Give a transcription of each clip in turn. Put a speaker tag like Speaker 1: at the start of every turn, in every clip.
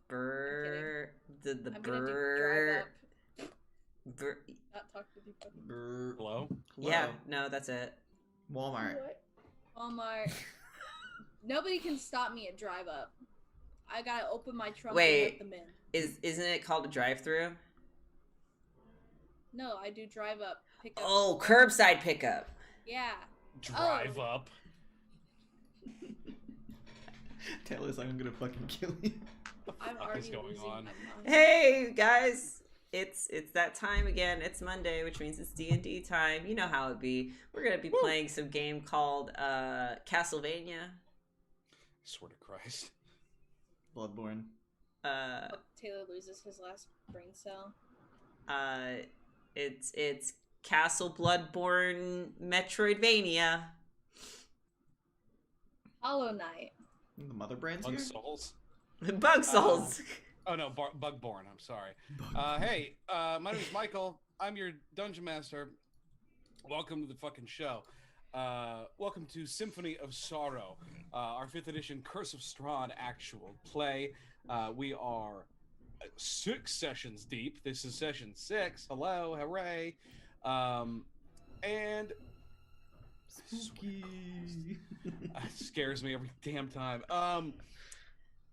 Speaker 1: Burr. Did the
Speaker 2: I'm gonna do drive
Speaker 1: burr.
Speaker 2: up.
Speaker 1: Burr.
Speaker 2: Not talk to people.
Speaker 3: Hello?
Speaker 1: Yeah, no, that's it.
Speaker 4: Walmart.
Speaker 2: What? Walmart. Nobody can stop me at drive up. I gotta open my trunk and let them in.
Speaker 1: Isn't it called a drive-through?
Speaker 2: No, I do drive up. Pick up.
Speaker 1: Oh, curbside pickup.
Speaker 2: Yeah.
Speaker 3: Drive up.
Speaker 4: Taylor's like, I'm gonna fucking kill you.
Speaker 2: I'm
Speaker 3: What is
Speaker 2: already
Speaker 3: going
Speaker 2: losing
Speaker 3: on?
Speaker 2: my mind.
Speaker 1: Hey guys, it's that time again. It's Monday, which means it's D&D time. You know how it be. We're gonna be playing some game called Castlevania.
Speaker 3: Swear to Christ.
Speaker 4: Bloodborne.
Speaker 2: Taylor loses his last brain cell.
Speaker 1: It's Castle Bloodborne Metroidvania.
Speaker 2: Hollow Knight.
Speaker 4: The mother brand's
Speaker 3: Bug
Speaker 4: here?
Speaker 3: Souls.
Speaker 1: Bug Souls.
Speaker 3: Oh no, Bugborn. I'm sorry. Hey, my name is Michael. I'm your dungeon master. Welcome to the fucking show. Welcome to Symphony of Sorrow, our 5th edition Curse of Strahd actual play. We are 6 sessions deep. This is session 6. Hello, hooray. And
Speaker 4: Spooky.
Speaker 3: it scares me every damn time.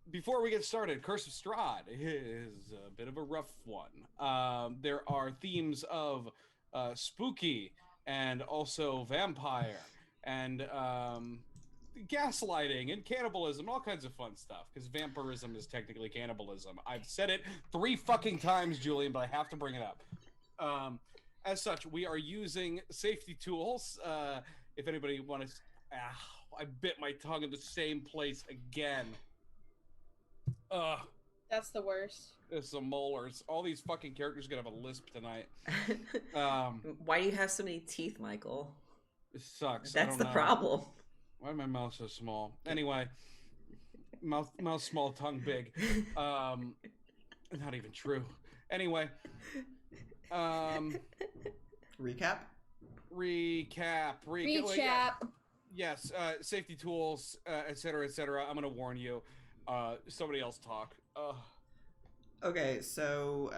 Speaker 3: Before we get started, Curse of Strahd is a bit of a rough one. There are themes of spooky and also vampire and gaslighting and cannibalism, all kinds of fun stuff, because vampirism is technically cannibalism. I've said it 3 fucking times, Julian, but I have to bring it up. As such, we are using safety tools. If anybody wants... I bit my tongue in the same place again. Ugh.
Speaker 2: That's the worst.
Speaker 3: There's some molars. All these fucking characters are gonna have a lisp tonight.
Speaker 1: Why do you have so many teeth, Michael?
Speaker 3: It sucks.
Speaker 1: That's the problem.
Speaker 3: Why is my mouth so small? Anyway, mouth small, tongue big. Not even true. Anyway,
Speaker 4: Recap?
Speaker 2: Recap.
Speaker 3: Yes, safety tools, etc., etc. I'm gonna warn you. Somebody else talk.
Speaker 4: Okay, so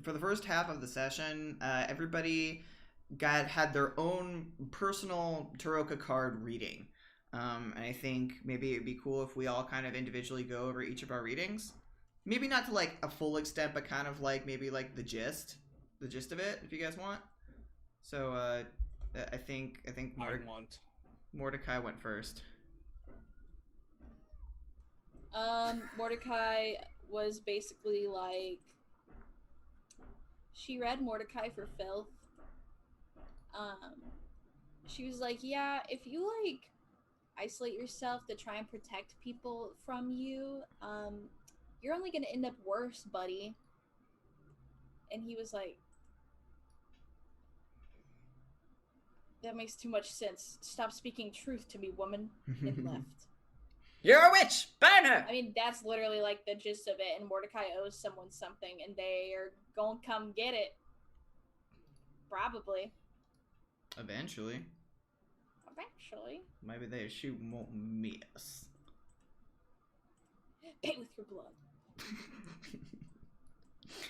Speaker 4: for the first half of the session, everybody had their own personal Taroka card reading. And I think maybe it'd be cool if we all kind of individually go over each of our readings. Maybe not to like a full extent, but kind of like maybe like the gist of it, if you guys want. So I think Mordecai went first.
Speaker 2: Mordecai was basically like, she read Mordecai for Filth. She was like, yeah, if you like isolate yourself to try and protect people from you, you're only gonna end up worse, buddy. And he was like, that makes too much sense. Stop speaking truth to me, woman. And left.
Speaker 1: You're a witch! Burn her!
Speaker 2: I mean, that's literally like the gist of it, and Mordecai owes someone something, and they are gonna come get it. Probably.
Speaker 4: Eventually. Maybe they won't miss.
Speaker 2: Pay with your blood.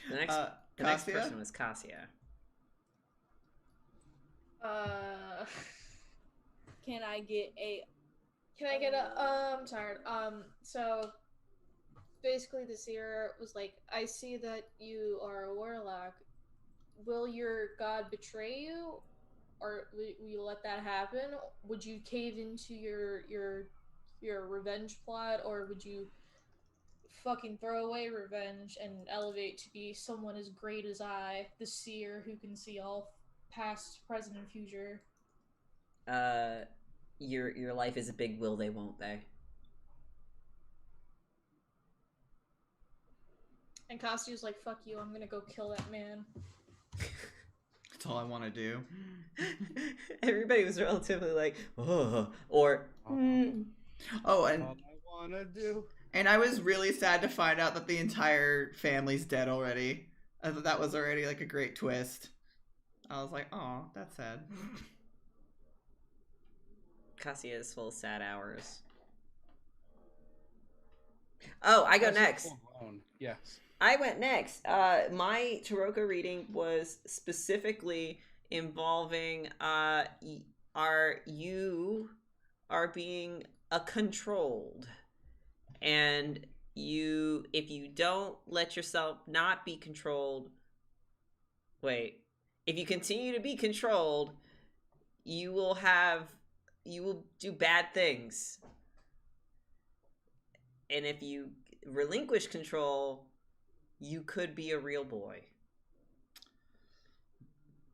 Speaker 1: The next
Speaker 4: Cassia?
Speaker 1: person was Cassia.
Speaker 2: Can I get a...
Speaker 5: I'm tired. So basically the seer was like, I see that you are a warlock. Will your god betray you? Or will you let that happen? Would you cave into your revenge plot, or would you fucking throw away revenge and elevate to be someone as great as I, the seer who can see all past, present, and future?
Speaker 1: Your life is a big will they won't they.
Speaker 5: And Costu's like, fuck you, I'm gonna go kill that man.
Speaker 4: That's all I want to do.
Speaker 1: Everybody was relatively like, oh, or
Speaker 4: Oh, and
Speaker 3: All I wanna do.
Speaker 4: And I was really sad to find out that the entire family's dead already. I thought that was already like a great twist. I was like, oh, that's sad.
Speaker 1: Cassia is full of sad hours. Oh, I go
Speaker 3: She's
Speaker 1: next.
Speaker 3: full grown. Yes.
Speaker 1: I went next. My Taroka reading was specifically involving you are being controlled, and if you don't let yourself not be controlled, wait, if you continue to be controlled, you will do bad things, and if you relinquish control, you could be a real boy.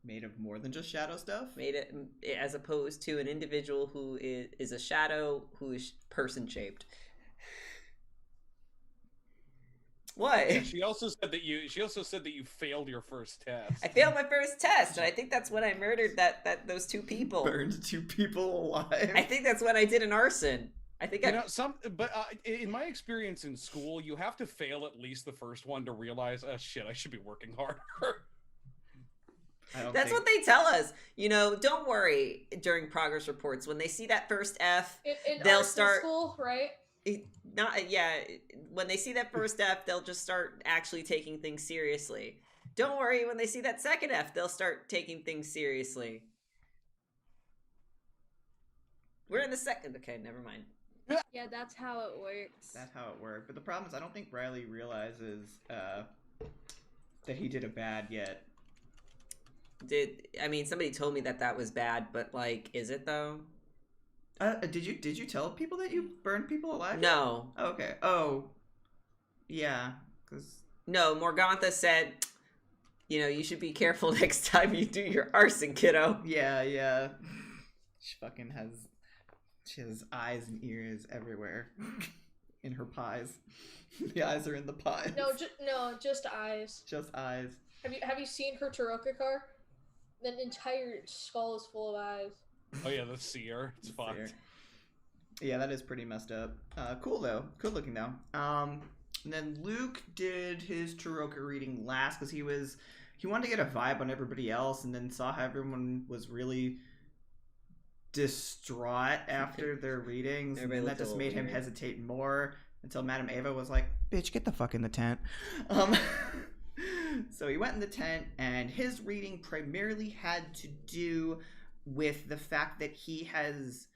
Speaker 4: Made of more than just shadow stuff?
Speaker 1: Made it as opposed to an individual who is a shadow who is person shaped. What?
Speaker 3: Yeah, she also said that you failed your first test.
Speaker 1: I failed my first test, and I think that's when I murdered those two people.
Speaker 4: Burned 2 people alive.
Speaker 1: I think that's when I did an arson. I think
Speaker 3: in my experience in school, you have to fail at least the first one to realize, oh shit, I should be working harder.
Speaker 1: That's what they tell us. Don't worry during progress reports. When they see that first F, they'll start
Speaker 5: school, right?
Speaker 1: When they see that first F, they'll just start actually taking things seriously. Don't worry, when they see that second F, they'll start taking things seriously. We're in the second. Okay, never mind.
Speaker 2: Yeah, that's how it works.
Speaker 4: That's how it worked. But the problem is, I don't think Riley realizes that he did a bad yet.
Speaker 1: Somebody told me that was bad, but is it though?
Speaker 4: Did you tell people that you burned people alive?
Speaker 1: No.
Speaker 4: Okay. Oh. Yeah.
Speaker 1: No, Morgantha said, you should be careful next time you do your arson, kiddo.
Speaker 4: Yeah. She has eyes and ears everywhere in her pies. The eyes are in the pies.
Speaker 5: No, just eyes.
Speaker 4: Just eyes.
Speaker 5: Have you seen her Taroka car? The entire skull is full of eyes.
Speaker 3: Oh yeah, the seer. It's fucked.
Speaker 4: Yeah, that is pretty messed up. Cool though. Cool looking though. And then Luke did his Taroka reading last because he wanted to get a vibe on everybody else, and then saw how everyone was really distraught after their readings, and that just made him hesitate more until Madame Ava was like, "Bitch, get the fuck in the tent." So he went in the tent, and his reading primarily had to do with the fact that he has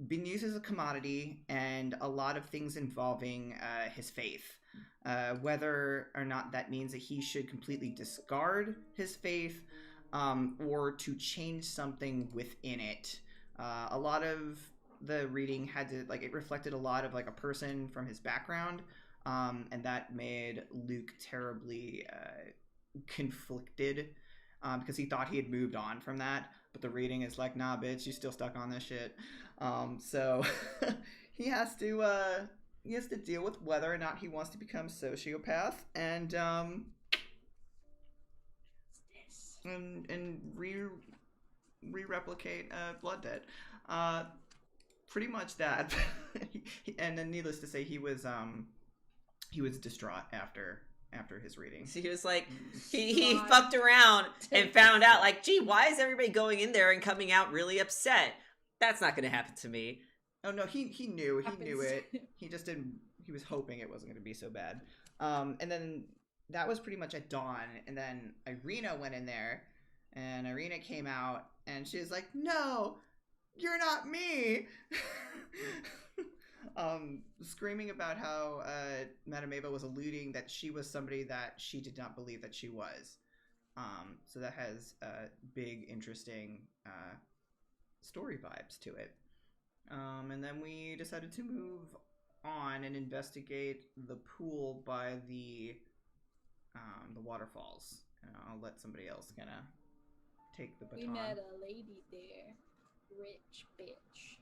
Speaker 4: been used as a commodity, and a lot of things involving his faith. Whether or not that means that he should completely discard his faith, or to change something within it. A lot of the reading had to, it reflected a lot of, a person from his background, and that made Luke terribly conflicted, because he thought he had moved on from that, but the reading is like, nah, bitch, you still stuck on this shit. So he has to deal with whether or not he wants to become sociopath, and re-replicate Blood Debt. Pretty much that. And then, needless to say, he was distraught after his reading.
Speaker 1: So he was like, he fucked around and found out, gee, why is everybody going in there and coming out really upset? That's not going to happen to me.
Speaker 4: Oh no, he knew it. He just didn't. He was hoping it wasn't going to be so bad. And then that was pretty much at dawn. And then Irina went in there, and Irina came out, and she was like, "No, you're not me." Screaming about how Madame Ava was alluding that she was somebody that she did not believe that she was. So that has big, interesting story vibes to it. And then we decided to move on and investigate the pool by the waterfalls. I'll let somebody else kind of take the baton.
Speaker 2: We met a lady there, rich bitch.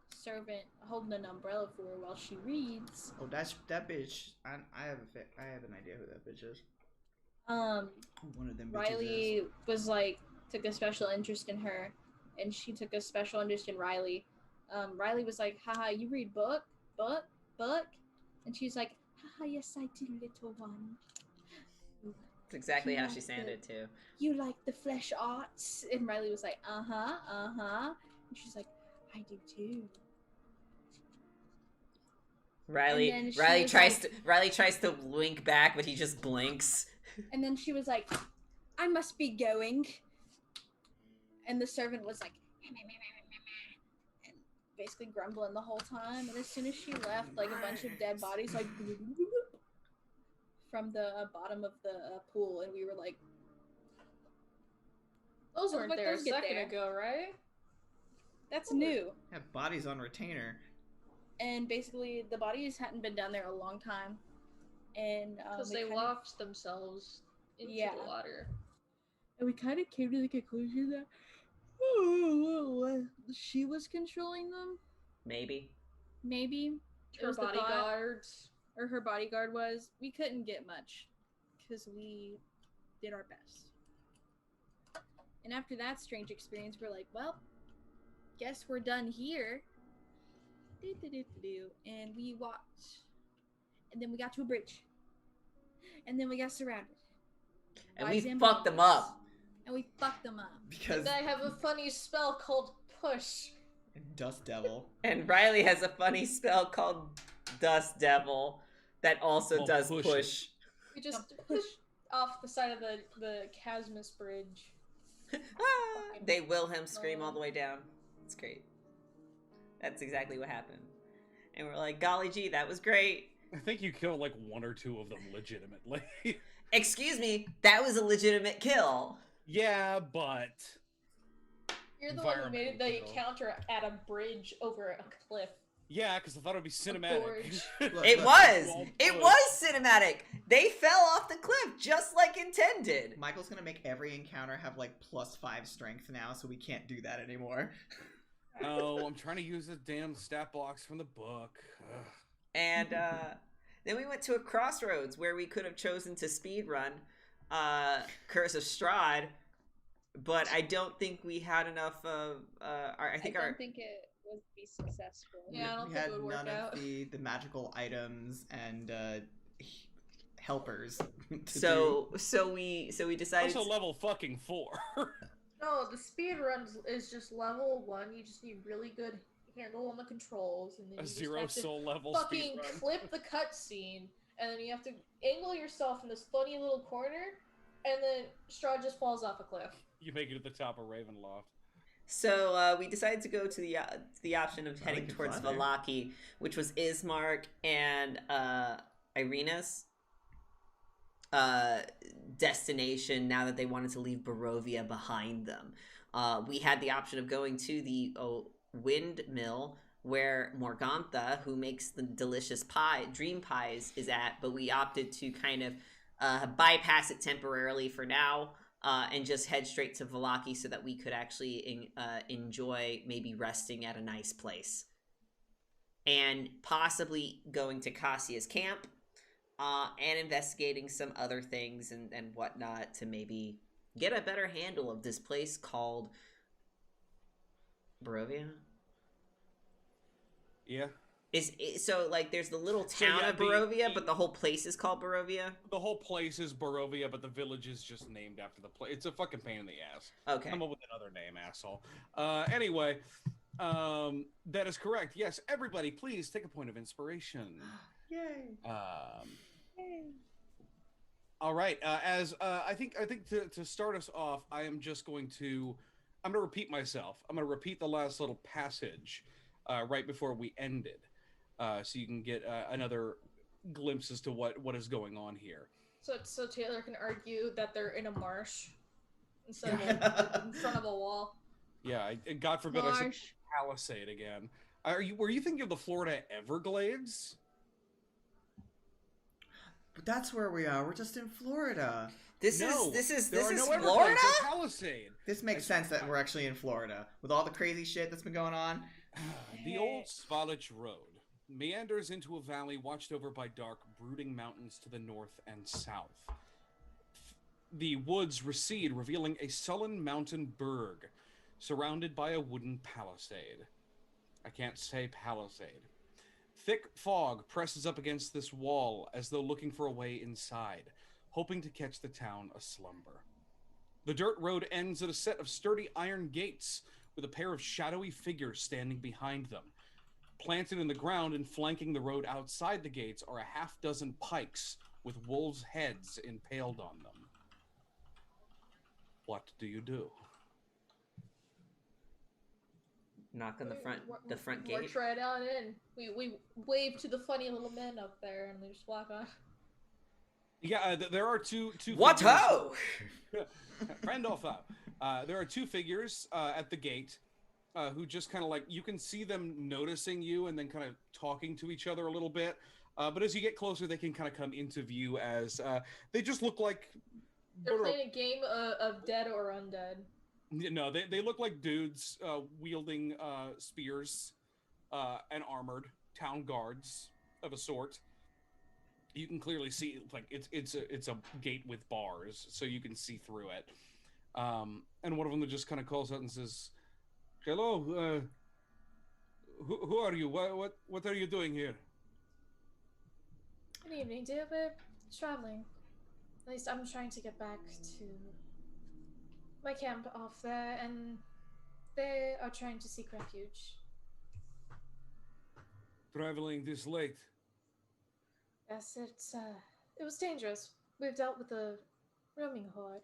Speaker 2: Servant holding an umbrella for her while she reads.
Speaker 4: Oh, that bitch. I have an idea who that bitch is. One of them bitches
Speaker 2: Riley was took a special interest in her, and she took a special interest in Riley. Riley was like, "Haha, you read book, and she's like, "Haha, yes I do, little one."
Speaker 1: That's exactly how she sounded too.
Speaker 2: You like the flesh arts? And Riley was like, uh-huh. And she's like, "I do too." then she was
Speaker 1: Riley tries to blink back, but he just blinks.
Speaker 2: And then she was like, I must be going. And the servant was like, and basically grumbling the whole time. And as soon as she left, like a bunch of dead bodies, like, from the bottom of the pool. And we were like,
Speaker 5: those weren't there a
Speaker 2: those get
Speaker 5: second
Speaker 2: there?
Speaker 5: ago, right?
Speaker 2: That's new.
Speaker 4: Have bodies on retainer.
Speaker 2: And basically, the bodies hadn't been down there a long time. And
Speaker 5: Because they locked themselves into the water.
Speaker 2: And we kind of came to the conclusion that she was controlling them.
Speaker 1: Maybe.
Speaker 5: Her bodyguards.
Speaker 2: Or her bodyguard was. We couldn't get much. Because we did our best. And after that strange experience, we're like, well, guess we're done here. And we walked. And then we got to a bridge. And then we got surrounded.
Speaker 1: And we fucked them up.
Speaker 4: Because
Speaker 5: I have a funny spell called Push.
Speaker 4: Dust Devil.
Speaker 1: And Riley has a funny spell called Dust Devil that also does push.
Speaker 5: We just push off the side of the Chasmus Bridge.
Speaker 1: They Wilhelm scream all the way down. It's great. That's exactly what happened. And we're like, golly gee, that was great.
Speaker 3: I think you killed like one or two of them legitimately.
Speaker 1: Excuse me, that was a legitimate kill.
Speaker 3: Yeah, but
Speaker 5: you're the one who made the encounter at a bridge over a cliff.
Speaker 3: Yeah, because I thought it would be cinematic.
Speaker 1: It was cinematic. They fell off the cliff just like intended.
Speaker 4: Michael's gonna make every encounter have like +5 strength now, so we can't do that anymore.
Speaker 3: No, I'm trying to use the damn stat blocks from the book. Ugh.
Speaker 1: And then we went to a crossroads where we could have chosen to speedrun Curse of Strahd, but I don't think we had enough of I don't
Speaker 2: think it would be successful.
Speaker 5: Yeah, I don't
Speaker 4: we
Speaker 5: think
Speaker 4: had
Speaker 5: it would work
Speaker 4: none
Speaker 5: out.
Speaker 4: of the magical items and helpers.
Speaker 1: So we decided.
Speaker 3: Also, level fucking 4.
Speaker 5: No, the speed run is just level 1. You just need really good handle on the controls, and then
Speaker 3: A
Speaker 5: you
Speaker 3: 0
Speaker 5: just have
Speaker 3: soul
Speaker 5: to
Speaker 3: level
Speaker 5: fucking
Speaker 3: speedrun.
Speaker 5: clip the cutscene, and then you have to angle yourself in this funny little corner, and then Strahd just falls off a cliff.
Speaker 3: You make it to the top of Ravenloft.
Speaker 1: So we decided to go to the option of heading towards
Speaker 4: fun there.
Speaker 1: Vallaki, which was Ismark and Irina's destination now that they wanted to leave Barovia behind them. We had the option of going to the windmill where Morgantha, who makes the delicious dream pies, is at, but we opted to kind of bypass it temporarily for now and just head straight to Vallaki so that we could actually enjoy maybe resting at a nice place. And possibly going to Kassia's camp and investigating some other things and whatnot to maybe get a better handle of this place called Barovia.
Speaker 3: Yeah.
Speaker 1: So like there's the little town of Barovia, but the whole place is called Barovia?
Speaker 3: The whole place is Barovia, but the village is just named after the place. It's a fucking pain in the ass.
Speaker 1: Okay.
Speaker 3: Come up with another name, asshole. Anyway, that is correct. Yes, everybody, please take a point of inspiration.
Speaker 4: Yay.
Speaker 3: All right. I think to start us off, I'm going to repeat myself. I'm going to repeat the last little passage right before we ended, so you can get another glimpse as to what is going on here.
Speaker 5: So Taylor can argue that they're in a marsh instead of in front of a wall.
Speaker 3: Yeah, God forbid I said Palisade again. Were you thinking of the Florida Everglades?
Speaker 4: But that's where we are. We're just in Florida.
Speaker 1: This is Florida?
Speaker 3: Everglades, they're Palisade.
Speaker 4: This makes sense that we're actually in Florida with all the crazy shit that's been going on.
Speaker 3: The old Svalich Road meanders into a valley watched over by dark, brooding mountains to the north and south. The woods recede, revealing a sullen mountain burg surrounded by a wooden palisade. I can't say palisade. Thick fog presses up against this wall as though looking for a way inside, hoping to catch the town aslumber. The dirt road ends at a set of sturdy iron gates with a pair of shadowy figures standing behind them. planted in the ground and flanking the road outside the gates are a half dozen pikes with wolves' heads impaled on them. What do you do?
Speaker 1: Knock on the front
Speaker 5: We're
Speaker 1: gate.
Speaker 5: right on in. We wave to the funny little men up there, and we just walk on.
Speaker 3: Yeah, there are two
Speaker 1: What
Speaker 3: figures.
Speaker 1: ho?
Speaker 3: Randolph. There are two figures at the gate who just kind of like, you can see them noticing you and then kind of talking to each other a little bit. But as you get closer, they can kind of come into view as they just look like...
Speaker 5: They're playing a game of dead or undead.
Speaker 3: No, they look like dudes wielding spears and armored town guards of a sort. You can clearly see, like, it's a gate with bars, so you can see through it. And one of them just kind of calls out and says, "Hello, who are you? What are you doing here?"
Speaker 5: Good evening, dear. We're traveling. At least I'm trying to get back to my camp off there, and they are trying to seek refuge.
Speaker 3: Traveling this late.
Speaker 5: Yes, it was dangerous. We've dealt with a roaming horde.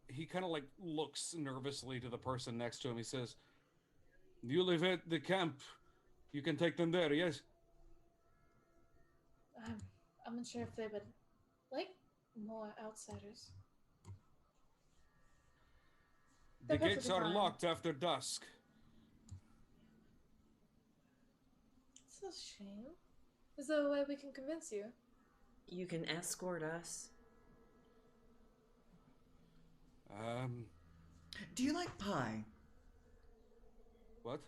Speaker 3: He kind of like looks nervously to the person next to him. He says, "You live at the camp. You can take them there, yes?"
Speaker 5: I'm not sure if they would like more outsiders.
Speaker 3: The
Speaker 5: They're
Speaker 3: gates
Speaker 5: perfectly
Speaker 3: are
Speaker 5: fine.
Speaker 3: locked after dusk.
Speaker 5: It's a shame. Is there a way we can convince you?
Speaker 1: You can escort us.
Speaker 4: Do you like pie?
Speaker 3: What?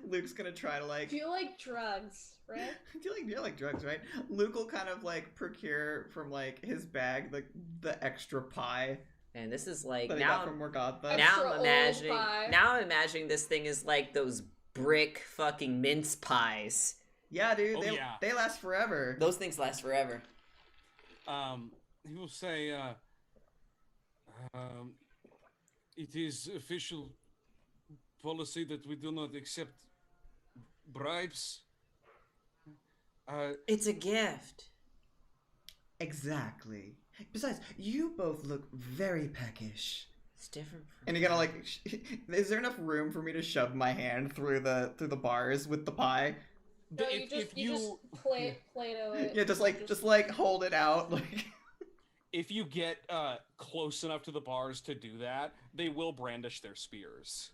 Speaker 4: Luke's gonna try to like.
Speaker 5: Do you like drugs, right?
Speaker 4: Do you like drugs, right? Luke will kind of like procure from like his bag the extra pie
Speaker 1: And this is like
Speaker 4: that he got from Morgantha.
Speaker 5: Extra old pie.
Speaker 1: Now I'm imagining this thing is like those brick fucking mince pies.
Speaker 4: Yeah, dude,
Speaker 3: Oh, yeah.
Speaker 4: they last forever.
Speaker 1: Those things last forever.
Speaker 3: He will say, it is official policy that we do not accept bribes.
Speaker 1: It's a gift.
Speaker 4: Exactly. Besides, you both look very peckish.
Speaker 1: It's different.
Speaker 4: And you're gonna like, is there enough room for me to shove my hand through the bars with the pie?
Speaker 5: No, you just Play-Doh it.
Speaker 4: Yeah, just like hold it out, like.
Speaker 3: If you get close enough to the bars to do that, they will brandish their spears.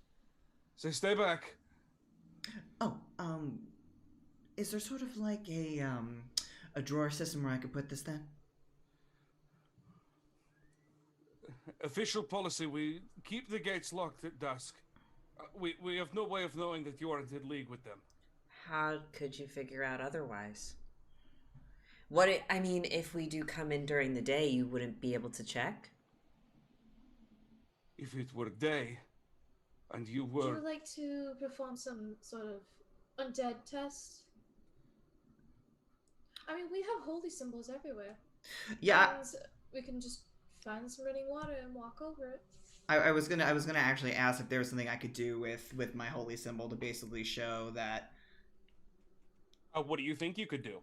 Speaker 3: So stay back.
Speaker 4: Oh, is there sort of like a drawer system where I could put this then?
Speaker 3: Official policy, we keep the gates locked at dusk. We have no way of knowing that you aren't in league with them.
Speaker 1: How could you figure out otherwise? I mean, if we do come in during the day, you wouldn't be able to check?
Speaker 3: If it were day, and you were...
Speaker 5: Would you like to perform some sort of undead test? I mean, we have holy symbols everywhere.
Speaker 4: Yeah.
Speaker 5: And we can just find some running water and walk over it.
Speaker 4: I was gonna actually ask if there was something I could do with my holy symbol to basically show that.
Speaker 3: what do you think you could do?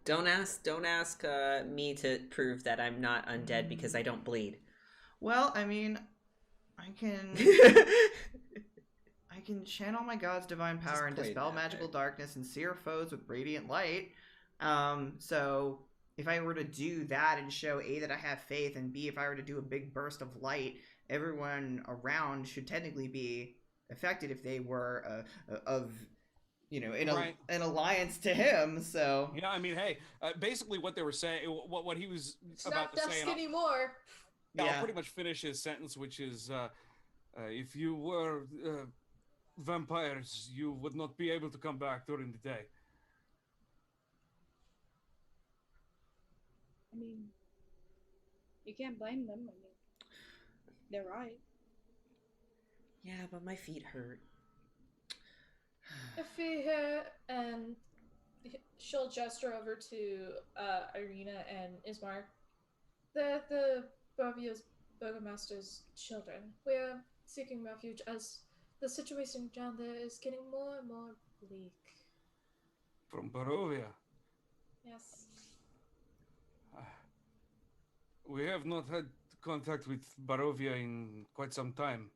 Speaker 1: Don't ask me to prove that I'm not undead because I don't bleed.
Speaker 4: Well, I mean, I can channel my god's divine power and dispel magical darkness and sear foes with radiant light. So if I were to do that and show A, that I have faith, and B, if I were to do a big burst of light, everyone around should technically be affected if they were in alliance to him. So
Speaker 3: yeah, I mean, hey, basically what they were saying, what he was
Speaker 5: It's
Speaker 3: about
Speaker 5: not
Speaker 3: to say.
Speaker 5: dusk anymore.
Speaker 3: I'll pretty much finish his sentence, which is, if you were vampires, you would not be able to come back during the day.
Speaker 2: I mean, you can't blame them. I mean, they're right.
Speaker 1: Yeah, but my feet hurt.
Speaker 5: If we hear, and she'll gesture over to Irina and Ismar. The Barovia's Burgomaster's children. We're seeking refuge as the situation down there is getting more and more bleak.
Speaker 3: From Barovia.
Speaker 5: Yes.
Speaker 3: We have not had contact with Barovia in quite some time.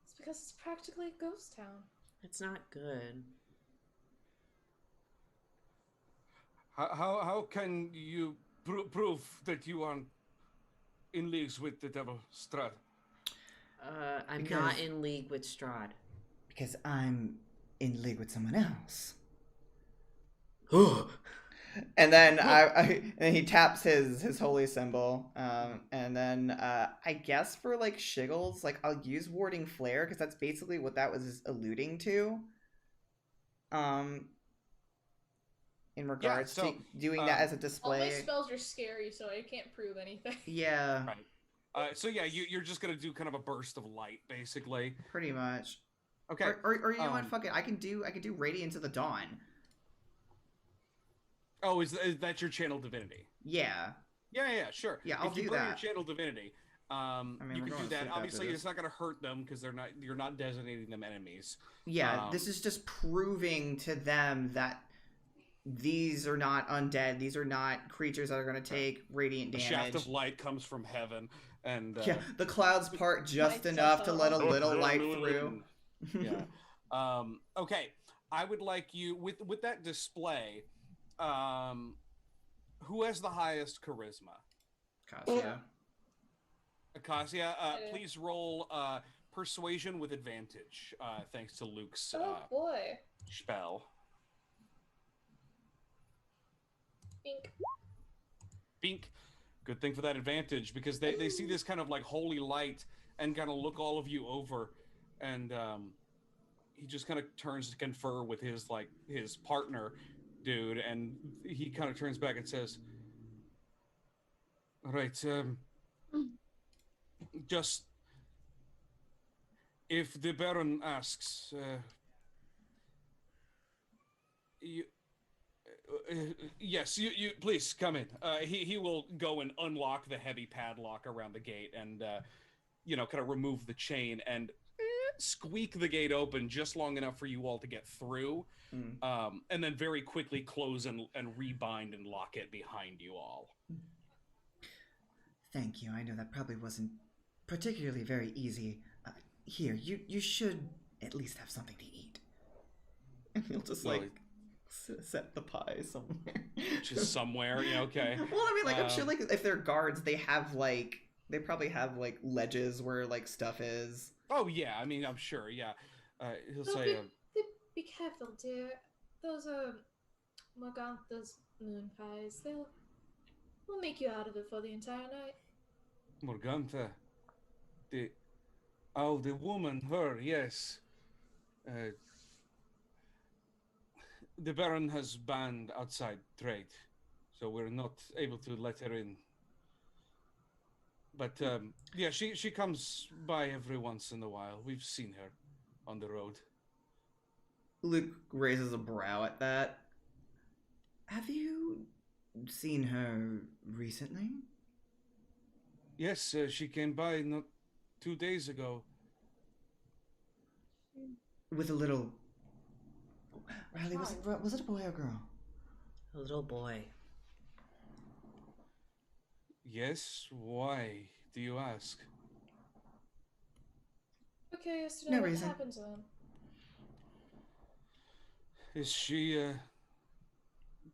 Speaker 5: It's because it's practically a ghost town.
Speaker 1: It's not good.
Speaker 3: How can you prove that you aren't in leagues with the Devil Strahd?
Speaker 1: I'm
Speaker 4: Because-
Speaker 1: not in league with Strahd.
Speaker 4: Because I'm in league with someone else. And then and then he taps his holy symbol, and then I guess for like shiggles, like I'll use warding flare because that's basically what that was alluding to. In regards to doing that as a
Speaker 5: All my
Speaker 4: display.
Speaker 5: spells are scary, so I can't prove anything.
Speaker 4: Yeah,
Speaker 3: Right. So yeah, you're just gonna do kind of a burst of light, basically.
Speaker 4: pretty much.
Speaker 3: Okay.
Speaker 4: Or you know what? Fuck it. I can do Radiance of the Dawn.
Speaker 3: Oh, is that your channel divinity?
Speaker 4: Yeah.
Speaker 3: Yeah, sure.
Speaker 4: Yeah, I'll
Speaker 3: if you
Speaker 4: do
Speaker 3: burn
Speaker 4: that.
Speaker 3: your channel divinity,
Speaker 4: mean,
Speaker 3: you
Speaker 4: we're
Speaker 3: can
Speaker 4: going
Speaker 3: do
Speaker 4: to
Speaker 3: that.
Speaker 4: sleep
Speaker 3: Obviously,
Speaker 4: after this.
Speaker 3: it's not going to hurt them because you're not designating them enemies.
Speaker 4: Yeah, this is just proving to them that these are not undead. These are not creatures that are going to take radiant
Speaker 3: A
Speaker 4: damage.
Speaker 3: shaft of light comes from heaven, and
Speaker 4: Yeah, the clouds part just
Speaker 5: Lights
Speaker 4: enough
Speaker 5: up
Speaker 4: to
Speaker 5: the-
Speaker 4: let a little light through.
Speaker 3: yeah. Okay. I would like you with that display. Who has the highest charisma?
Speaker 4: Cassia.
Speaker 3: Acacia, please roll persuasion with advantage, thanks to Luke's
Speaker 5: Oh boy.
Speaker 3: spell.
Speaker 5: Ink.
Speaker 3: Bink. Good thing for that advantage, because they see this kind of like holy light and kind of look all of you over, and he just kind of turns to confer with his partner dude, and he kind of turns back and says, all right, just if the Baron asks, yes, you please come in. He will go and unlock the heavy padlock around the gate, and kind of remove the chain and squeak the gate open just long enough for you all to get through, and then very quickly close and rebind and lock it behind you all.
Speaker 4: Thank you. I know that probably wasn't particularly very easy. Here, you should at least have something to eat. And he'll just set the pie somewhere.
Speaker 3: Just somewhere, yeah, okay.
Speaker 4: Well, I mean, I'm sure if they're guards, they probably have ledges where stuff is.
Speaker 3: Oh yeah, I mean, I'm sure, yeah. He'll say,
Speaker 5: Be careful, dear. Those are Morgantha's moon pies. We'll make you out of it for the entire night.
Speaker 3: Morgantha, the woman, her, yes. The Baron has banned outside trade, so we're not able to let her in. But yeah, she comes by every once in a while. We've seen her on the road.
Speaker 4: Luke raises a brow at that. Have you seen her recently?
Speaker 3: Yes, she came by not 2 days ago.
Speaker 4: With a little... Riley, was it a boy or a girl?
Speaker 1: A little boy.
Speaker 3: Yes, why do you ask?
Speaker 5: Okay, so
Speaker 4: No
Speaker 5: what
Speaker 4: reason.
Speaker 5: happens then?
Speaker 3: Is she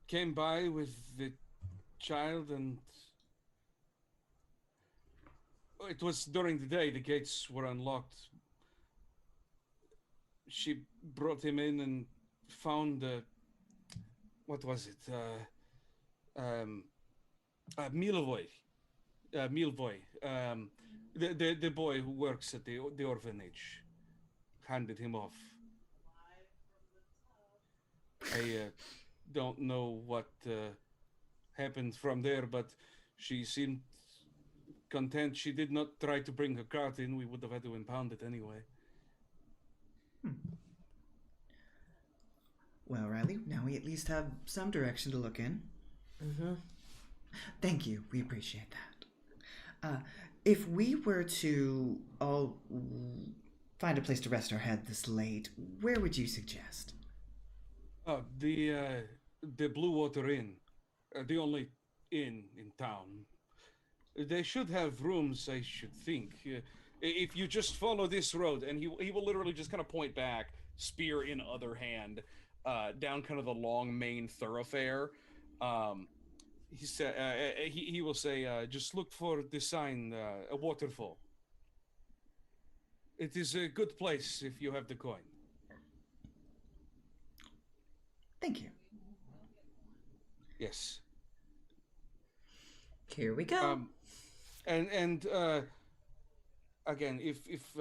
Speaker 3: came by with the child, and it was during the day, the gates were unlocked. She brought him in and found what was it? Milvoy. Milvoy. The boy who works at the orphanage handed him off. I don't know what happened from there, but she seemed content. She did not try to bring her cart in. We would have had to impound it anyway.
Speaker 4: Well, Riley, now we at least have some direction to look in.
Speaker 1: Mm-hmm.
Speaker 4: Thank you. We appreciate that. If we were to all find a place to rest our head this late, where would you suggest?
Speaker 3: Oh, the Blue Water Inn, the only inn in town. They should have rooms, I should think. If you just follow this road, and he will literally just kind of point back, spear in other hand, down kind of the long main thoroughfare. Um, he will say, just look for the sign, a waterfall. It is a good place if you have the coin.
Speaker 4: Thank you.
Speaker 3: Yes.
Speaker 1: Here we go.
Speaker 3: And again, if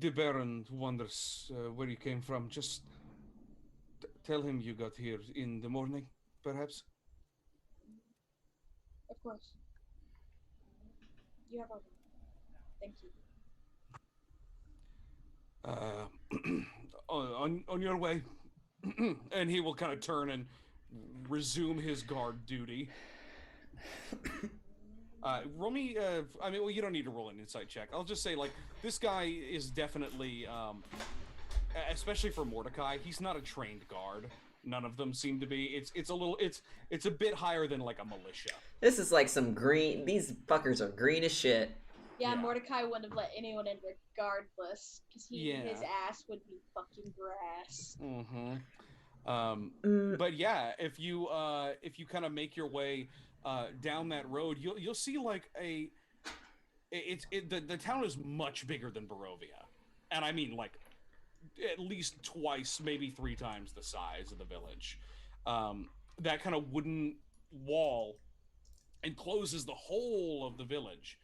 Speaker 3: the Baron wonders where you came from, just tell him you got here in the morning, perhaps.
Speaker 5: Of course. You have our thank you.
Speaker 3: On your way. And he will kind of turn and resume his guard duty. Roll me. I mean, well, you don't need to roll an insight check. I'll just say, like, this guy is definitely, especially for Mordecai, he's not a trained guard. None of them seem to be. It's a bit higher than like a militia.
Speaker 1: This is like some green. These fuckers are green as shit.
Speaker 2: Yeah,
Speaker 3: Yeah.
Speaker 2: Mordecai wouldn't have let anyone in regardless, because
Speaker 3: Yeah.
Speaker 2: his ass would be fucking grass.
Speaker 3: But yeah, if you kind of make your way down that road, you'll see like the town is much bigger than Barovia, and I mean like at least twice, maybe 3 times the size of the village. That kind of wooden wall encloses the whole of the village.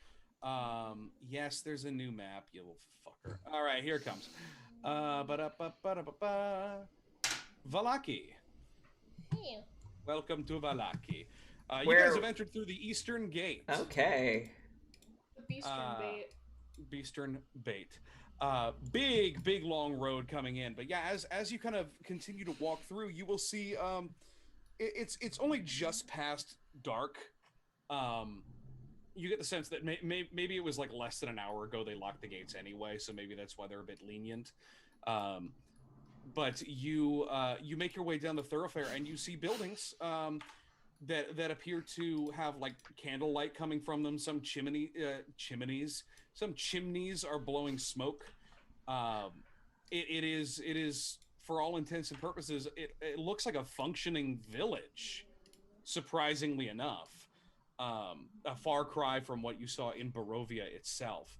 Speaker 3: Yes, there's a new map, you little fucker. All right, here it comes. Valaki.
Speaker 5: Hey.
Speaker 3: Welcome to Valaki. You
Speaker 1: Where-
Speaker 3: guys have entered through the eastern gate.
Speaker 1: Okay.
Speaker 5: The Beastern bait.
Speaker 3: Beastern Bait. Big long road coming in. But yeah, as you kind of continue to walk through, you will see it's only just past dark. You get the sense that maybe it was like less than an hour ago they locked the gates anyway, so maybe that's why they're a bit lenient. But you make your way down the thoroughfare and you see buildings that appear to have like candlelight coming from them. Some chimneys. Some chimneys are blowing smoke. It is for all intents and purposes. It looks like a functioning village. Surprisingly enough, a far cry from what you saw in Barovia itself.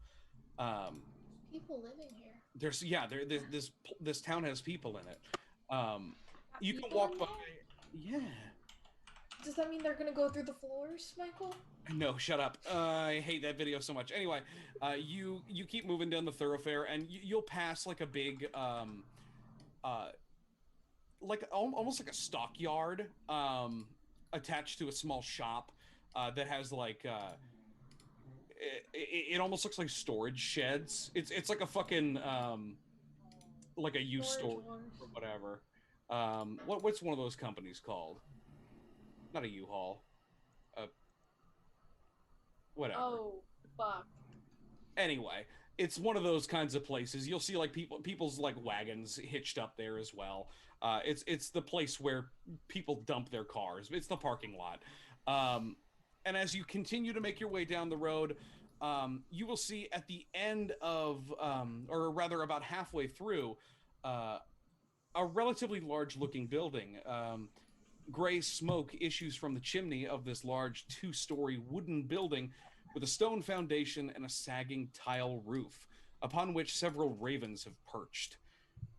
Speaker 5: People living here.
Speaker 3: This town has people in it. You can
Speaker 5: People
Speaker 3: walk
Speaker 5: in
Speaker 3: by.
Speaker 5: there?
Speaker 3: Yeah.
Speaker 5: Does that mean they're gonna go through the floors, Michael?
Speaker 3: No, shut up. I hate that video so much. Anyway, you keep moving down the thoroughfare, and you'll pass like a big, like almost like a stockyard, attached to a small shop, that has like, it almost looks like storage sheds. It's like a fucking, like a used store or whatever. What's one of those companies called? Not a U-Haul. Whatever.
Speaker 5: Oh, fuck.
Speaker 3: Anyway, it's one of those kinds of places. You'll see like people's like wagons hitched up there as well. It's the place where people dump their cars. It's the parking lot. And as you continue to make your way down the road, you will see at the end of, or rather about halfway through, a relatively large-looking building. Gray smoke issues from the chimney of this large 2-story wooden building with a stone foundation and a sagging tile roof, upon which several ravens have perched.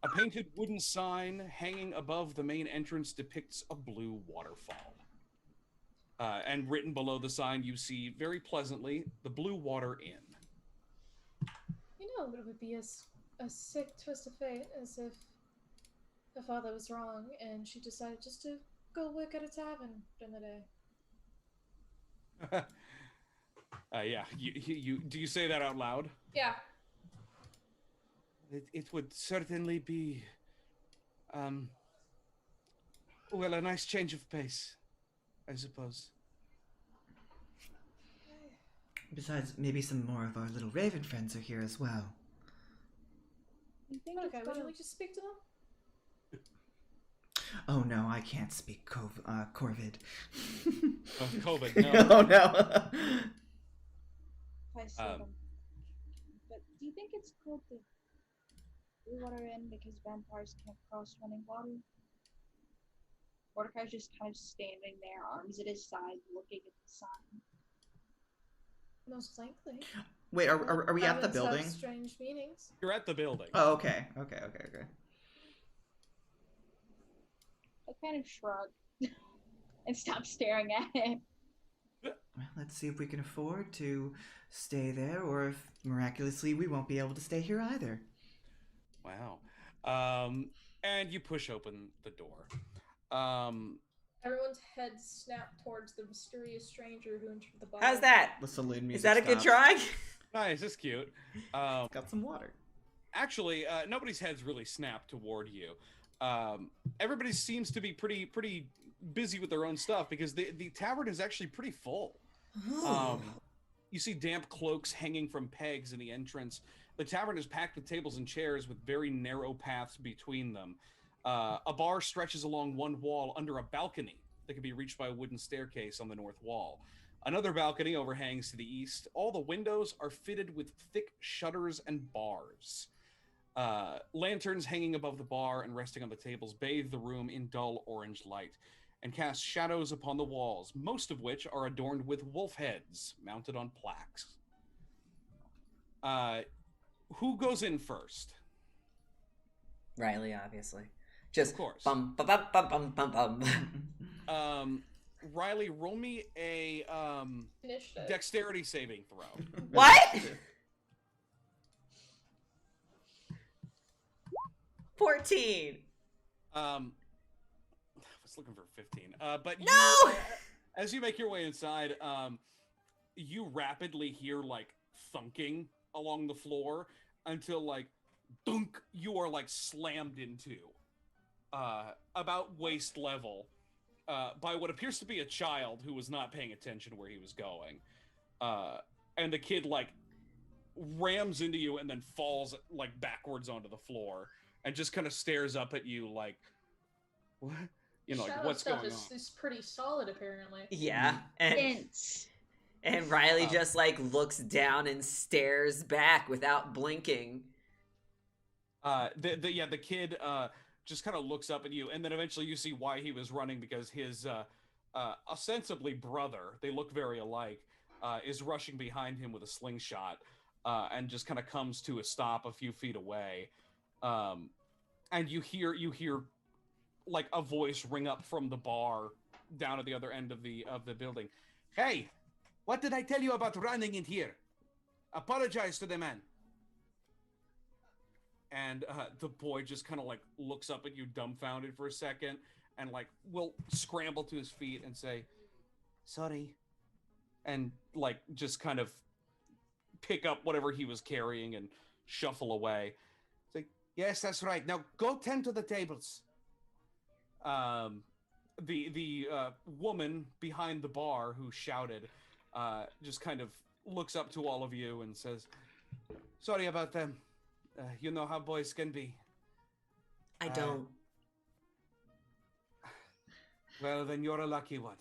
Speaker 3: A painted wooden sign hanging above the main entrance depicts a blue waterfall. And written below the sign, you see very pleasantly the Blue Water Inn.
Speaker 5: You know, it would be a sick twist of fate, as if her father was wrong and she decided just to go work at a tavern during the day.
Speaker 3: Yeah, you do you say that out loud?
Speaker 5: Yeah.
Speaker 3: It would certainly be, well, a nice change of pace, I suppose.
Speaker 4: Besides, maybe some more of our little raven friends are here as well.
Speaker 2: You think
Speaker 5: Okay,
Speaker 2: it's
Speaker 5: would you
Speaker 2: gonna...
Speaker 5: like to speak to them?
Speaker 4: Oh no, I can't speak Corvid.
Speaker 3: Oh, COVID, no.
Speaker 4: Oh no.
Speaker 2: I see them. But do you think it's good to blue water in because vampires can't cross running water? Mordecai's just kind of standing there, arms at his side, looking at the sign.
Speaker 5: Most likely.
Speaker 4: Wait, are we at the
Speaker 5: Diamonds have
Speaker 4: building?
Speaker 5: strange meanings.
Speaker 3: You're at the building.
Speaker 4: Oh, okay.
Speaker 2: I kind of shrug and stop staring at it.
Speaker 4: Well, let's see if we can afford to stay there, or if miraculously we won't be able to stay here either.
Speaker 3: Wow. And you push open the door.
Speaker 5: Everyone's heads snap towards the mysterious stranger who entered the bar.
Speaker 1: How's that?
Speaker 4: The saloon music
Speaker 1: Is that a good
Speaker 4: stops.
Speaker 1: try?
Speaker 3: Nice, it's cute.
Speaker 4: Got some water.
Speaker 3: Actually, nobody's heads really snap toward you. Everybody seems to be pretty busy with their own stuff because the tavern is actually pretty full. You see damp cloaks hanging from pegs in the entrance. The tavern is packed with tables and chairs with very narrow paths between them. A bar stretches along one wall under a balcony that can be reached by a wooden staircase on the north wall. Another balcony overhangs to the east. All the windows are fitted with thick shutters and bars. Lanterns hanging above the bar and resting on the tables bathe the room in dull orange light and cast shadows upon the walls, most of which are adorned with wolf heads mounted on plaques. Who goes in first?
Speaker 1: Riley, obviously. Just
Speaker 3: Of course.
Speaker 1: bum bum bum bum bum bum.
Speaker 3: Riley, roll me a
Speaker 5: Initiative.
Speaker 3: dexterity saving throw.
Speaker 1: What? 14.
Speaker 3: I was looking for 15. But
Speaker 1: No!
Speaker 3: you, as you make your way inside, you rapidly hear like thunking along the floor until like dunk, you are like slammed into about waist level by what appears to be a child who was not paying attention where he was going. And the kid like rams into you and then falls like backwards onto the floor and just kind of stares up at you like, what? You know, like,
Speaker 5: Shadow
Speaker 3: what's
Speaker 5: stuff
Speaker 3: going on?
Speaker 5: is pretty solid, apparently.
Speaker 1: Yeah.
Speaker 2: Hints.
Speaker 1: And Riley just like looks down and stares back without blinking.
Speaker 3: The kid just kind of looks up at you, and then eventually you see why he was running, because his ostensibly brother, they look very alike, is rushing behind him with a slingshot, and just kind of comes to a stop a few feet away. And you hear like a voice ring up from the bar down at the other end of the building. Hey, what did I tell you about running in here? Apologize to the man. And the boy just kind of like looks up at you dumbfounded for a second and like will scramble to his feet and say, sorry. And like just kind of pick up whatever he was carrying and shuffle away. It's like, yes, that's right. Now go tend to the tables. The woman behind the bar who shouted just kind of looks up to all of you and says, sorry about them. You know how boys can be.
Speaker 1: I don't.
Speaker 3: Well, then you're a lucky one.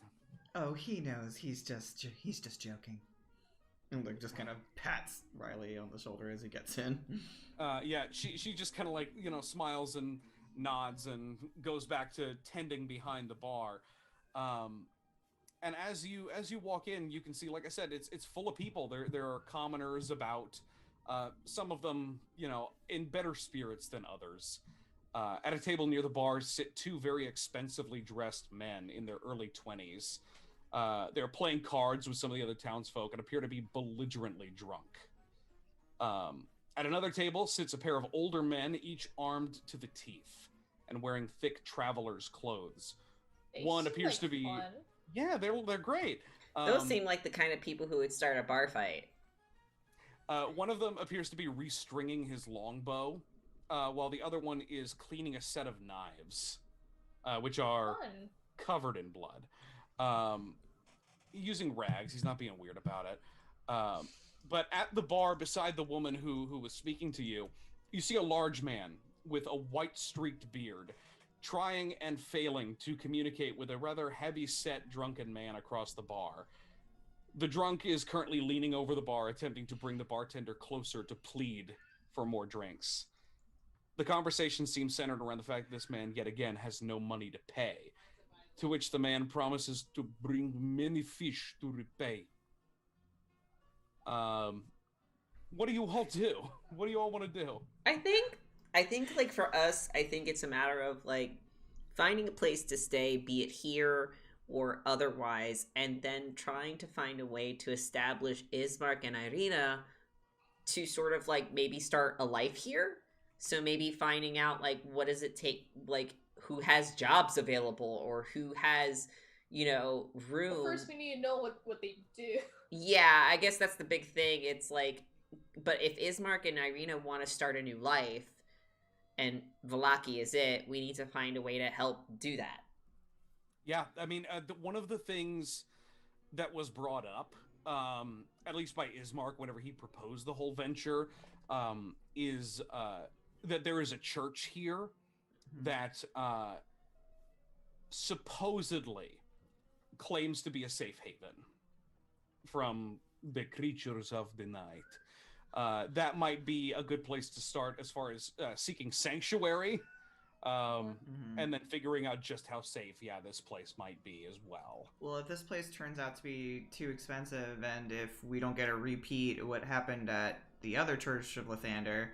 Speaker 4: Oh, he knows. He's just joking. And like just kind of pats Riley on the shoulder as he gets in.
Speaker 3: Yeah, she just kind of like, you know, smiles and nods and goes back to tending behind the bar. And as you walk in, you can see, like I said, it's full of people. There are commoners about. Some of them, you know, in better spirits than others. At a table near the bar sit two very expensively dressed men in their early 20s. They're playing cards with some of the other townsfolk and appear to be belligerently drunk. At another table sits a pair of older men, each armed to the teeth and wearing thick traveler's clothes. One appears
Speaker 5: like
Speaker 3: to be...
Speaker 5: fun.
Speaker 3: Yeah, they're great.
Speaker 1: Those seem like the kind of people who would start a bar fight.
Speaker 3: One of them appears to be restringing his longbow, while the other one is cleaning a set of knives, which are
Speaker 5: Fun.
Speaker 3: covered in blood. Using rags, he's not being weird about it. But at the bar beside the woman who was speaking to you, you see a large man with a white streaked beard trying and failing to communicate with a rather heavy-set drunken man across the bar. The drunk is currently leaning over the bar, attempting to bring the bartender closer to plead for more drinks. The conversation seems centered around the fact that this man, yet again, has no money to pay, to which the man promises to bring many fish to repay. What do you all do? What do you all want to do?
Speaker 1: I think like for us, I think it's a matter of like finding a place to stay, be it here or otherwise, and then trying to find a way to establish Ismark and Irina to sort of like maybe start a life here. So maybe finding out like what does it take, like who has jobs available or who has, room.
Speaker 5: But first, we need to know what they do.
Speaker 1: Yeah, I guess that's the big thing. It's like, but if Ismark and Irina want to start a new life, and Valaki is it, we need to find a way to help do that.
Speaker 3: Yeah, I mean, one of the things that was brought up, at least by Ismark whenever he proposed the whole venture, is that there is a church here that supposedly claims to be a safe haven from the creatures of the night. That might be a good place to start as far as seeking sanctuary, and then figuring out just how safe, this place might be as well.
Speaker 4: Well, if this place turns out to be too expensive, and if we don't get a repeat of what happened at the other Church of Lathander,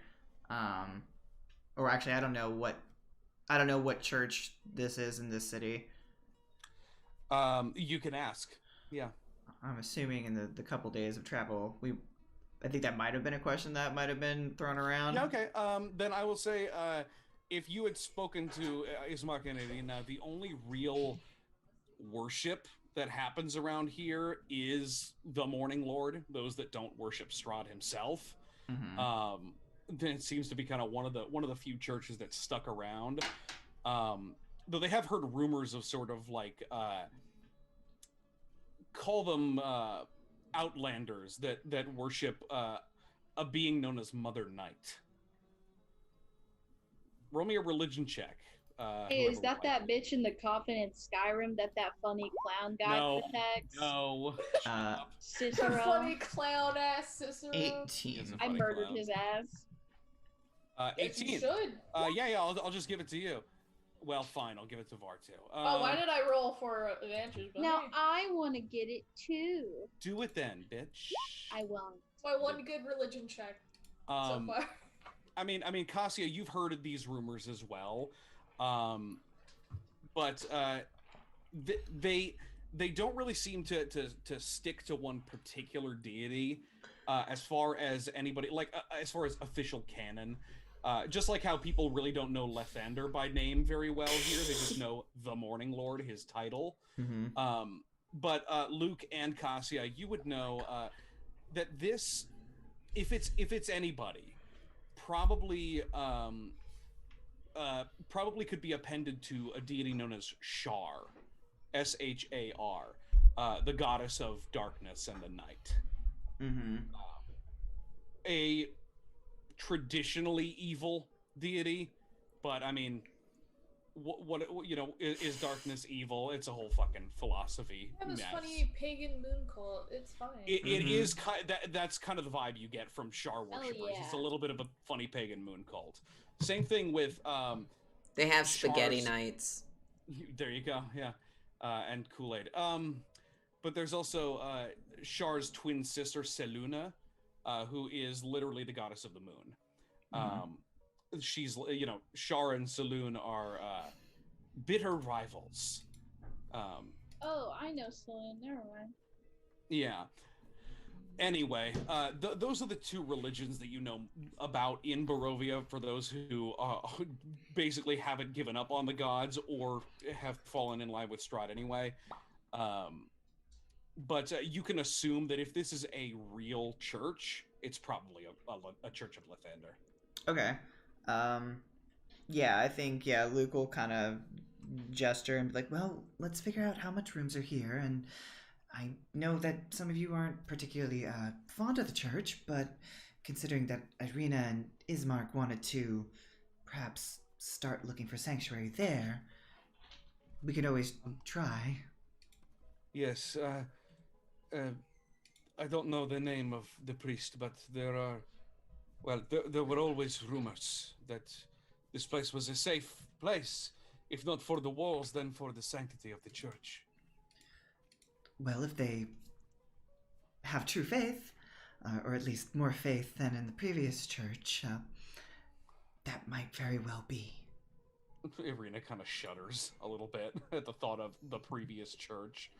Speaker 4: or actually, I don't know what church this is in this city.
Speaker 3: You can ask. Yeah.
Speaker 4: I'm assuming in the couple days of travel, I think that might have been a question that might have been thrown around.
Speaker 3: Yeah, okay. Then I will say, if you had spoken to Ismark and Irina, the only real worship that happens around here is the Morning Lord, those that don't worship Strahd himself. Then it seems to be kind of one of the few churches that's stuck around. Though they have heard rumors of sort of like call them outlanders that worship a being known as Mother Night. Roll me a religion check.
Speaker 2: Hey, is that bitch in the coffin in Skyrim that funny clown guy protects?
Speaker 3: No.
Speaker 2: Cicero.
Speaker 5: Funny clown ass Cicero.
Speaker 4: 18.
Speaker 2: I murdered his ass.
Speaker 3: 18.
Speaker 5: You should.
Speaker 3: I'll just give it to you. Well, fine, I'll give it to Var too.
Speaker 5: Why did I roll for advantage?
Speaker 2: Now I want to get it too.
Speaker 3: Do it then, bitch.
Speaker 2: I won't.
Speaker 5: It's my one good religion check so far.
Speaker 3: I mean, Cassia, you've heard of these rumors as well, but they don't really seem to stick to one particular deity as far as anybody, like as far as official canon. Just like how people really don't know Lathander by name very well here, they just know the Morning Lord, his title. But Luke and Cassia, you would know that this, if it's anybody, probably could be appended to a deity known as Shar, Shar, the goddess of darkness and the night. A traditionally evil deity, but I mean, what is darkness evil? It's a whole fucking philosophy.
Speaker 5: Yeah, this
Speaker 3: mess.
Speaker 5: funny pagan moon cult. It's fine.
Speaker 3: It is that's kind of the vibe you get from Shar worshippers.
Speaker 2: yeah.
Speaker 3: It's a little bit of a funny pagan moon cult. Same thing with
Speaker 1: They have spaghetti
Speaker 3: Shar's-
Speaker 1: nights.
Speaker 3: There you go, yeah, and Kool-Aid. But there's also Shar's twin sister Seluna, who is literally the goddess of the moon. She's, Shar and Selune are bitter rivals.
Speaker 2: Oh, I know Sloan. Never mind.
Speaker 3: Yeah. Anyway, those are the two religions that you know about in Barovia for those who basically haven't given up on the gods or have fallen in line with Strahd anyway. But you can assume that if this is a real church, it's probably a Church of Lathander.
Speaker 4: Okay. Yeah, I think, Luke will kind of gesture and be like, well, let's figure out how much rooms are here, and I know that some of you aren't particularly fond of the church, but considering that Irina and Ismark wanted to perhaps start looking for sanctuary there, we could always try.
Speaker 3: Yes, I don't know the name of the priest, but there were always rumors that this place was a safe place, if not for the walls, then for the sanctity of the church.
Speaker 4: Well, if they have true faith, or at least more faith than in the previous church, that might very well be.
Speaker 3: Irina kind of shudders a little bit at the thought of the previous church.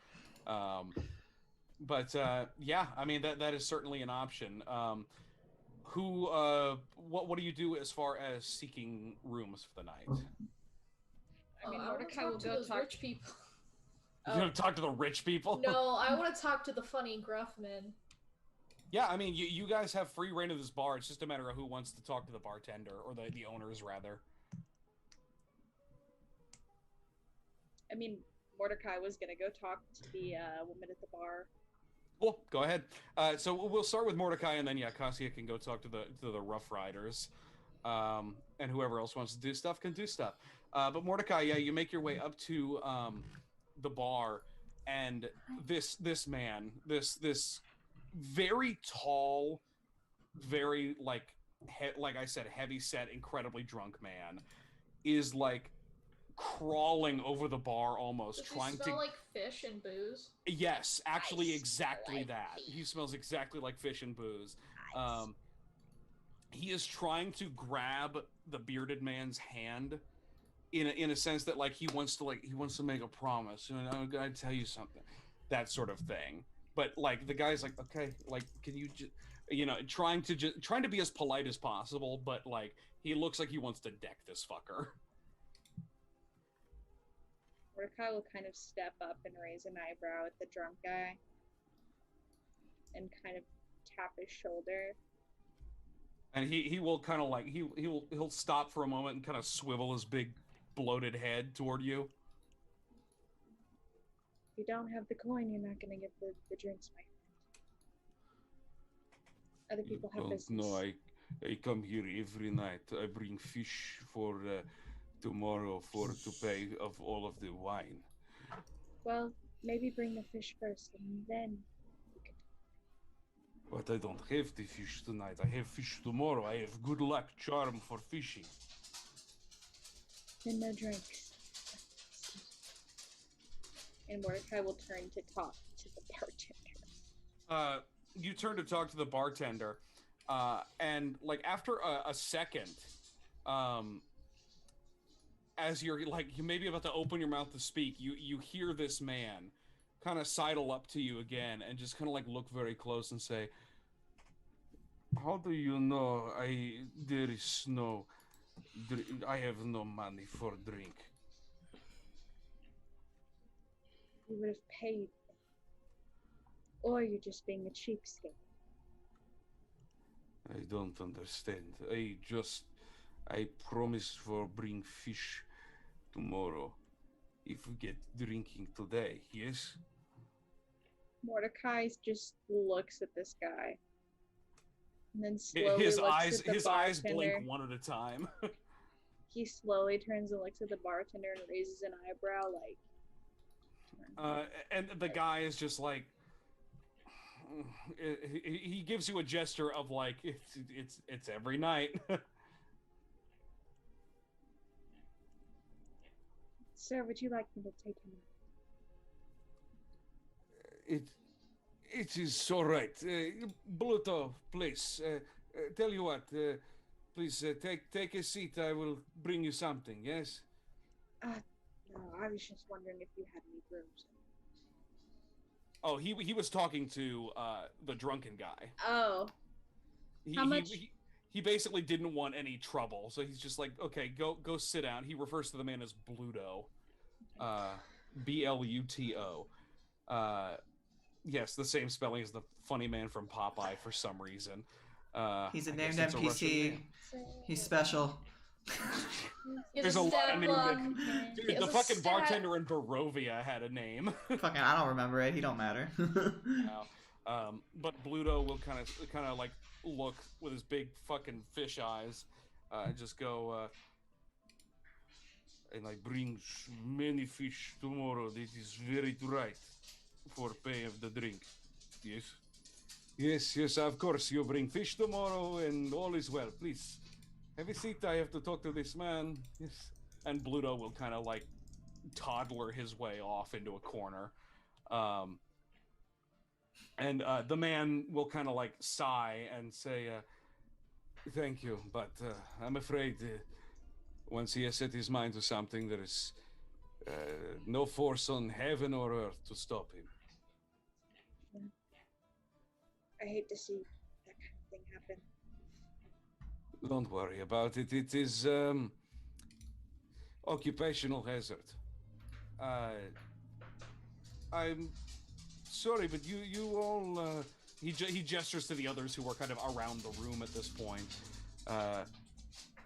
Speaker 3: Yeah, I mean, that is certainly an option. What do you do as far as seeking rooms for the night?
Speaker 5: I mean,
Speaker 2: I wanna
Speaker 5: Mordecai
Speaker 2: talk
Speaker 5: will
Speaker 2: to
Speaker 5: go
Speaker 2: those
Speaker 5: talk
Speaker 2: rich people.
Speaker 3: You gonna talk to the rich people?
Speaker 5: No, I want to talk to the funny gruff men.
Speaker 3: Yeah, I mean, you guys have free reign of this bar. It's just a matter of who wants to talk to the bartender, or the owners, rather.
Speaker 2: I mean, Mordecai was gonna go talk to the woman at the bar.
Speaker 3: Cool, go ahead. So we'll start with Mordecai, and then Cassia can go talk to the Rough Riders, and whoever else wants to do stuff can do stuff. But Mordecai, you make your way up to the bar, and this man, this very tall, very like I said, heavy set, incredibly drunk man, is like crawling over the bar almost.
Speaker 5: Does
Speaker 3: trying
Speaker 5: he smell
Speaker 3: to
Speaker 5: like fish and booze?
Speaker 3: Yes, actually,
Speaker 2: Nice.
Speaker 3: exactly
Speaker 2: Like
Speaker 3: that.
Speaker 2: fish.
Speaker 3: He smells exactly like fish and booze.
Speaker 2: Nice.
Speaker 3: He is trying to grab the bearded man's hand in a sense that he wants to make a promise, and I'm gonna tell you something, that sort of thing. But the guy's like, okay, can you just, trying to be as polite as possible, but he looks like he wants to deck this fucker.
Speaker 2: Mordecai will kind of step up and raise an eyebrow at the drunk guy and kind of tap his shoulder.
Speaker 3: And he will kind of he'll stop for a moment and kind of swivel his big bloated head toward you.
Speaker 2: If you don't have the coin, you're not going to get the drinks, my friend. Other people have business.
Speaker 3: No, I come here every night. I bring fish for tomorrow to pay of all of the wine.
Speaker 2: Well, maybe bring the fish first, and then you can.
Speaker 3: But I don't have the fish tonight. I have fish tomorrow. I have good luck charm for fishing.
Speaker 2: Then no drinks. And Mordecai will turn to talk to the bartender.
Speaker 3: You turn to talk to the bartender, and after a second, as you're you may be about to open your mouth to speak, you hear this man kind of sidle up to you again and just kind of look very close and say, "How do you know I have no money for drink?"
Speaker 2: You would have paid. Or you're just being a cheapskate.
Speaker 3: I don't understand. I promise for bring fish tomorrow if we get drinking today, yes?
Speaker 2: Mordecai just looks at this guy. And then slowly
Speaker 3: His
Speaker 2: looks
Speaker 3: eyes
Speaker 2: at the
Speaker 3: his
Speaker 2: bartender.
Speaker 3: eyes blink one at a time.
Speaker 2: He slowly turns and looks at the bartender and raises an eyebrow
Speaker 3: And the guy is just he gives you a gesture of it's every night.
Speaker 2: Sir, would you like me to take him out?
Speaker 3: It is all right. Bluto, please. Tell you what. Please take a seat. I will bring you something. Yes.
Speaker 2: No, I was just wondering if you had any rooms.
Speaker 3: Oh, he was talking to the drunken guy.
Speaker 2: Oh. How much?
Speaker 3: He basically didn't want any trouble, so he's just like, okay, go sit down. He refers to the man as Bluto, Bluto. Yes, the same spelling as the funny man from Popeye for some reason.
Speaker 4: He's a
Speaker 3: I
Speaker 4: named
Speaker 3: guess it's a Russian
Speaker 4: NPC.
Speaker 3: name.
Speaker 4: He's special.
Speaker 5: He
Speaker 3: There's
Speaker 5: has
Speaker 3: a lot of
Speaker 5: stat
Speaker 3: names
Speaker 5: block.
Speaker 3: Dude,
Speaker 5: He has
Speaker 3: the
Speaker 5: a
Speaker 3: fucking
Speaker 5: stat-
Speaker 3: bartender in Barovia had a name.
Speaker 4: Fucking, I don't remember it. He don't matter.
Speaker 3: Wow. But Bluto will kind of like look with his big fucking fish eyes, and just go, and I bring many fish tomorrow. This is very right for pay of the drink. Yes. Yes, yes, of course. You bring fish tomorrow, and all is well. Please, have a seat. I have to talk to this man. Yes. And Bluto will kind of like toddler his way off into a corner. And the man will kind of like sigh and say, thank you, but I'm afraid once he has set his mind to something, there is no force on heaven or earth to stop him.
Speaker 6: I hate to see that kind of thing happen.
Speaker 3: Don't worry about it. It is occupational hazard. I'm sorry, but you all. He gestures to the others who are kind of around the room at this point.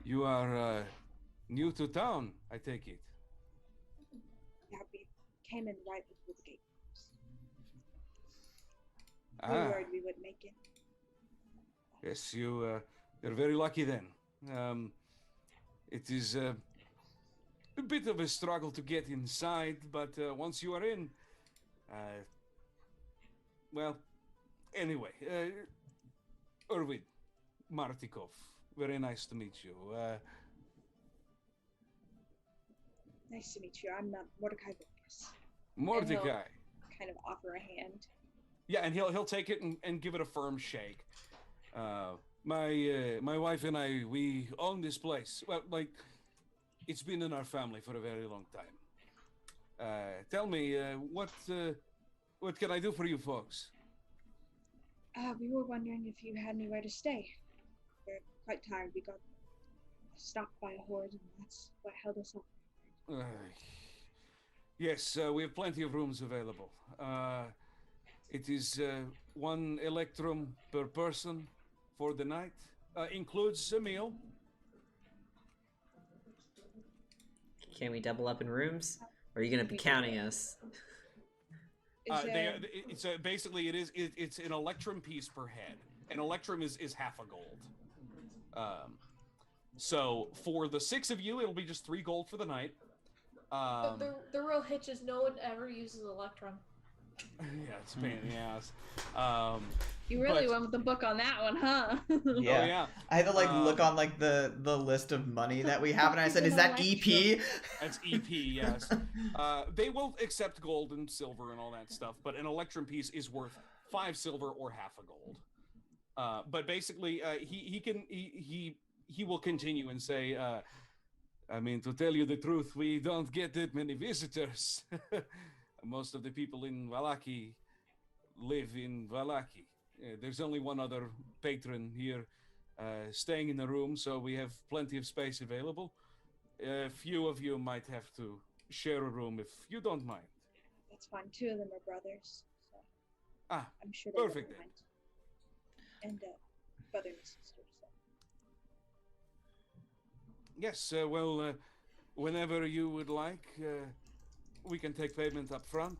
Speaker 3: You are new to town, I take it.
Speaker 6: Yeah, we came in right before the gate. We
Speaker 3: Ah,
Speaker 6: worried we would make it.
Speaker 3: yes, you're very lucky then. It is a bit of a struggle to get inside, but once you are in, well, anyway, Erwin Martikov, very nice to meet you.
Speaker 6: Nice to meet you. I'm Mordecai Lucas.
Speaker 3: Mordecai.
Speaker 6: Kind of offer a hand.
Speaker 3: Yeah, and he'll take it and give it a firm shake. My wife and I, we own this place. Well, like, it's been in our family for a very long time. Tell me, what can I do for you folks?
Speaker 6: We were wondering if you had anywhere to stay. We're quite tired. We got stopped by a horde, and that's what held us up.
Speaker 3: Yes, we have plenty of rooms available. It is one electrum per person for the night. Includes a meal.
Speaker 1: Can we double up in rooms? Or are you going to be counting us?
Speaker 3: It's basically it's an electrum piece per head. An electrum is half a gold. So for the 6 of you, it'll be just 3 gold for the night.
Speaker 5: The real hitch is no one ever uses Electrum.
Speaker 3: Yeah, it's a pain in the ass.
Speaker 2: You really went with the book on that one, huh?
Speaker 4: Yeah.
Speaker 3: Oh, yeah.
Speaker 4: I had to like look on like the list of money that we have, and I said, "Is that EP?"
Speaker 3: That's EP, yes. They will accept gold and silver and all that stuff, but an electrum piece is worth 5 silver or half a gold. But basically, he will continue and say, I mean, to tell you the truth, we don't get that many visitors. Most of the people in Vallaki live in Vallaki. There's only one other patron here staying in the room, so we have plenty of space available. A few of you might have to share a room if you don't mind.
Speaker 6: That's fine. 2 of them are brothers, so
Speaker 3: Ah,
Speaker 6: I'm sure they
Speaker 3: perfect
Speaker 6: won't mind. And brother and sister. So.
Speaker 3: Yes, well, whenever you would like, we can take payment up front,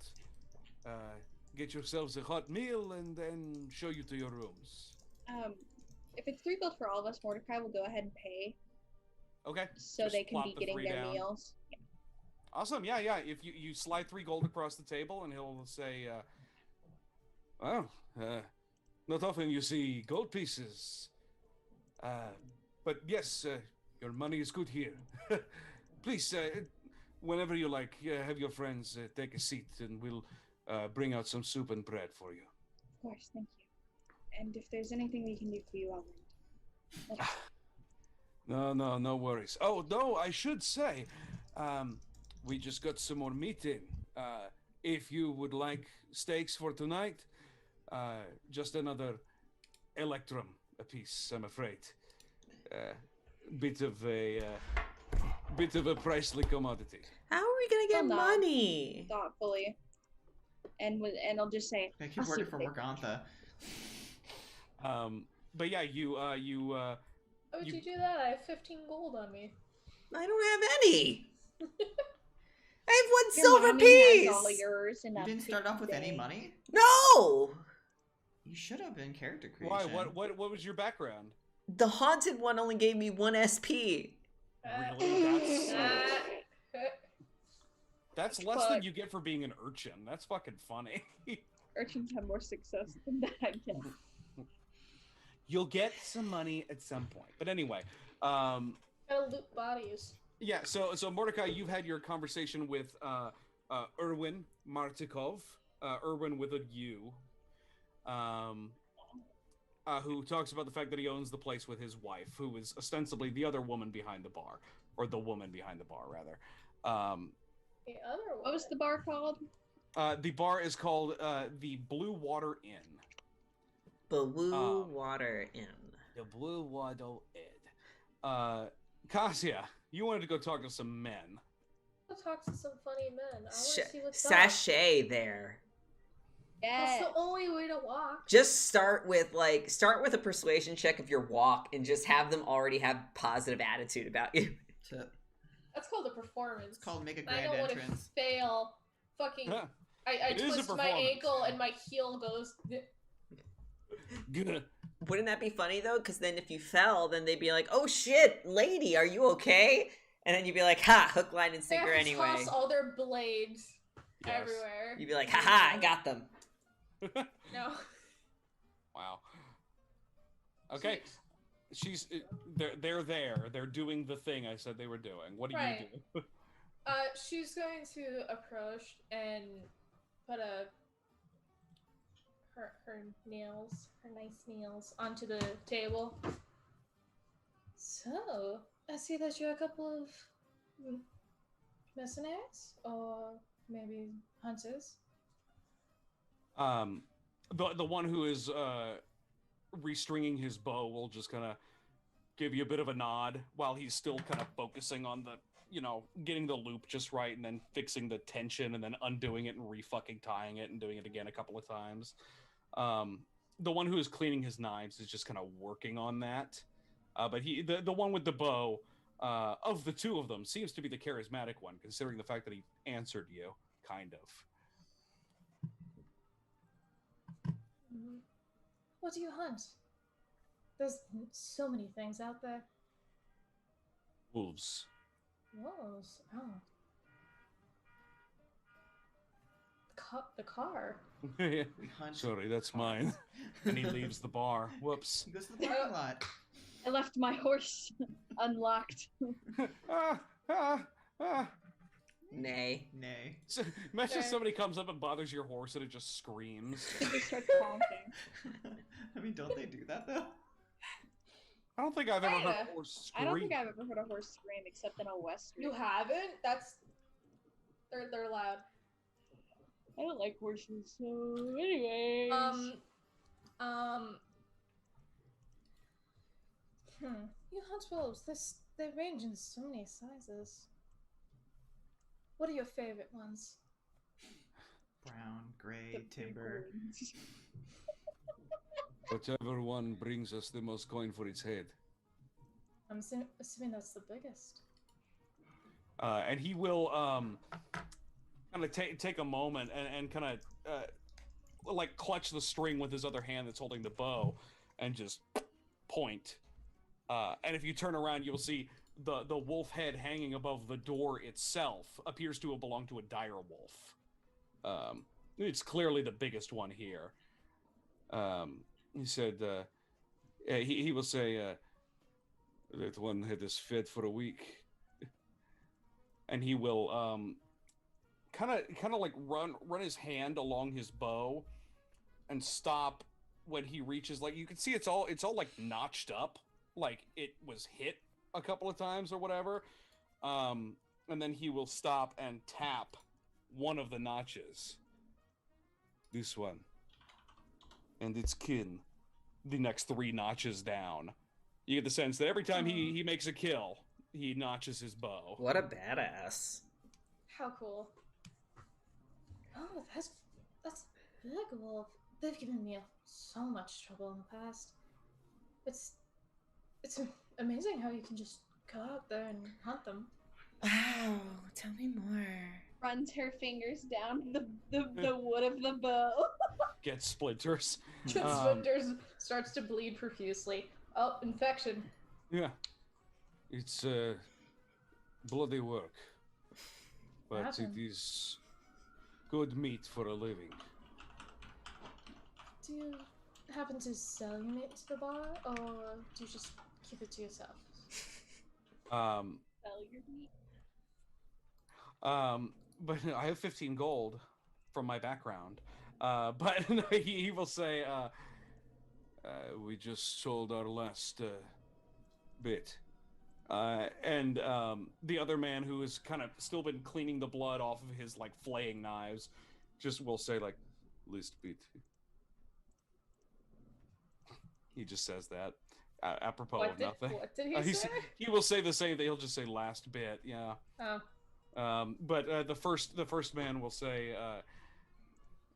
Speaker 3: get yourselves a hot meal, and then show you to your rooms.
Speaker 6: If it's 3 gold for all of us, Mordecai will go ahead and pay.
Speaker 3: Okay.
Speaker 6: So
Speaker 3: Just
Speaker 6: they can
Speaker 3: plop
Speaker 6: be
Speaker 3: the
Speaker 6: getting
Speaker 3: 3
Speaker 6: their
Speaker 3: down.
Speaker 6: meals. Yeah.
Speaker 3: Awesome, yeah. If you slide 3 gold across the table, and he'll say, well, not often you see gold pieces. But yes, your money is good here. Please, whenever you like, have your friends take a seat, and we'll bring out some soup and bread for you.
Speaker 6: Of course, thank you. And if there's anything we can do for you, I'll lend.
Speaker 3: No worries. Oh, no, I should say, we just got some more meat in. If you would like steaks for tonight, just another electrum apiece, I'm afraid. Bit of a pricely commodity.
Speaker 1: How are we going to get
Speaker 6: Hold on.
Speaker 1: money?
Speaker 6: Thoughtfully. And I'll just say,
Speaker 4: I keep
Speaker 6: I'll see
Speaker 4: working
Speaker 6: what
Speaker 4: for
Speaker 6: they-
Speaker 4: Morgantha.
Speaker 3: But yeah, you
Speaker 5: How would you do that? I have 15 gold on me.
Speaker 1: I don't have any. I have one
Speaker 2: Your
Speaker 1: silver
Speaker 2: mommy
Speaker 1: piece.
Speaker 2: has all yours and
Speaker 4: You didn't start off with any money?
Speaker 1: No.
Speaker 4: You should have been character
Speaker 3: Why?
Speaker 4: creation.
Speaker 3: What was your background?
Speaker 1: The haunted one only gave me 1 SP.
Speaker 3: Really? That's less than
Speaker 2: Fuck.
Speaker 3: you get for being an urchin. That's fucking funny.
Speaker 6: Urchins have more success than that, I guess.
Speaker 3: You'll get some money at some point. But anyway,
Speaker 5: Gotta loot bodies.
Speaker 3: yeah. So Mordecai, you've had your conversation with Erwin Martikov, Erwin with a U, who talks about the fact that he owns the place with his wife, who is ostensibly the other woman behind the bar, or the woman behind the bar, rather.
Speaker 5: The other one.
Speaker 2: What was the bar called?
Speaker 3: The bar is called the Blue Water Inn.
Speaker 1: Blue Water Inn.
Speaker 3: The Blue Water Inn. Kasia, you wanted to go talk to some men.
Speaker 5: I'll talk to some funny men. I want to see what's
Speaker 1: Sachet there.
Speaker 5: That's
Speaker 2: Yeah.
Speaker 5: the only way to walk.
Speaker 1: Just start with a persuasion check of your walk and just have them already have positive attitude about you.
Speaker 5: That's called a performance.
Speaker 4: It's called make a
Speaker 5: I
Speaker 4: grand
Speaker 5: don't want to
Speaker 4: entrance.
Speaker 5: fail. Fucking. I
Speaker 3: It is a
Speaker 5: twist my
Speaker 3: performance.
Speaker 5: ankle and my heel goes.
Speaker 1: Wouldn't that be funny though? Because then if you fell, then they'd be like, "Oh shit, lady, are you okay?" And then you'd be like, "Ha, hook, line, and
Speaker 5: They
Speaker 1: sinker
Speaker 5: have to
Speaker 1: anyway."
Speaker 5: toss all their blades
Speaker 3: Yes.
Speaker 5: everywhere.
Speaker 1: You'd be like, "Ha, I got them."
Speaker 5: No.
Speaker 3: Wow. Okay. They're there. They're doing the thing I said they were doing. What do
Speaker 5: Right.
Speaker 3: you do?
Speaker 5: She's going to approach and put her nails, her nice nails, onto the table. So, I see that you're a couple of mercenaries, or maybe hunters.
Speaker 3: The one who is restringing his bow will just kind of give you a bit of a nod while he's still kind of focusing on the, getting the loop just right and then fixing the tension and then undoing it and re-fucking tying it and doing it again a couple of times. The one who is cleaning his knives is just kind of working on that. But the one with the bow, of the two of them, seems to be the charismatic one, considering the fact that he answered you, kind of.
Speaker 5: What do you hunt? There's so many things out there.
Speaker 3: Wolves.
Speaker 5: Wolves. Oh. The car.
Speaker 4: We hunt.
Speaker 3: Sorry, that's mine. And he leaves the bar. Whoops.
Speaker 4: He goes to the parking lot.
Speaker 6: I left my horse unlocked.
Speaker 1: Nay.
Speaker 4: Nay.
Speaker 3: So, imagine
Speaker 5: Okay.
Speaker 3: somebody comes up and bothers your horse and it just screams.
Speaker 6: They start honking.
Speaker 4: I mean, don't they do that though?
Speaker 3: I don't think I've ever heard
Speaker 5: Kinda.
Speaker 3: a horse scream.
Speaker 6: I don't think I've ever heard a horse scream except in a western.
Speaker 5: You haven't? They're loud.
Speaker 6: I don't like horses, so anyways.
Speaker 5: You hunt wolves. They range in so many sizes. What are your favorite ones?
Speaker 4: Brown, gray,
Speaker 6: The big
Speaker 4: timber.
Speaker 6: ones.
Speaker 3: Whichever one brings us the most coin for its head.
Speaker 5: I'm assuming that's the biggest.
Speaker 3: And he will kind of take a moment and kind of like clutch the string with his other hand that's holding the bow and just point. And if you turn around, you'll see the wolf head hanging above the door itself appears to have belonged to a dire wolf. It's clearly the biggest one here. He said, he will say, that one head is fed for a week. And he will kind of like run his hand along his bow and stop when he reaches, like, you can see it's all like notched up, like it was hit a couple of times or whatever. And then he will stop and tap one of the notches. This one. And its kin. The next 3 notches down. You get the sense that every time he makes a kill, he notches his bow.
Speaker 1: What a badass.
Speaker 5: How cool. Oh, that's big wolf. They've given me so much trouble in the past. It's amazing how you can just go out there and hunt them.
Speaker 1: Wow, tell me more.
Speaker 2: Runs her fingers down the wood of the bow.
Speaker 3: Get splinters.
Speaker 5: Splinters starts to bleed profusely. Oh, infection.
Speaker 3: Yeah. It's bloody work. But it
Speaker 5: Imagine.
Speaker 3: is good meat for a living.
Speaker 5: Do you happen to sell your meat to the bar, or do you just keep it to yourself?
Speaker 2: Sell your meat.
Speaker 3: But I have 15 gold from my background. But he will say, we just sold our last bit. And the other man who has kind of still been cleaning the blood off of his like flaying knives just will say like, least bit. He just says that apropos of nothing.
Speaker 5: What did he say?
Speaker 3: He will say the same thing. He'll just say last bit. Yeah.
Speaker 5: Oh.
Speaker 3: But the first man will say,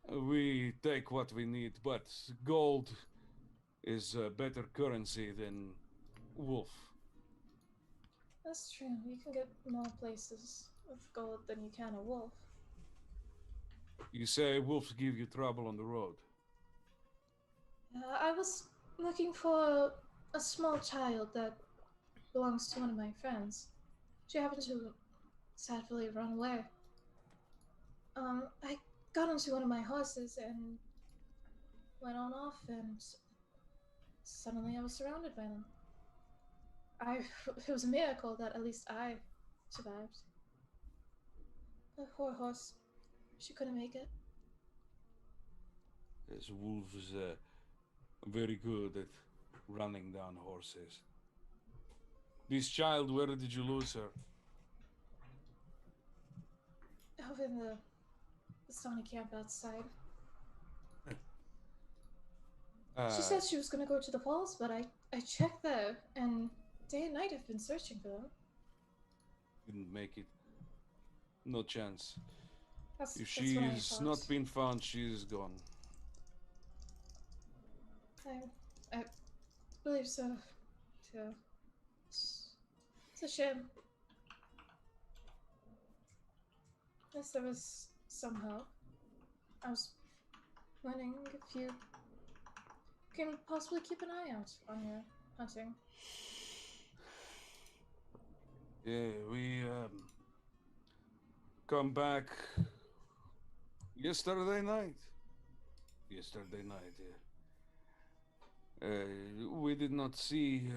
Speaker 3: we take what we need, but gold is better currency than wolf.
Speaker 5: That's true. You can get more places with gold than you can a wolf.
Speaker 3: You say wolves give you trouble on the road.
Speaker 5: I was looking for a small child that belongs to one of my friends. She happened to sadly run away. I got onto one of my horses and went on off, and suddenly I was surrounded by them. It was a miracle that at least I survived. The poor horse, she couldn't make it.
Speaker 3: Yes, wolves are very good at running down horses. This child, where did you lose her?
Speaker 5: Over in the Sony camp outside. She said she was gonna go to the falls, but I checked there, and day and night I've been searching for them.
Speaker 3: Didn't make it. No chance.
Speaker 5: That's
Speaker 3: If
Speaker 5: what I
Speaker 3: she's
Speaker 5: thought.
Speaker 3: not been found, she is gone.
Speaker 5: I believe so, too. It's a shame. Yes, there was some hope. I was wondering if you can possibly keep an eye out on your hunting.
Speaker 3: Yeah, we come back yesterday night. Yesterday night, yeah. We did not see.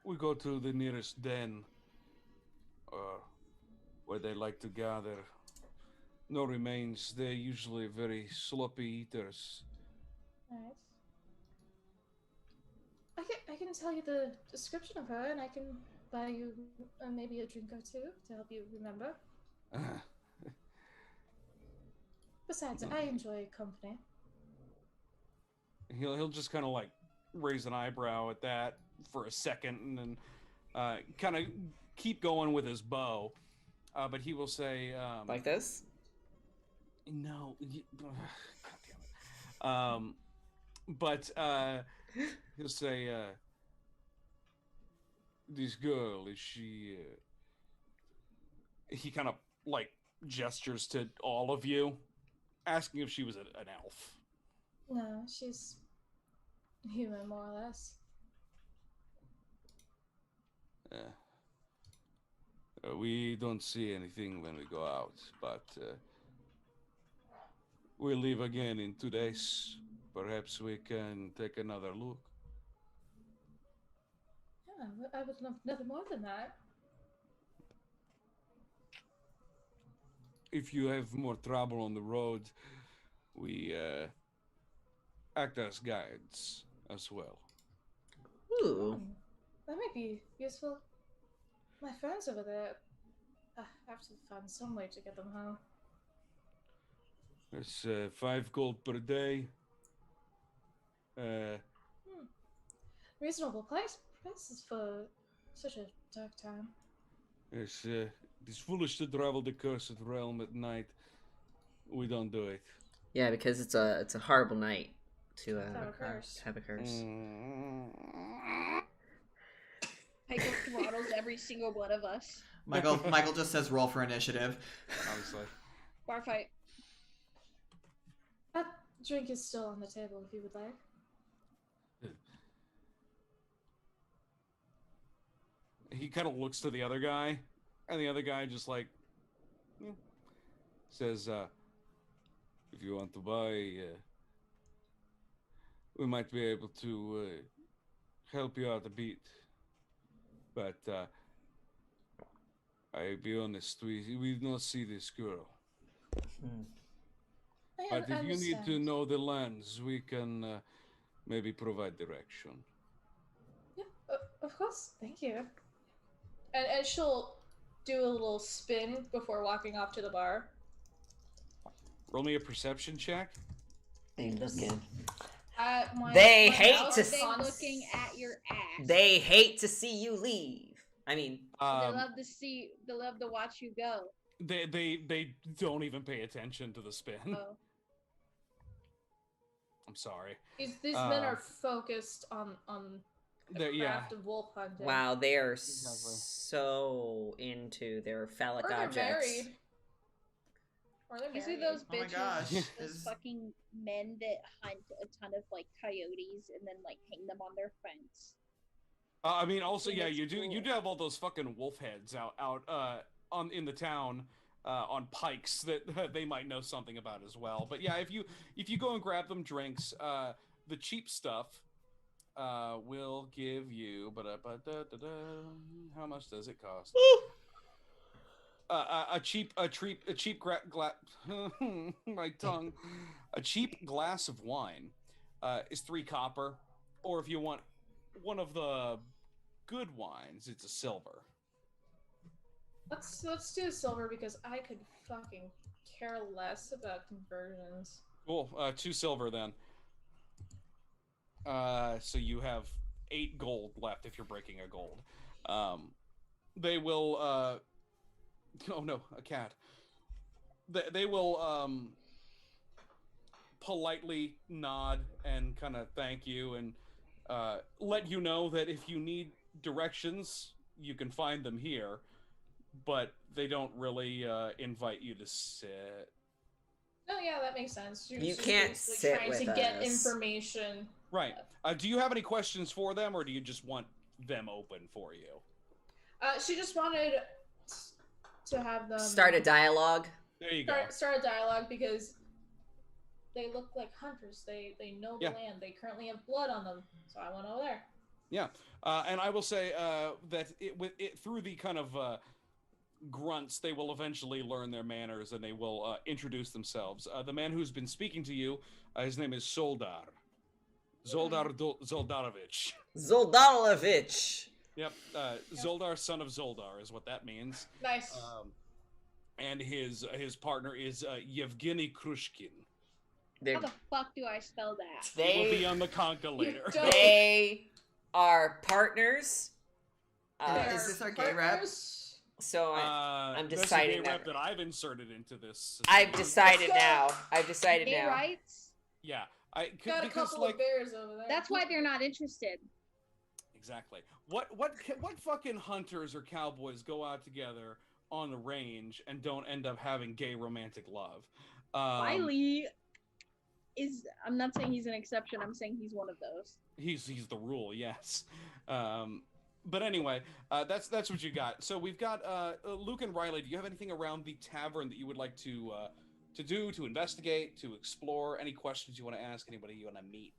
Speaker 3: We go to the nearest den, where they like to gather. No remains. They're usually very sloppy eaters.
Speaker 5: Right. I can tell you the description of her, and I can buy you maybe a drink or two to help you remember. Besides, I enjoy company.
Speaker 3: He'll just kind of like raise an eyebrow at that for a second, and then kind of keep going with his bow. But he will say,
Speaker 1: Like this?
Speaker 3: "No, God damn it." But he'll say, "This girl, is she?" He kind of like gestures to all of you, asking if she was an elf.
Speaker 5: No, she's human, more or less.
Speaker 3: We don't see anything when we go out, but we'll leave again in 2 days. Perhaps we can take another look.
Speaker 5: Yeah, I would love nothing more than that.
Speaker 3: If you have more trouble on the road, we act as guides as well.
Speaker 1: Ooh.
Speaker 5: That might be useful. My friends over there, I have to find some way to get them home.
Speaker 3: It's 5 gold per day.
Speaker 5: Reasonable prices for such a dark time.
Speaker 3: It's foolish to travel the cursed realm at night. We don't do it.
Speaker 1: Yeah, because it's a horrible night to
Speaker 5: have a curse.
Speaker 1: have a curse.
Speaker 2: Michael throttles every single one of us.
Speaker 4: Michael just says roll for initiative.
Speaker 3: Obviously.
Speaker 2: Bar fight.
Speaker 5: That drink is still on the table if you would like.
Speaker 3: He kind of looks to the other guy, and the other guy just like says, "If you want to buy, we might be able to help you out a bit, but I'll be honest, we not see this girl. But if you need to know the lands, we can maybe provide direction."
Speaker 5: Yeah, of course. Thank you. And she'll do a little spin before walking off to the bar.
Speaker 3: Roll me a perception check.
Speaker 1: They looking.
Speaker 2: They
Speaker 1: hate to
Speaker 2: looking at your ass.
Speaker 1: They hate to see you leave. I mean,
Speaker 2: they love to see. They love to watch you go.
Speaker 3: They don't even pay attention to the spin.
Speaker 2: Oh.
Speaker 3: I'm sorry.
Speaker 5: These men are focused on the craft of wolf hunting.
Speaker 1: Wow, they are so into their phallic objects.
Speaker 5: Married. Or they're
Speaker 2: You
Speaker 5: married.
Speaker 2: see those
Speaker 4: Oh my
Speaker 2: bitches,
Speaker 4: gosh.
Speaker 2: those fucking men that hunt a ton of like coyotes and then like hang them on their fence.
Speaker 3: I mean, also, yeah,
Speaker 2: That's
Speaker 3: you do
Speaker 2: cool.
Speaker 3: have all those fucking wolf heads out in the town on pikes that they might know something about as well. But yeah, if you go and grab them drinks, the cheap stuff will give you. How much does it cost? A cheap my tongue. A cheap glass of wine is 3 copper, or if you want one of the good wines, it's a silver.
Speaker 5: Let's do silver because I could fucking care less about conversions.
Speaker 3: Cool. 2 silver then. So you have 8 gold left if you're breaking a gold. They will. Oh no, a cat. They will politely nod and kind of thank you and let you know that if you need directions, you can find them here. But they don't really invite you to sit.
Speaker 5: Oh yeah, that makes sense.
Speaker 1: You can't sit
Speaker 5: trying
Speaker 1: with
Speaker 5: to get
Speaker 1: us.
Speaker 5: information.
Speaker 3: Right. Do you have any questions for them, or do you just want them open for you?
Speaker 5: She just wanted to have them
Speaker 1: Start a dialogue.
Speaker 3: There you go.
Speaker 5: Start a dialogue because they look like hunters. They know the
Speaker 3: Yeah.
Speaker 5: land. They currently have blood on them, so I went over there.
Speaker 3: Yeah, and I will say that through the kind of grunts, they will eventually learn their manners and they will introduce themselves. The man who's been speaking to you, his name is Zoldar. Zoldarovich.
Speaker 1: Zoldarovich.
Speaker 3: Yep, Zoldar, son of Zoldar, is what that means.
Speaker 5: Nice.
Speaker 3: And his partner is Yevgeny Krushkin.
Speaker 2: How the fuck do I spell that?
Speaker 3: He will be on the conga later.
Speaker 5: don't.
Speaker 1: They are partners.
Speaker 4: Is this our gay rep?
Speaker 5: Partners?
Speaker 1: So I'm
Speaker 3: That's
Speaker 1: deciding
Speaker 3: a gay
Speaker 1: that.
Speaker 3: rep that I've inserted into this.
Speaker 1: I've decided
Speaker 5: Let's go.
Speaker 1: now. I've decided
Speaker 2: Gay
Speaker 1: now.
Speaker 2: rights?
Speaker 3: Yeah,
Speaker 5: Got a
Speaker 3: because
Speaker 5: couple of bears over there.
Speaker 2: That's why they're not interested.
Speaker 3: exactly. What fucking hunters or cowboys go out together on the range and don't end up having gay romantic love?
Speaker 2: Wiley is. I'm not saying he's an exception. I'm saying he's one of those.
Speaker 3: He's the rule, yes. But anyway, that's what you got. So we've got Luke and Riley. Do you have anything around the tavern that you would like to do, to investigate, to explore? Any questions you want to ask? Anybody you want to meet?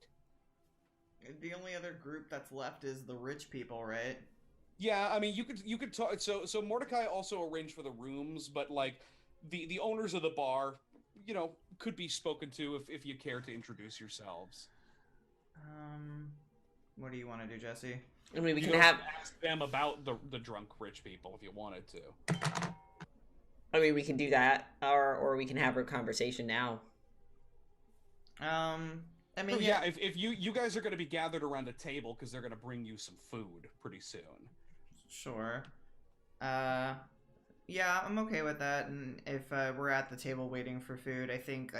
Speaker 4: The only other group that's left is the rich people, right?
Speaker 3: Yeah, I mean, you could talk. So Mordecai also arranged for the rooms, but like the owners of the bar, could be spoken to if you care to introduce yourselves.
Speaker 4: What do you want to do, Jesse?
Speaker 1: I mean, we
Speaker 3: You
Speaker 1: can have.
Speaker 3: ask them about the drunk rich people if you wanted to.
Speaker 1: I mean, we can do that, or we can have a conversation now.
Speaker 4: I mean,
Speaker 3: Yeah, if you guys are going to be gathered around a table because they're going to bring you some food pretty soon.
Speaker 4: Sure. Yeah, I'm okay with that. And if we're at the table waiting for food, I think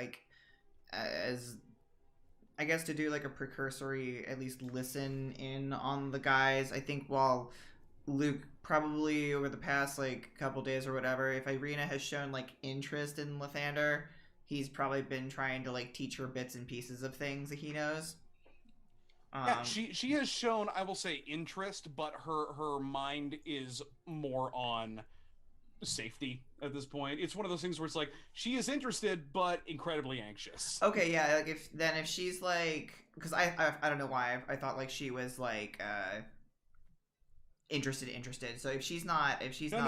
Speaker 4: I guess to do like a precursory, at least listen in on the guys. I think while Luke, probably over the past like couple days or whatever, if Irina has shown like interest in Lathander, he's probably been trying to like teach her bits and pieces of things that he knows.
Speaker 3: Yeah, she has shown, I will say, interest, but her mind is more on safety at this point. It's one of those things where it's like she is interested but incredibly anxious.
Speaker 4: Okay, yeah, like if she's like, because I don't know why I thought like she was like interested. So if she's not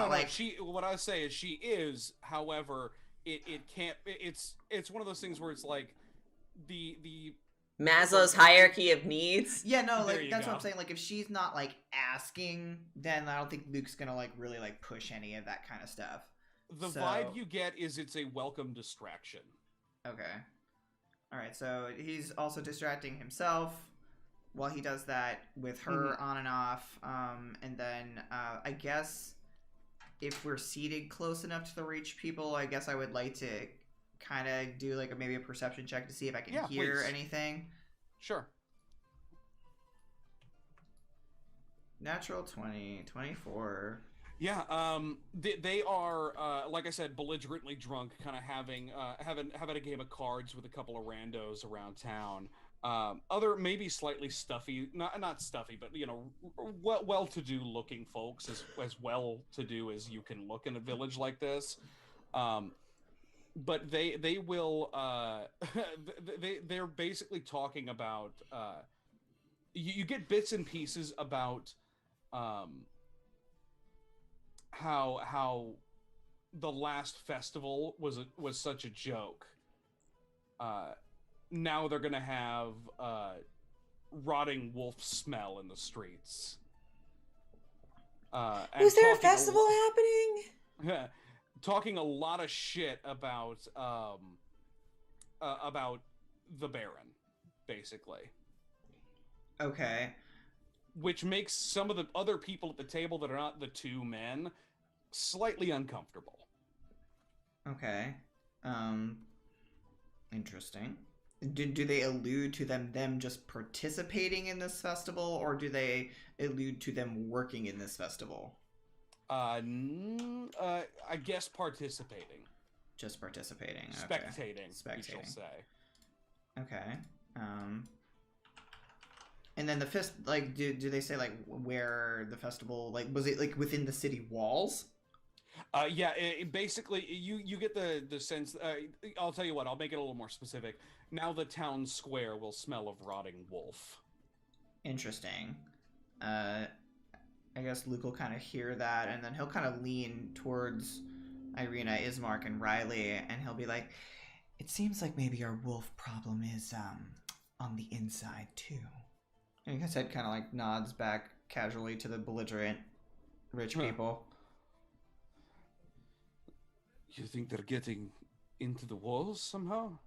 Speaker 4: like
Speaker 3: she, what I say is she is. However, it can't. It's one of those things where it's like the
Speaker 1: Maslow's hierarchy of needs.
Speaker 4: yeah, no,
Speaker 3: There
Speaker 4: like
Speaker 3: you
Speaker 4: that's
Speaker 3: go.
Speaker 4: what I'm saying. Like if she's not like asking, then I don't think Luke's gonna like really like push any of that kind of stuff.
Speaker 3: the vibe you get is it's a welcome distraction.
Speaker 4: Okay. All right, so he's also distracting himself while he does that with her on and off. And then I guess if we're seated close enough to the reach people, I guess I would like to kind of do like maybe a perception check to see if I can hear
Speaker 3: please.
Speaker 4: anything.
Speaker 3: Sure.
Speaker 4: Natural 20, 24.
Speaker 3: Yeah, they are like I said, belligerently drunk, kind of having a game of cards with a couple of randos around town. Other maybe slightly stuffy, not stuffy, but you know, well-to-do looking folks, as well-to-do as you can look in a village like this. But they will they're basically talking about you get bits and pieces about how the last festival was such a joke. Now they're gonna have rotting wolf smell in the streets.
Speaker 1: Was there a festival happening?
Speaker 3: Talking a lot of shit about the Baron, basically.
Speaker 4: Okay.
Speaker 3: Which makes some of the other people at the table that are not the two men slightly uncomfortable.
Speaker 4: Okay. Interesting. Do they allude to them just participating in this festival, or do they allude to them working in this festival?
Speaker 3: I guess participating.
Speaker 4: Just participating. Okay.
Speaker 3: Spectating. We shall say.
Speaker 4: Okay. And then the fest, like, do they say like where the festival, like, was it like within the city walls?
Speaker 3: Yeah, basically, you get the sense. I'll tell you what. I'll make it a little more specific. Now the town square will smell of rotting wolf.
Speaker 4: Interesting. I guess Luke will kind of hear that, and then he'll kind of lean towards Irina, Ismark, and Riley, and he'll be like, "It seems like maybe our wolf problem is on the inside too." And his head kind of like nods back casually to the belligerent rich people.
Speaker 3: You think they're getting into the walls somehow?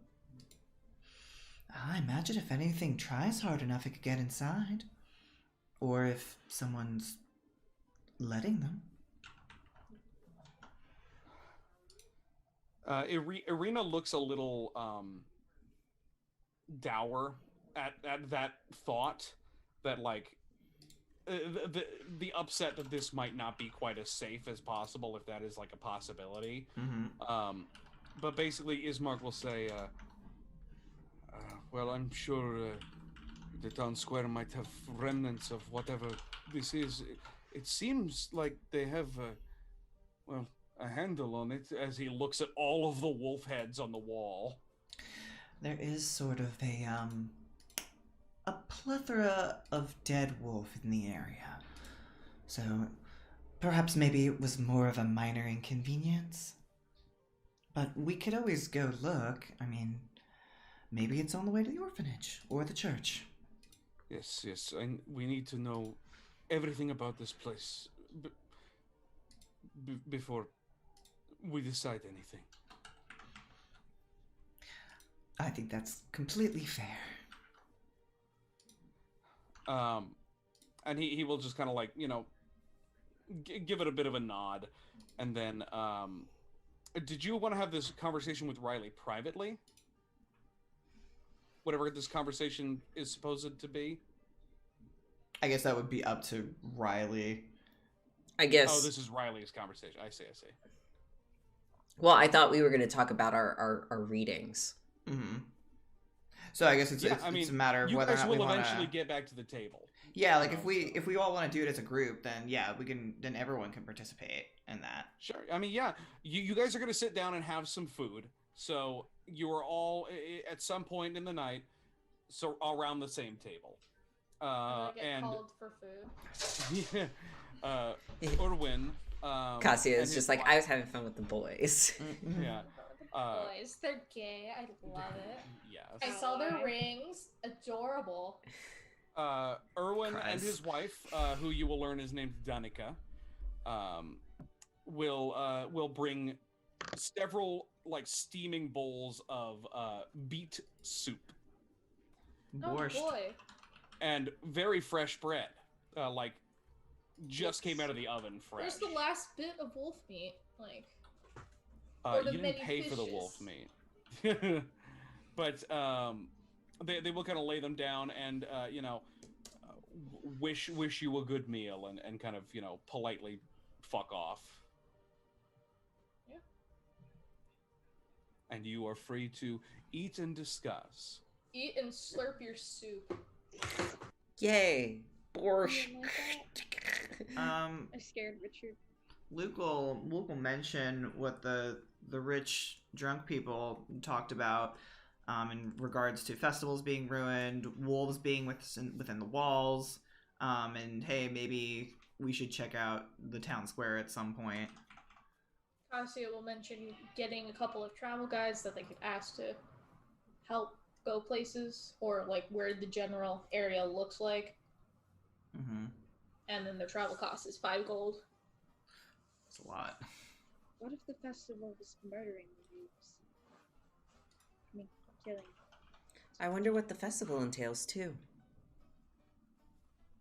Speaker 4: I imagine if anything tries hard enough, it could get inside. Or if someone's letting them.
Speaker 3: Irina looks a little dour at that thought, that like the upset that this might not be quite as safe as possible, if that is like a possibility.
Speaker 4: Mm-hmm.
Speaker 3: But basically, Ismark will say, well, I'm sure the town square might have remnants of whatever this is. It seems like they have, a handle on it, as he looks at all of the wolf heads on the wall.
Speaker 4: There is sort of a plethora of dead wolf in the area. So perhaps maybe it was more of a minor inconvenience. But we could always go look. I mean, maybe it's on the way to the orphanage or the church.
Speaker 3: Yes, we need to know everything about this place before we decide anything.
Speaker 4: I think that's completely fair.
Speaker 3: And he will just kind of like, you know, give it a bit of a nod, and then did you want to have this conversation with Riley privately? Whatever this conversation is supposed to be?
Speaker 4: I guess that would be up to Riley.
Speaker 1: I guess.
Speaker 3: Oh, this is Riley's conversation. I see.
Speaker 1: Well, I thought we were going to talk about our readings.
Speaker 4: Mm-hmm. So I guess it's a matter of
Speaker 3: you
Speaker 4: whether or
Speaker 3: guys
Speaker 4: not we
Speaker 3: will
Speaker 4: want
Speaker 3: eventually
Speaker 4: to.
Speaker 3: get back to the table.
Speaker 4: Yeah, like if we all want to do it as a group, then yeah, we can. Then everyone can participate in that.
Speaker 3: Sure. I mean, yeah, you guys are going to sit down and have some food. So you are all at some point in the night, so around the same table.
Speaker 5: I get
Speaker 3: And
Speaker 5: called for food.
Speaker 3: Urwin.
Speaker 1: Cassia is
Speaker 3: and
Speaker 1: just
Speaker 3: his
Speaker 1: like,
Speaker 3: wife-
Speaker 1: I was having fun with the boys.
Speaker 3: Yeah.
Speaker 5: Boys, they're gay. I love it.
Speaker 3: Yes.
Speaker 5: I saw their rings. Adorable.
Speaker 3: Erwin and
Speaker 4: Christ.
Speaker 3: his wife, who you will learn is named Danica, will bring several like steaming bowls of beet soup
Speaker 4: Borscht.
Speaker 5: Oh boy.
Speaker 3: and very fresh bread, like just came out of the oven fresh.
Speaker 5: Where's the last bit of wolf meat? Like,
Speaker 3: You
Speaker 5: the
Speaker 3: didn't
Speaker 5: many
Speaker 3: pay for the
Speaker 5: fishes?
Speaker 3: wolf meat, but they will kind of lay them down and wish you a good meal and kind of politely fuck off.
Speaker 5: Yeah.
Speaker 3: And you are free to eat and discuss.
Speaker 5: Eat and slurp your soup.
Speaker 1: Yay. Borscht.
Speaker 6: You like I scared Richard.
Speaker 4: Luke will mention what the rich drunk people talked about in regards to festivals being ruined, wolves being within the walls, and hey, maybe we should check out the town square at some point.
Speaker 5: Cassia will mention getting a couple of travel guides that they could ask to help go places or like where the general area looks like,
Speaker 4: Mm-hmm.
Speaker 5: and then their travel cost is 5 gold.
Speaker 4: It's a lot.
Speaker 6: What if the festival was murdering the wolves? I mean, killing.
Speaker 1: I wonder what the festival entails, too.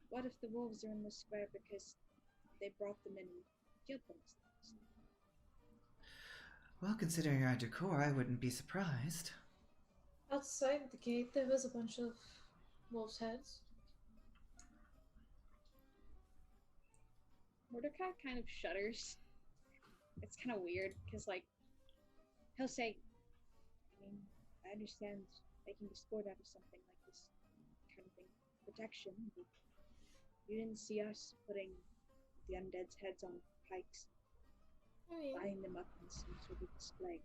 Speaker 6: What if the wolves are in the square because they brought them in and killed them?
Speaker 4: Well, considering our decor, I wouldn't be surprised.
Speaker 5: Outside the gate, there was a bunch of wolves' heads.
Speaker 6: Mordecai kind of shudders. It's kind of weird because, like, he'll say, I mean, I understand making a sport out of something like this kind of thing, protection, but you didn't see us putting the undead's heads on pikes,
Speaker 5: I mean,
Speaker 6: lining them up in some sort of display.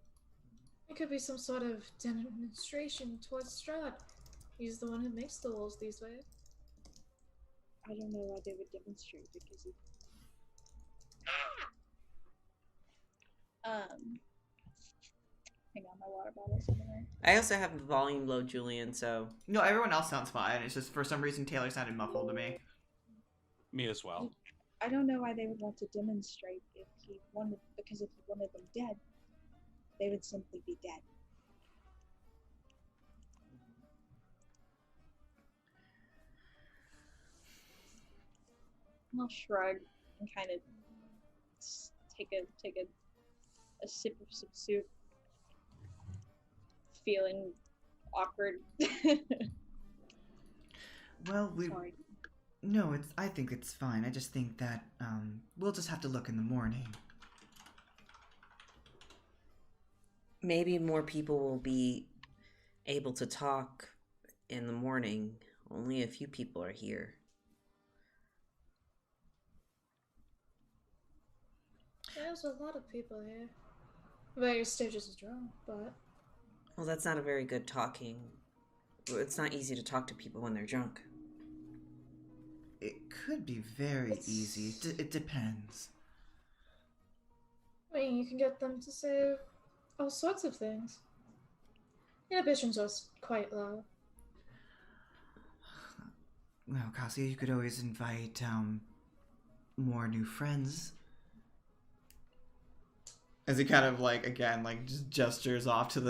Speaker 5: it could be some sort of demonstration towards Strahd. He's the one who makes the wolves these way.
Speaker 6: I don't know why they would demonstrate because it. Hang on, my water bottle's somewhere.
Speaker 1: I also have the volume low, Julian, so...
Speaker 4: No, everyone else sounds fine. It's just for some reason Taylor sounded muffled to me.
Speaker 3: Me as well.
Speaker 6: I don't know why they would want to demonstrate if he wanted, because if he wanted them dead, they would simply be dead. I'll shrug and kind of take a sip of some soup, feeling awkward.
Speaker 4: Well,
Speaker 6: Sorry.
Speaker 4: No, I think it's fine. I just think that we'll just have to look in the morning.
Speaker 1: Maybe more people will be able to talk in the morning. Only a few people are here.
Speaker 5: There's a lot of people here. Various stages of drunk, but
Speaker 1: Well, that's not a very good talking... It's not easy to talk to people when they're drunk.
Speaker 4: It could be very
Speaker 5: It's-
Speaker 4: easy. It depends.
Speaker 5: I mean, you can get them to say all sorts of things. Inhibitions are quite low.
Speaker 4: Well, Cassia, you could always invite more new friends. As he kind of just gestures off to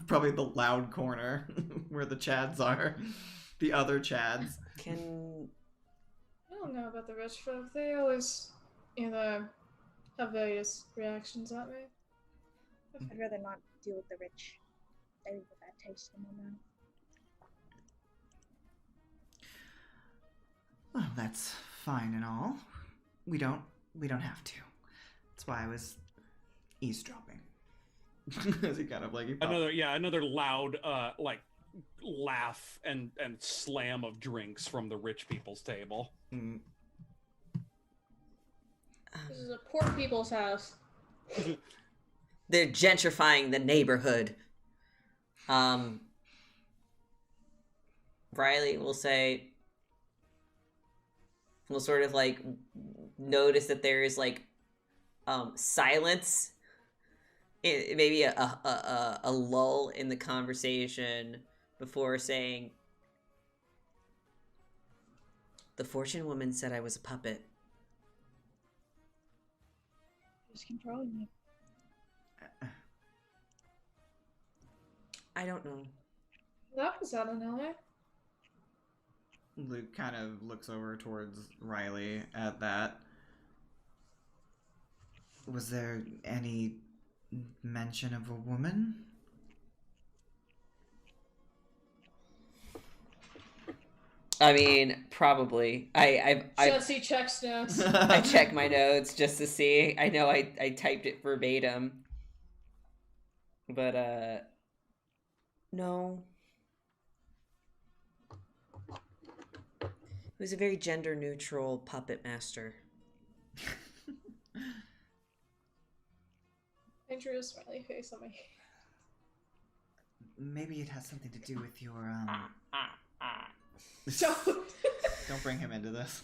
Speaker 4: probably the loud corner where the Chads are, the other Chads.
Speaker 1: Can...
Speaker 5: I don't know about the rich folk. They always either have various reactions at me.
Speaker 6: I'd rather not deal with the rich. They leave a bad taste in my mouth.
Speaker 4: Well, that's fine and all. We don't We don't have to. That's why I was eavesdropping. As he kind of like
Speaker 3: another loud like laugh and slam of drinks from the rich people's table.
Speaker 4: Mm.
Speaker 5: This is a poor people's house.
Speaker 1: They're gentrifying the neighborhood. Riley will say, will sort of like notice that there is like silence, maybe a lull in the conversation before saying, "The fortune woman said I was a puppet."
Speaker 6: Who's controlling you?
Speaker 1: I don't know.
Speaker 5: That was out of nowhere.
Speaker 4: Luke kind of looks over towards Riley at that. Was there any mention of a woman?
Speaker 1: I mean, probably.
Speaker 5: Jesse checks notes.
Speaker 1: I check my notes just to see. I know I typed it verbatim. But, no. He was a very gender-neutral puppet master.
Speaker 5: I drew a smiley face on my hand.
Speaker 4: Maybe it has something to do with your, Don't bring him into this.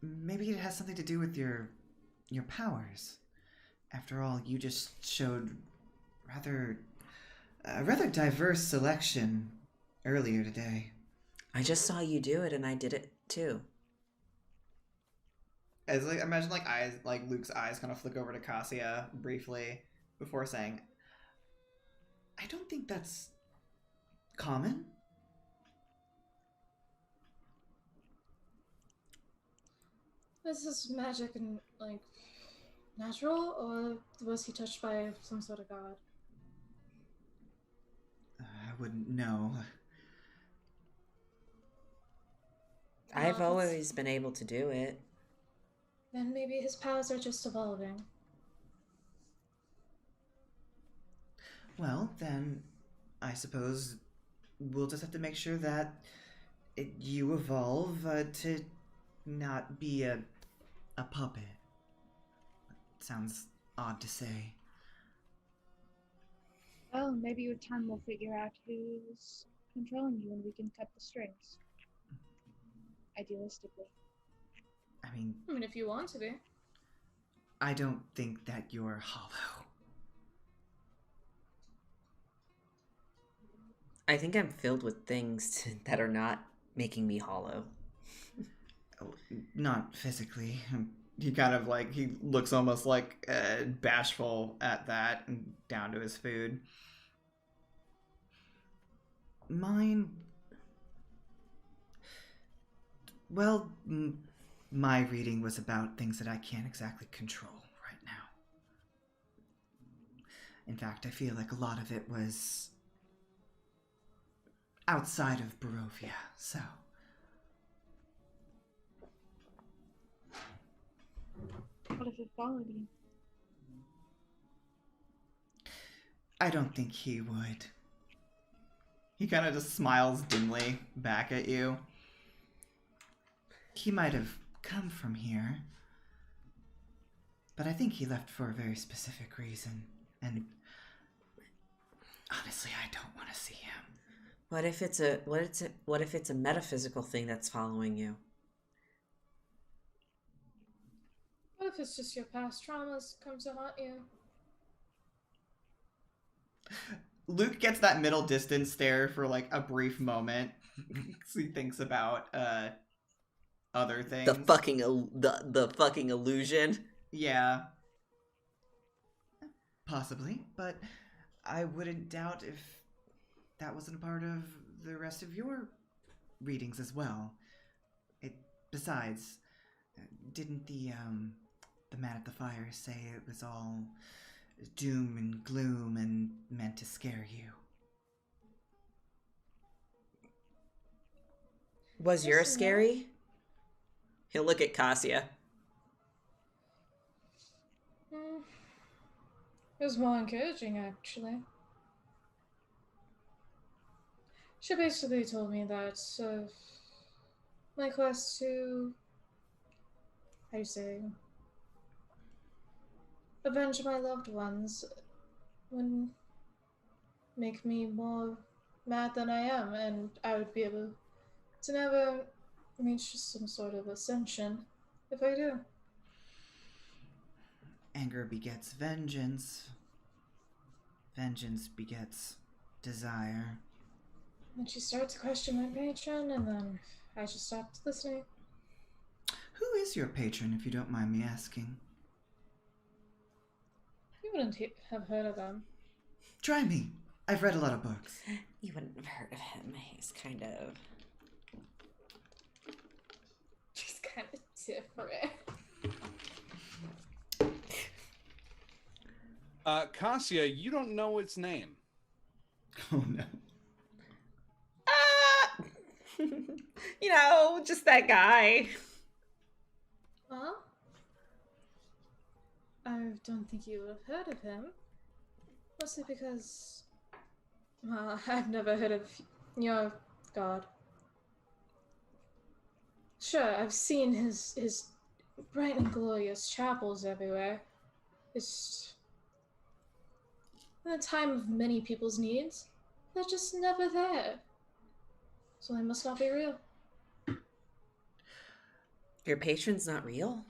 Speaker 4: Maybe it has something to do with your powers. After all, you just showed a rather diverse selection earlier today.
Speaker 1: I just saw you do it, and I did it too.
Speaker 4: As like imagine Luke's eyes kind of flick over to Cassia briefly before saying, "I don't think that's common."
Speaker 5: Is this magic and like natural, or was he touched by some sort of god?
Speaker 4: I wouldn't know.
Speaker 1: I've always been able to do it.
Speaker 5: Then maybe his powers are just evolving.
Speaker 4: Well, then I suppose we'll just have to make sure that you evolve to not be a puppet. Sounds odd to say.
Speaker 6: Oh, maybe with time we'll figure out who's controlling you and we can cut the strings. Idealistically.
Speaker 4: I mean,
Speaker 5: if you want to be.
Speaker 4: I don't think that you're hollow.
Speaker 1: I think I'm filled with things that are not making me hollow.
Speaker 4: Oh, not physically. He kind of he looks almost like bashful at that and down to his food. Mine. Well, my reading was about things that I can't exactly control right now. In fact, I feel like a lot of it was outside of Barovia, so.
Speaker 6: What if it followed you?
Speaker 4: I don't think he would. He kind of just smiles dimly back at you. He might have come from here, but I think he left for a very specific reason, and honestly, I don't want to see him.
Speaker 1: What if it's a metaphysical thing that's following you?
Speaker 5: What if it's just your past traumas come to haunt you?
Speaker 4: Luke gets that middle distance stare for a brief moment. So he thinks about other things.
Speaker 1: The fucking illusion.
Speaker 4: Yeah. Possibly, but I wouldn't doubt if that wasn't a part of the rest of your readings as well. Besides, didn't the man at the fire say it was all doom and gloom and meant to scare you?
Speaker 1: Was yours scary? He'll look at Cassia.
Speaker 5: It was more encouraging, actually. She basically told me that my quest to, how do you say, avenge my loved ones would make me more mad than I am, and I would be able to never reach some sort of ascension if I do.
Speaker 4: Anger begets vengeance. Vengeance begets desire.
Speaker 5: And she started to question my patron, and then I just stopped listening.
Speaker 4: Who is your patron, if you don't mind me asking?
Speaker 5: You wouldn't have heard of him.
Speaker 4: Try me. I've read a lot of books.
Speaker 1: You wouldn't have heard of him. He's kind of...
Speaker 5: She's kind of different.
Speaker 3: Cassia, you don't know its name.
Speaker 4: Oh no.
Speaker 1: You know, just that guy.
Speaker 5: Huh? I don't think you would have heard of him. Mostly because, well, I've never heard of your god. Sure, I've seen his bright and glorious chapels everywhere. It's in a time of many people's needs, they're just never there. So they must not be real.
Speaker 1: Your patron's not real?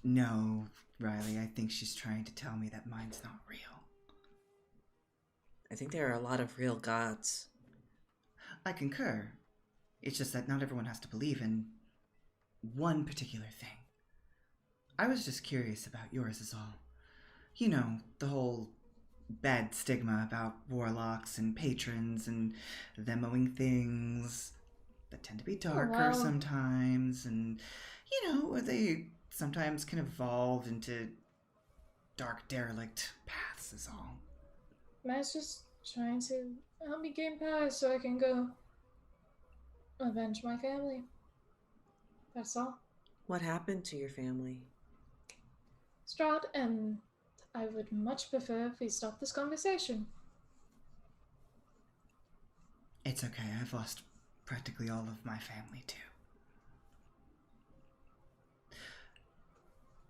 Speaker 4: No, Riley, I think she's trying to tell me that mine's not real.
Speaker 1: I think there are a lot of real gods.
Speaker 4: I concur. It's just that not everyone has to believe in one particular thing. I was just curious about yours is all. You know, the whole bad stigma about warlocks and patrons and them owing things that tend to be darker
Speaker 5: wow.
Speaker 4: sometimes, and, you know, they sometimes can evolve into dark, derelict paths is all.
Speaker 5: Matt's just trying to help me gain power so I can go avenge my family. That's all.
Speaker 1: What happened to your family?
Speaker 5: Strahd, and I would much prefer if we stop this conversation.
Speaker 4: It's okay, I've lost practically all of my family too.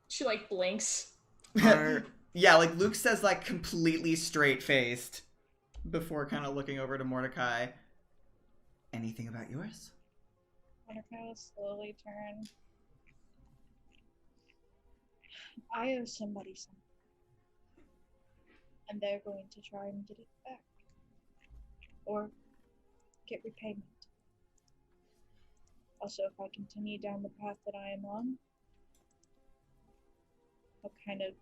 Speaker 5: She, like, blinks.
Speaker 4: Yeah, like Luke says, like, completely straight-faced before kind of looking over to Mordecai. Anything about yours?
Speaker 6: Mordecai will slowly turn. I owe somebody something. And they're going to try and get it back. Or get repayment. Also, if I continue down the path that I am on, I'll kind of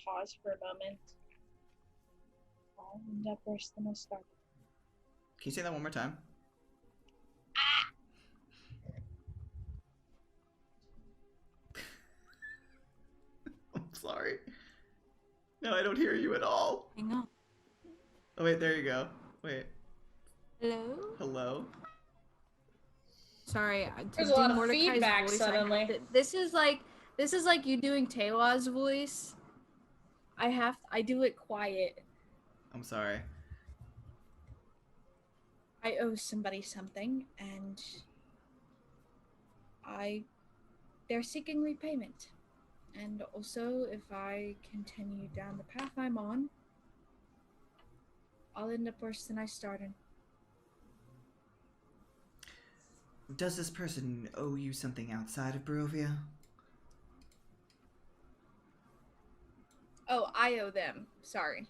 Speaker 6: pause for a moment. I'll end up worse than I started.
Speaker 4: Can you say that one more time? I'm sorry. No, I don't hear you at all.
Speaker 2: Hang on.
Speaker 4: Oh, wait, there you go. Wait.
Speaker 2: Hello?
Speaker 4: Hello?
Speaker 2: Sorry, to
Speaker 5: There's
Speaker 2: do
Speaker 5: a lot of
Speaker 2: Mordecai's
Speaker 5: feedback
Speaker 2: voice,
Speaker 5: suddenly.
Speaker 2: This is like you doing Taylor's voice. I do it quiet.
Speaker 4: I'm sorry.
Speaker 2: I owe somebody something, and they're seeking repayment. And also, if I continue down the path I'm on, I'll end up worse than I started.
Speaker 4: Does this person owe you something outside of Barovia?
Speaker 2: Oh, I owe them. Sorry.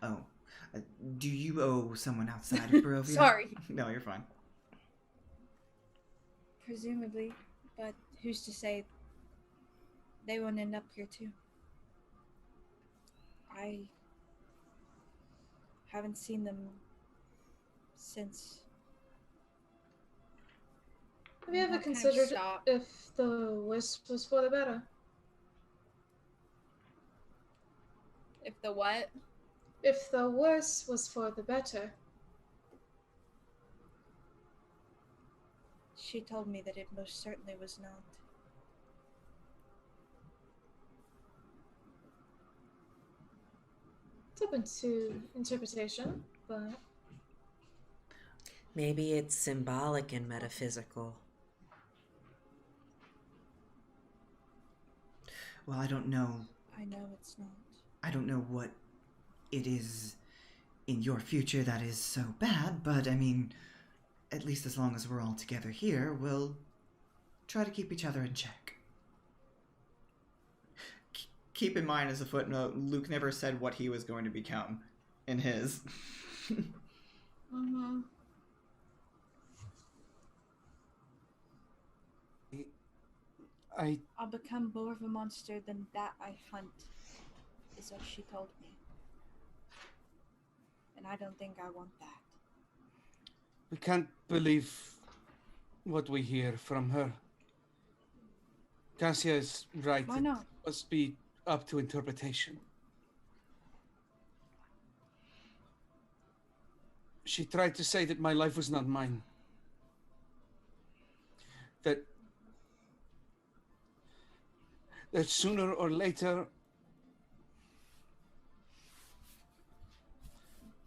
Speaker 4: Oh. Do you owe someone outside of Barovia?
Speaker 2: Sorry.
Speaker 4: No, you're fine.
Speaker 2: Presumably, but who's to say they won't end up here too? I haven't seen them since.
Speaker 5: Have you ever
Speaker 2: What kind of
Speaker 5: considered
Speaker 2: stop?
Speaker 5: if the worst was for the better?
Speaker 2: If the what?
Speaker 5: If the worst was for the better.
Speaker 2: She told me that it most certainly was not.
Speaker 5: It's open to interpretation, but
Speaker 1: Maybe it's symbolic and metaphysical.
Speaker 4: Well, I don't know.
Speaker 2: I know it's not.
Speaker 4: I don't know what it is in your future that is so bad, but I mean, at least as long as we're all together here, we'll try to keep each other in check. Keep in mind, as a footnote, Luke never said what he was going to become in his.
Speaker 2: Mm-hmm. I'll become more of a monster than that I hunt, is what she told me. And I don't think I want that.
Speaker 3: We can't believe what we hear from her. Cassia is right.
Speaker 2: Why not?
Speaker 3: It must be up to interpretation. She tried to say that my life was not mine. That sooner or later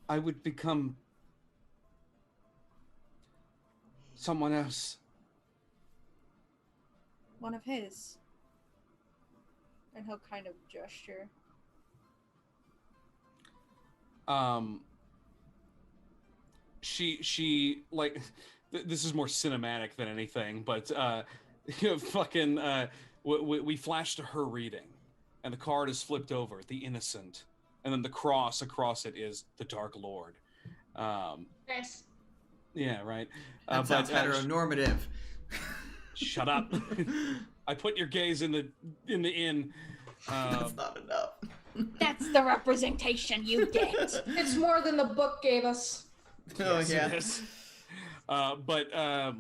Speaker 3: I would become someone else.
Speaker 2: One of his. And he'll kind of gesture.
Speaker 3: She like this is more cinematic than anything, but fucking we flash to her reading, and the card is flipped over, the innocent, and then the cross across it is the Dark Lord.
Speaker 5: nice.
Speaker 3: Yeah, right.
Speaker 4: That sounds heteronormative.
Speaker 3: Shut up. I put your gaze in the inn.
Speaker 4: That's not enough.
Speaker 2: That's the representation you get.
Speaker 5: It's more than the book gave us.
Speaker 4: Oh,
Speaker 3: Yes,
Speaker 4: yeah.
Speaker 3: it is. But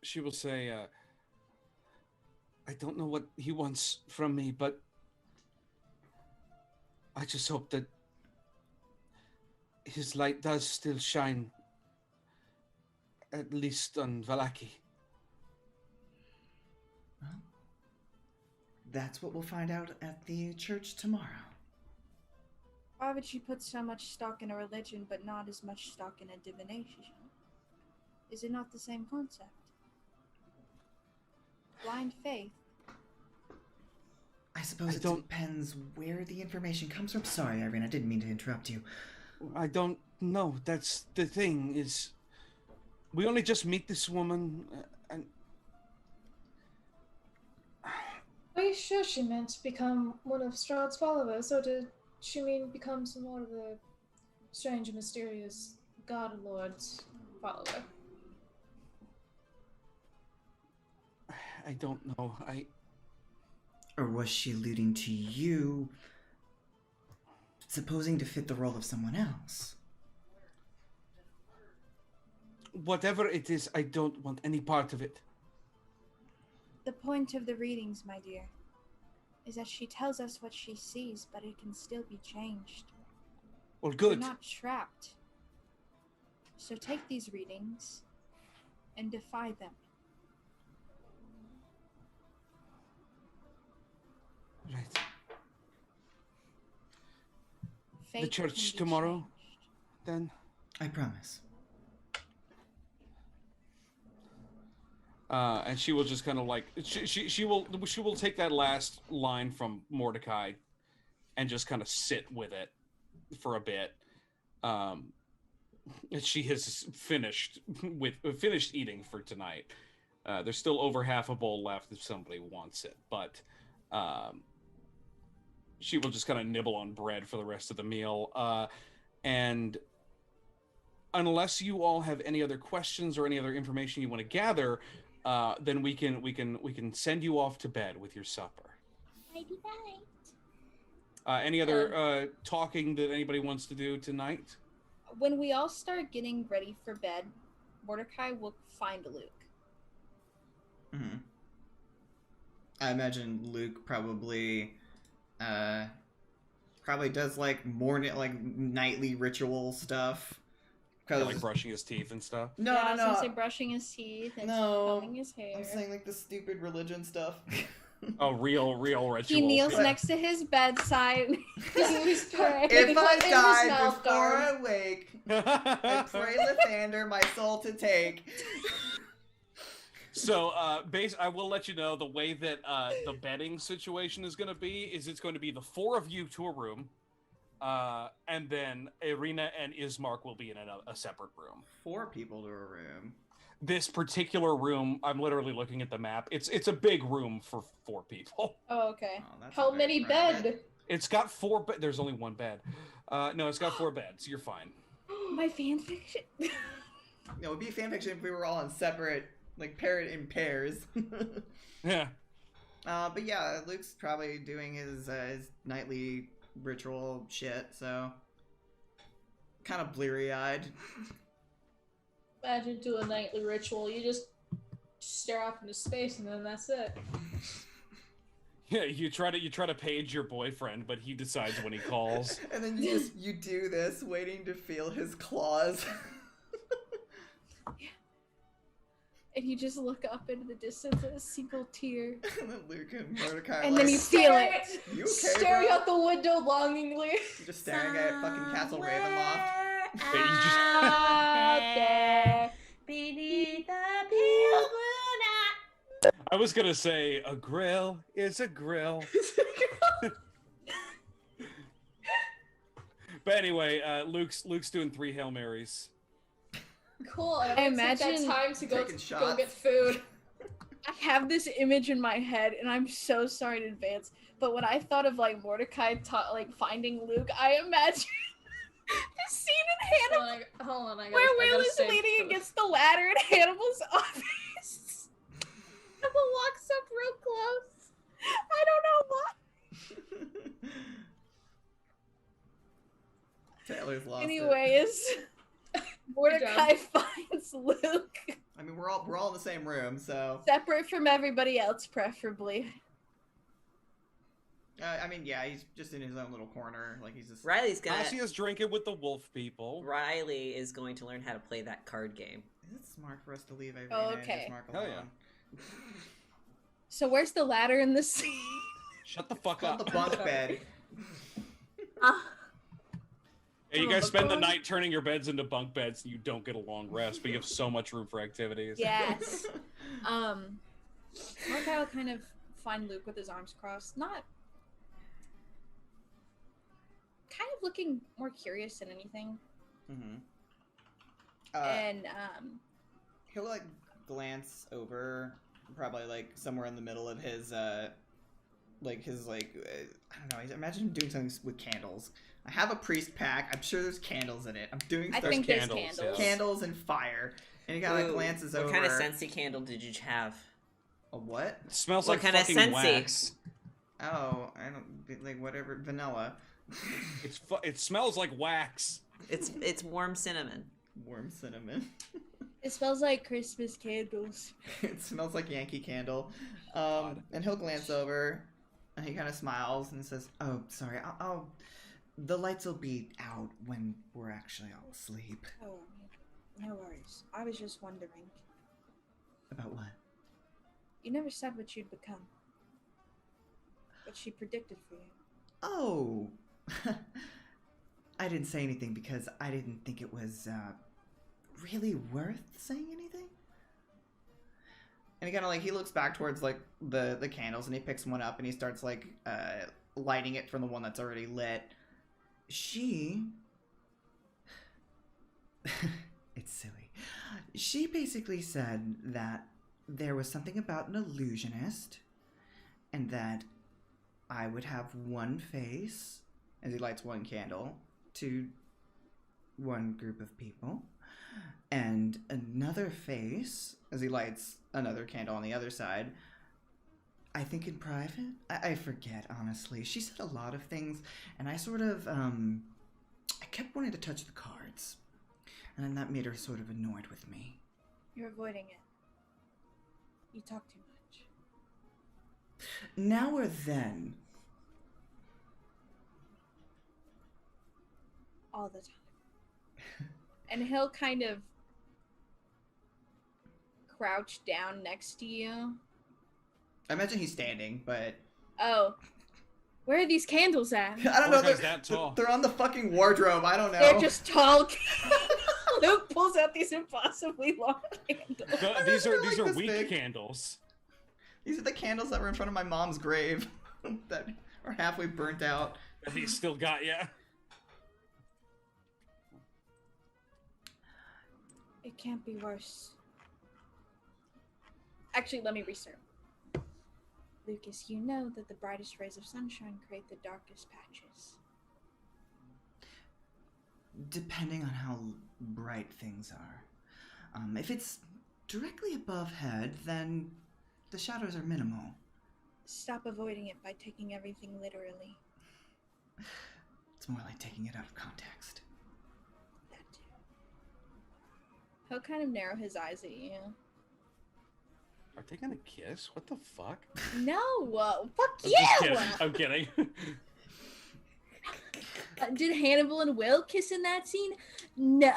Speaker 3: she will say, I don't know what he wants from me, but I just hope that his light does still shine, at least on Valaki.
Speaker 4: Well, that's what we'll find out at the church tomorrow.
Speaker 2: Why would she put so much stock in a religion but not as much stock in a divination? Is it not the same concept? Blind faith.
Speaker 4: I suppose it depends where the information comes from. Sorry, Irene, I didn't mean to interrupt you.
Speaker 3: I don't know. That's the thing, is we only just meet this woman, and
Speaker 5: Are you sure she meant to become one of Strahd's followers, or did she mean become some more of the strange and mysterious God Lord's follower?
Speaker 3: I don't know.
Speaker 4: Or was she alluding to you, supposing to fit the role of someone else?
Speaker 3: Whatever it is, I don't want any part of it.
Speaker 2: The point of the readings, my dear, is that she tells us what she sees, but it can still be changed.
Speaker 3: Well,
Speaker 2: We're
Speaker 3: good.
Speaker 2: not trapped. So take these readings and defy them.
Speaker 3: Right.
Speaker 2: Fate
Speaker 3: The church
Speaker 2: can be
Speaker 3: tomorrow,
Speaker 2: changed.
Speaker 3: then.
Speaker 4: I promise.
Speaker 3: And she will just kind of like she will take that last line from Mordecai, and just kind of sit with it for a bit. She has finished eating for tonight. There's still over half a bowl left if somebody wants it, but she will just kind of nibble on bread for the rest of the meal. And unless you all have any other questions or any other information you want to gather, then we can send you off to bed with your supper. Any other talking that anybody wants to do tonight?
Speaker 2: When we all start getting ready for bed, Mordecai will find Luke.
Speaker 4: Mm-hmm. I imagine Luke probably does like morning, like nightly ritual stuff.
Speaker 3: Yeah, like brushing his teeth and stuff.
Speaker 2: I was gonna say brushing his teeth and combing his hair.
Speaker 4: I'm saying like the stupid religion stuff.
Speaker 3: Oh, real ritual.
Speaker 2: He kneels
Speaker 4: But-
Speaker 2: next to his bedside.
Speaker 5: He's praying.
Speaker 4: If I
Speaker 5: In his
Speaker 4: die
Speaker 5: mouth
Speaker 4: before
Speaker 5: guard.
Speaker 4: I wake, I pray Lathander my soul to take.
Speaker 3: So, I will let you know the way that the bedding situation is going to be is it's going to be the four of you to a room, and then Irina and Ismark will be in a separate room.
Speaker 4: 4 people to a room.
Speaker 3: This particular room, I'm literally looking at the map. It's a big room for 4 people.
Speaker 5: Oh, okay.
Speaker 4: Oh, that's
Speaker 5: How
Speaker 4: very
Speaker 5: many
Speaker 4: private.
Speaker 5: bed?
Speaker 3: It's got 4 bed. There's only 1 bed. No, it's got 4 beds. You're fine.
Speaker 2: My fanfiction.
Speaker 4: It would be fanfiction if we were all in separate, like, in pairs.
Speaker 3: Yeah.
Speaker 4: But yeah, Luke's probably doing his nightly ritual shit, so kind of bleary-eyed.
Speaker 5: Imagine do a nightly ritual. You just stare off into space and then that's it.
Speaker 3: Yeah, you try to page your boyfriend, but he decides when he calls.
Speaker 4: And then you do this, waiting to feel his claws.
Speaker 2: And you just look up into the distance at a single tear.
Speaker 4: And then Luke and Mordecai are
Speaker 2: And
Speaker 4: like,
Speaker 2: then you feel
Speaker 5: Staring
Speaker 2: it.
Speaker 4: You okay,
Speaker 5: Staring
Speaker 4: bro?
Speaker 5: out the window longingly.
Speaker 4: You're just staring at fucking Castle Ravenloft.
Speaker 3: Yeah, you just-
Speaker 2: Out there.
Speaker 1: Beneath the pale blue night.
Speaker 3: I was gonna say a grill is a grill. But anyway, Luke's doing 3 Hail Marys.
Speaker 5: Cool. And
Speaker 2: I
Speaker 5: I'm gonna take
Speaker 2: imagine
Speaker 5: that time to go
Speaker 4: taking shots.
Speaker 5: get food.
Speaker 2: I have this image in my head, and I'm so sorry in advance. But when I thought of like Mordecai finding Luke, I imagine the scene in Hannibal
Speaker 5: Hold on, I gotta,
Speaker 2: where
Speaker 5: I
Speaker 2: Will
Speaker 5: gotta
Speaker 2: is
Speaker 5: save
Speaker 2: leaning
Speaker 5: the-
Speaker 2: against the ladder in Hannibal's office. Hannibal walks up real close. I don't know why.
Speaker 4: Taylor's lost it.
Speaker 2: Anyways, Mordecai finds Luke
Speaker 4: I mean, we're all in the same room, so
Speaker 2: separate from everybody else, preferably.
Speaker 4: I mean, yeah, he's just in his own little corner, like he's just.
Speaker 1: Riley's got.
Speaker 3: Cassia's drinking with the wolf people.
Speaker 1: Riley is going to learn how to play that card game.
Speaker 4: Is it smart for us to leave Irina
Speaker 2: Oh,
Speaker 4: and
Speaker 2: okay.
Speaker 4: Ismark
Speaker 3: Hell
Speaker 4: alone?
Speaker 2: So where's the ladder in the scene?
Speaker 3: Shut the fuck
Speaker 4: On
Speaker 3: up.
Speaker 4: the bunk bed.
Speaker 3: Yeah, you guys spend the night turning your beds into bunk beds and you don't get a long rest, but you have so much room for activities.
Speaker 2: Yes. Mordecai will kind of find Luke with his arms crossed, not kind of looking more curious than anything.
Speaker 4: Mm-hmm.
Speaker 2: And
Speaker 4: He'll like glance over, probably like somewhere in the middle of his I don't know. Imagine him doing something with candles. I have a priest pack. I'm sure there's candles in it. I'm doing
Speaker 2: I
Speaker 4: stuff.
Speaker 2: think there's
Speaker 3: candles,
Speaker 2: candles.
Speaker 3: yeah.
Speaker 4: Candles and fire. And he kind of
Speaker 1: Ooh,
Speaker 4: glances
Speaker 1: what
Speaker 4: over.
Speaker 1: kind of Scentsy candle did you have?
Speaker 4: A what?
Speaker 3: It smells
Speaker 1: What
Speaker 3: like
Speaker 1: kind of
Speaker 3: fucking
Speaker 1: Scentsy?
Speaker 3: wax.
Speaker 4: Oh, I don't like whatever vanilla.
Speaker 3: It smells like wax.
Speaker 1: It's warm cinnamon.
Speaker 4: Warm cinnamon.
Speaker 2: it smells like Christmas candles.
Speaker 4: It smells like Yankee Candle.
Speaker 3: God.
Speaker 4: And he'll glance over, and he kind of smiles and says, "Oh, sorry. The lights will be out when we're actually all asleep."
Speaker 6: Oh, no worries. I was just wondering.
Speaker 4: About what?
Speaker 6: You never said what you'd become. What she predicted for you.
Speaker 4: Oh, I didn't say anything because I didn't think it was really worth saying anything. And he kind of like he looks back towards like the candles and he picks one up and he starts like lighting it from the one that's already lit. She it's silly. She basically said that there was something about an illusionist and that I would have one face as he lights one candle to one group of people and another face as he lights another candle on the other side. I think in private? I forget, honestly. She said a lot of things, and I sort of, I kept wanting to touch the cards. And then that made her sort of annoyed with me.
Speaker 6: You're avoiding it. You talk too much.
Speaker 4: Now or then.
Speaker 6: All the time.
Speaker 2: And he'll kind of crouch down next to you
Speaker 4: I imagine he's standing, but
Speaker 2: Oh. Where are these candles at?
Speaker 4: I don't know.
Speaker 3: Mordecai's that tall.
Speaker 4: They're on the fucking wardrobe. I don't know.
Speaker 2: They're just tall candles. Luke pulls out these impossibly long candles.
Speaker 3: These
Speaker 4: They're
Speaker 3: are
Speaker 4: like this
Speaker 3: weak
Speaker 4: big.
Speaker 3: candles.
Speaker 4: These are the candles that were in front of my mom's grave that are halfway burnt out.
Speaker 3: That he still got, yeah.
Speaker 2: It can't be worse. Actually, let me restart. Lucas, you know that the brightest rays of sunshine create the darkest patches.
Speaker 4: Depending on how bright things are. If it's directly above head, then the shadows are minimal.
Speaker 2: Stop avoiding it by taking everything literally.
Speaker 4: It's more like taking it out of context.
Speaker 2: That too. He'll kind of narrow his eyes at you.
Speaker 3: Are they gonna kiss? What the fuck?
Speaker 2: No! Fuck
Speaker 3: I'm
Speaker 2: you!
Speaker 3: just kidding. I'm kidding.
Speaker 2: Did Hannibal and Will kiss in that scene? No.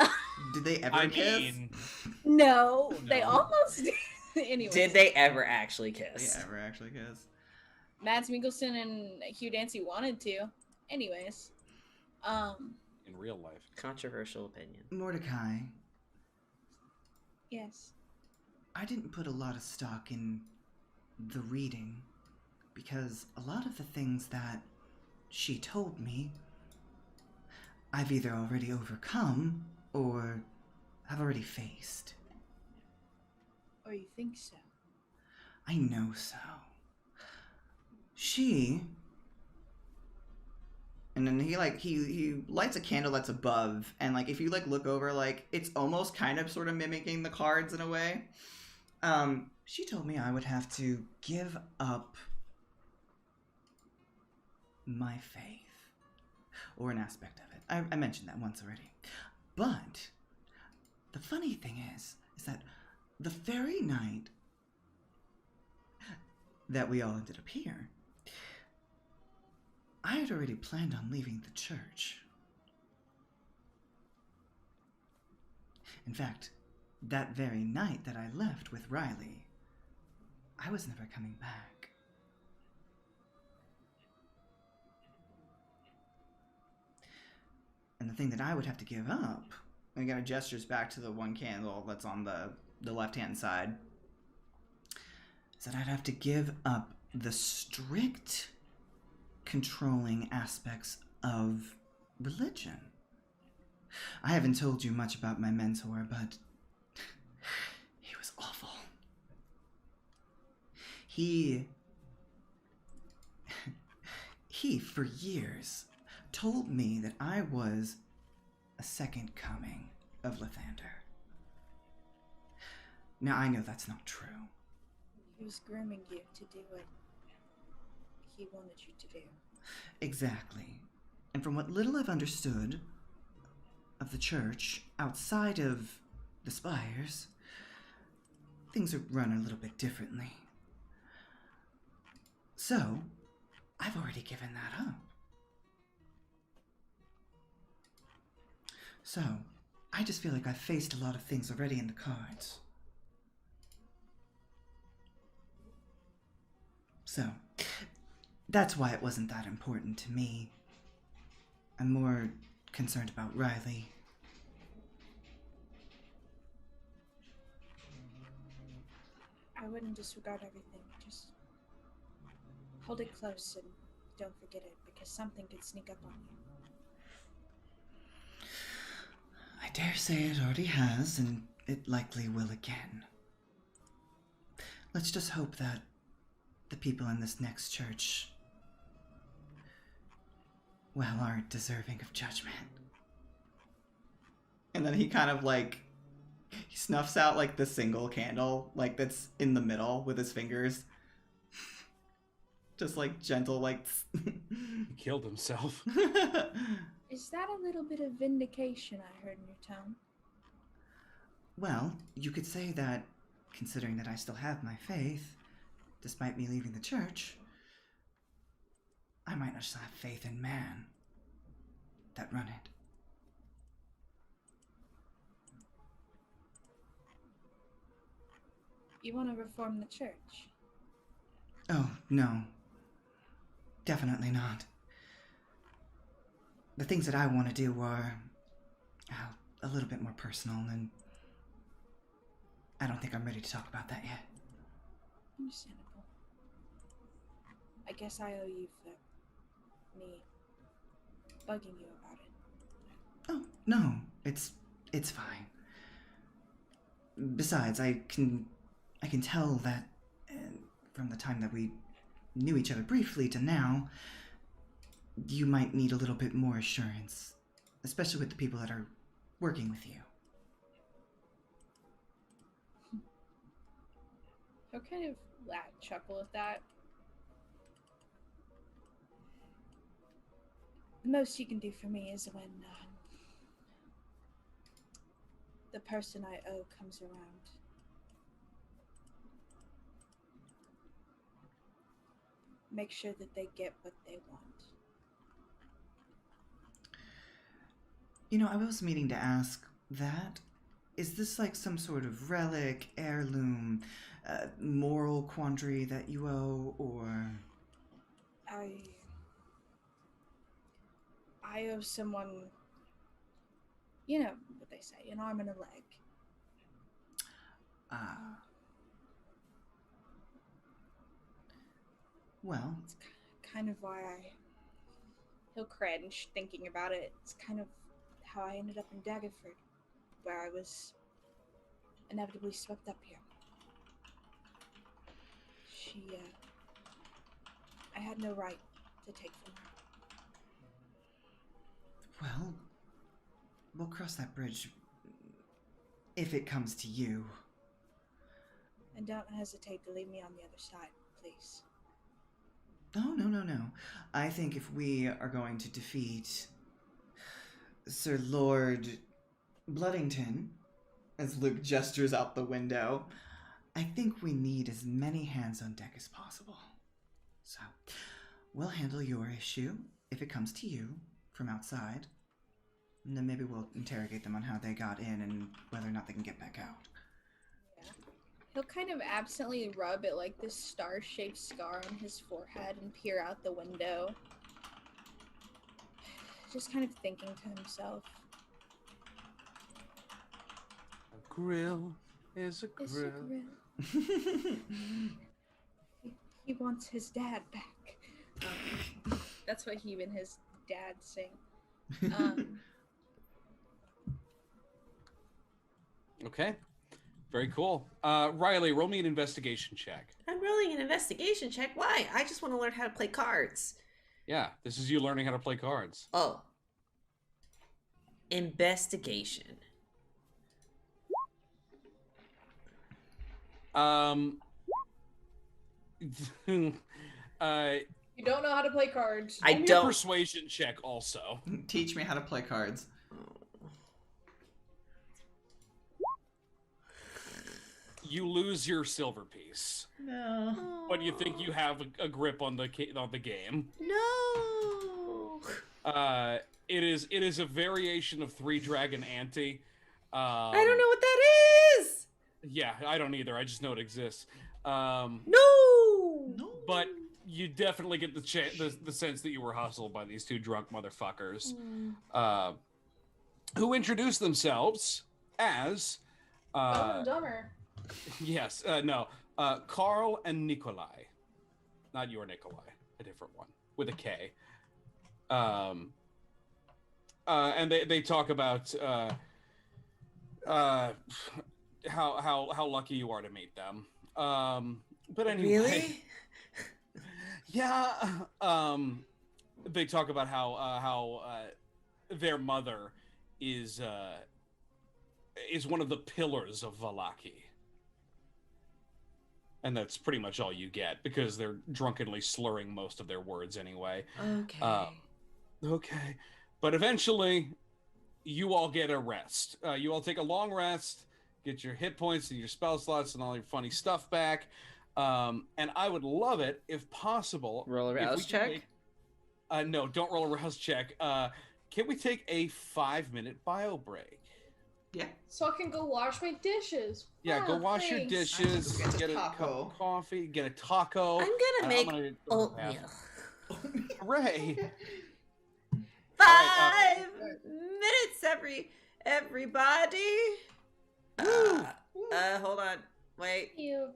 Speaker 4: Did they ever
Speaker 3: I
Speaker 4: kiss?
Speaker 3: mean,
Speaker 2: No. They
Speaker 3: No.
Speaker 2: almost did. Anyway.
Speaker 1: Did they ever actually
Speaker 4: Did
Speaker 1: kiss?
Speaker 4: they ever actually kiss?
Speaker 2: Mads Mikkelsen and Hugh Dancy wanted to. Anyways.
Speaker 3: in real life.
Speaker 1: Controversial opinion.
Speaker 4: Mordecai,
Speaker 2: Yes.
Speaker 4: I didn't put a lot of stock in the reading because a lot of the things that she told me I've either already overcome or have already faced.
Speaker 2: Or you think so?
Speaker 4: I know so. She... And then he lights a candle that's above, and if you look over, it's almost kind of sort of mimicking the cards in a way. She told me I would have to give up my faith. Or an aspect of it. I mentioned that once already. But the funny thing is that the very night that we all ended up here, I had already planned on leaving the church. In fact, that very night that I left with Riley, I was never coming back. And the thing that I would have to give up, and again it gestures back to the one candle that's on the left-hand side, is that I'd have to give up the strict controlling aspects of religion. I haven't told you much about my mentor, but he was awful. He for years told me that I was a second coming of Lathander. Now I know that's not true.
Speaker 2: He was grooming you to do what he wanted you to do.
Speaker 4: Exactly. And from what little I've understood of the church outside of the spires, things are run a little bit differently. So, I've already given that up. So, I just feel like I've faced a lot of things already in the cards. So, that's why it wasn't that important to me. I'm more concerned about Riley.
Speaker 2: I wouldn't disregard everything. Just hold it close and don't forget it, because something could sneak up on you.
Speaker 4: I dare say it already has, and it likely will again. Let's just hope that the people in this next church, well, aren't deserving of judgment. And then he kind of he snuffs out the single candle, that's in the middle with his fingers. Just gentle,
Speaker 3: He killed himself.
Speaker 2: Is that a little bit of vindication I heard in your tone?
Speaker 4: Well, you could say that, considering that I still have my faith, despite me leaving the church, I might not just have faith in man that run it.
Speaker 2: You want to reform the church?
Speaker 4: Oh, no. Definitely not. The things that I want to do are a little bit more personal, and I don't think I'm ready to talk about that yet.
Speaker 6: Understandable. I guess I owe you for me bugging you about it.
Speaker 4: Oh, no. It's fine. Besides, I can tell that from the time that we knew each other briefly to now, you might need a little bit more assurance, especially with the people that are working with you.
Speaker 2: He'll kind of chuckle at that.
Speaker 6: The most you can do for me is when the person I owe comes around. Make sure that they get what they want.
Speaker 4: You know, I was meaning to ask that. Is this like some sort of relic, heirloom, moral quandary that you owe, or...
Speaker 6: I owe someone, you know what they say, an arm and a leg.
Speaker 4: Well...
Speaker 6: It's kind of why he'll cringe thinking about it. It's kind of how I ended up in Daggerford, where I was inevitably swept up here. I had no right to take from her.
Speaker 4: Well, we'll cross that bridge if it comes to you.
Speaker 6: And don't hesitate to leave me on the other side, please.
Speaker 4: Oh, no. I think if we are going to defeat Sir Lord Bloodington, as Luke gestures out the window, I think we need as many hands on deck as possible. So, we'll handle your issue if it comes to you from outside, and then maybe we'll interrogate them on how they got in and whether or not they can get back out.
Speaker 2: Yeah. He'll kind of absently rub at like this star-shaped scar on his forehead and peer out the window. Just kind of thinking to himself.
Speaker 3: A grill is a
Speaker 2: It's
Speaker 3: grill.
Speaker 2: a grill.
Speaker 6: He wants his dad back.
Speaker 2: That's what he and his dad sing.
Speaker 3: Okay. Very cool. Riley, roll me an investigation check.
Speaker 1: I'm rolling an investigation check. Why? I just want to learn how to play cards.
Speaker 3: Yeah, this is you learning how to play cards.
Speaker 1: Oh. Investigation.
Speaker 5: You don't know how to play cards.
Speaker 1: I
Speaker 3: roll me a
Speaker 1: don't.
Speaker 3: persuasion check also.
Speaker 4: Teach me how to play cards.
Speaker 3: You lose your silver piece,
Speaker 4: No.
Speaker 3: but you think you have a grip on the game.
Speaker 1: No.
Speaker 3: It is a variation of Three Dragon Ante.
Speaker 1: I don't know what that is.
Speaker 3: Yeah, I don't either. I just know it exists.
Speaker 1: No.
Speaker 3: But you definitely get the sense that you were hustled by these two drunk motherfuckers, who introduced themselves as
Speaker 5: Dumb and Dumber.
Speaker 3: yes, no, Carl and Nikolai, not your Nikolai, a different one with a K. And they talk about how lucky you are to meet them. But anyway,
Speaker 1: Really?
Speaker 3: yeah. They talk about how their mother is one of the pillars of Valaki. And that's pretty much all you get, because they're drunkenly slurring most of their words anyway.
Speaker 1: Okay.
Speaker 3: Okay. But eventually, you all get a rest. You all take a long rest, get your hit points and your spell slots and all your funny stuff back. And I would love it, if possible...
Speaker 1: Roll a rouse check?
Speaker 3: No, don't roll a rouse check. Can we take a 5-minute bio break?
Speaker 4: Yeah.
Speaker 5: So I can go wash my dishes.
Speaker 3: Yeah, go
Speaker 5: Wow,
Speaker 3: wash your
Speaker 5: thanks.
Speaker 3: dishes,
Speaker 4: Get a
Speaker 3: get a cup
Speaker 4: taco.
Speaker 3: of coffee, get a taco.
Speaker 1: I'm gonna make
Speaker 3: gonna go to the bathroom.
Speaker 1: oatmeal.
Speaker 3: Hooray!
Speaker 4: Okay.
Speaker 1: 5 minutes, everybody. Hold on. Wait.
Speaker 5: You.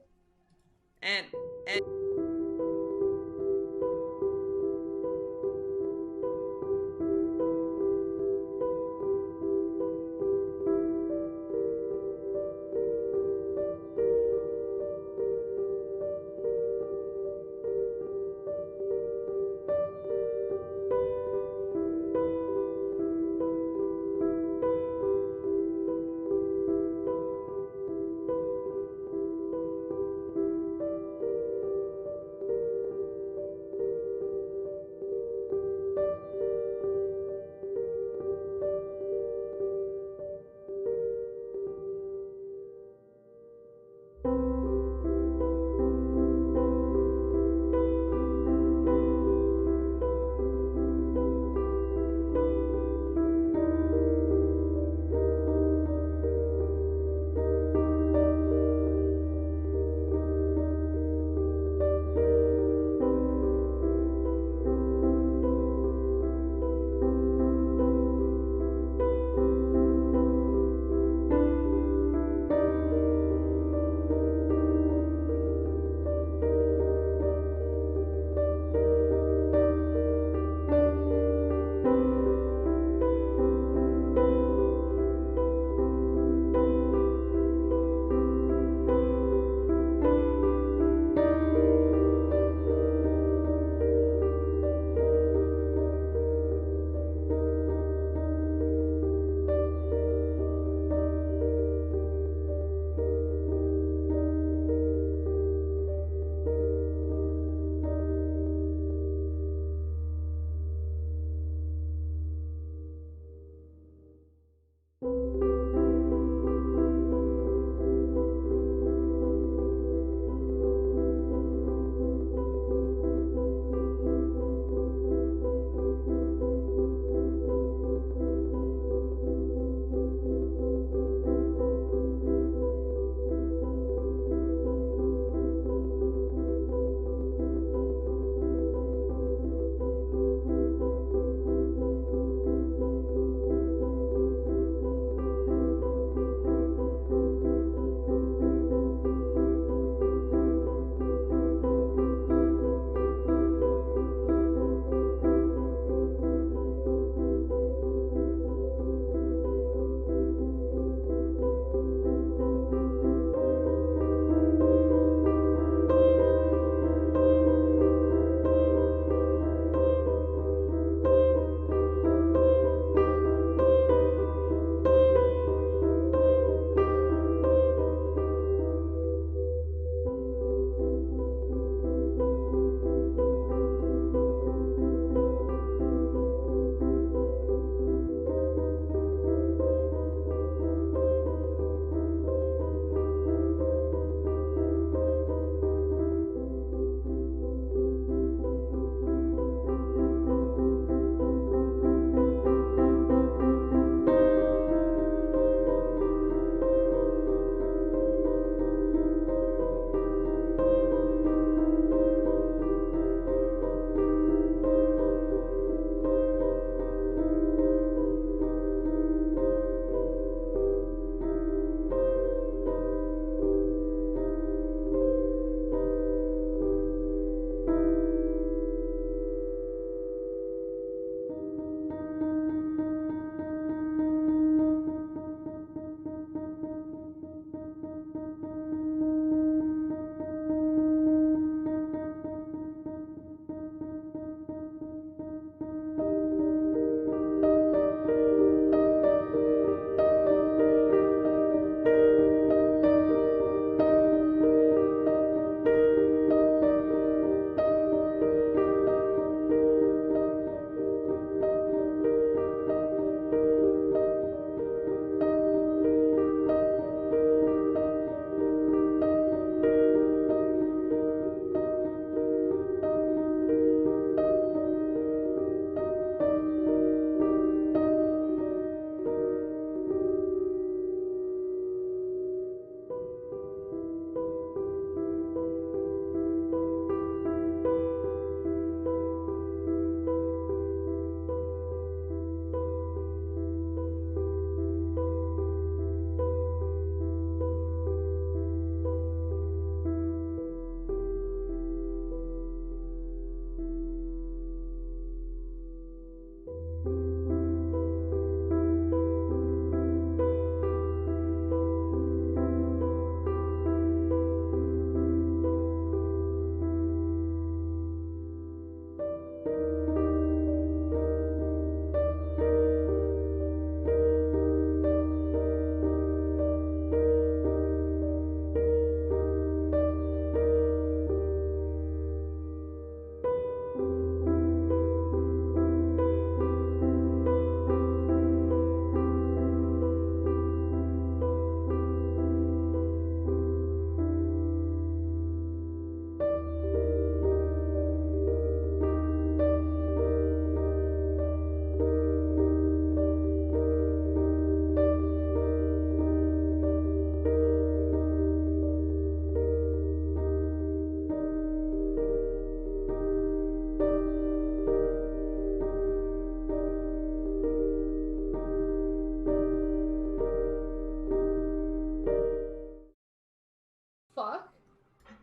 Speaker 1: And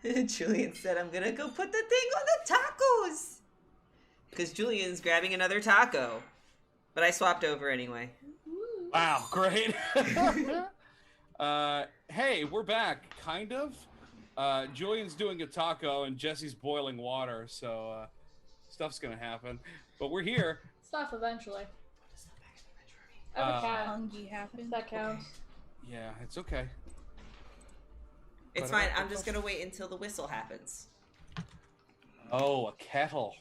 Speaker 1: Julian said, I'm gonna go put the thing on the tacos. Because Julian's grabbing another taco. But I swapped over anyway.
Speaker 3: Wow, great. Hey, we're back, kind of. Julian's doing a taco and Jesse's boiling water, so stuff's gonna happen. But we're here.
Speaker 5: Stuff eventually. I have a cat.
Speaker 6: Hungry happen.
Speaker 5: That counts.
Speaker 3: Yeah, it's okay.
Speaker 1: It's fine. I'm just gonna wait until the whistle happens.
Speaker 3: Oh, a kettle.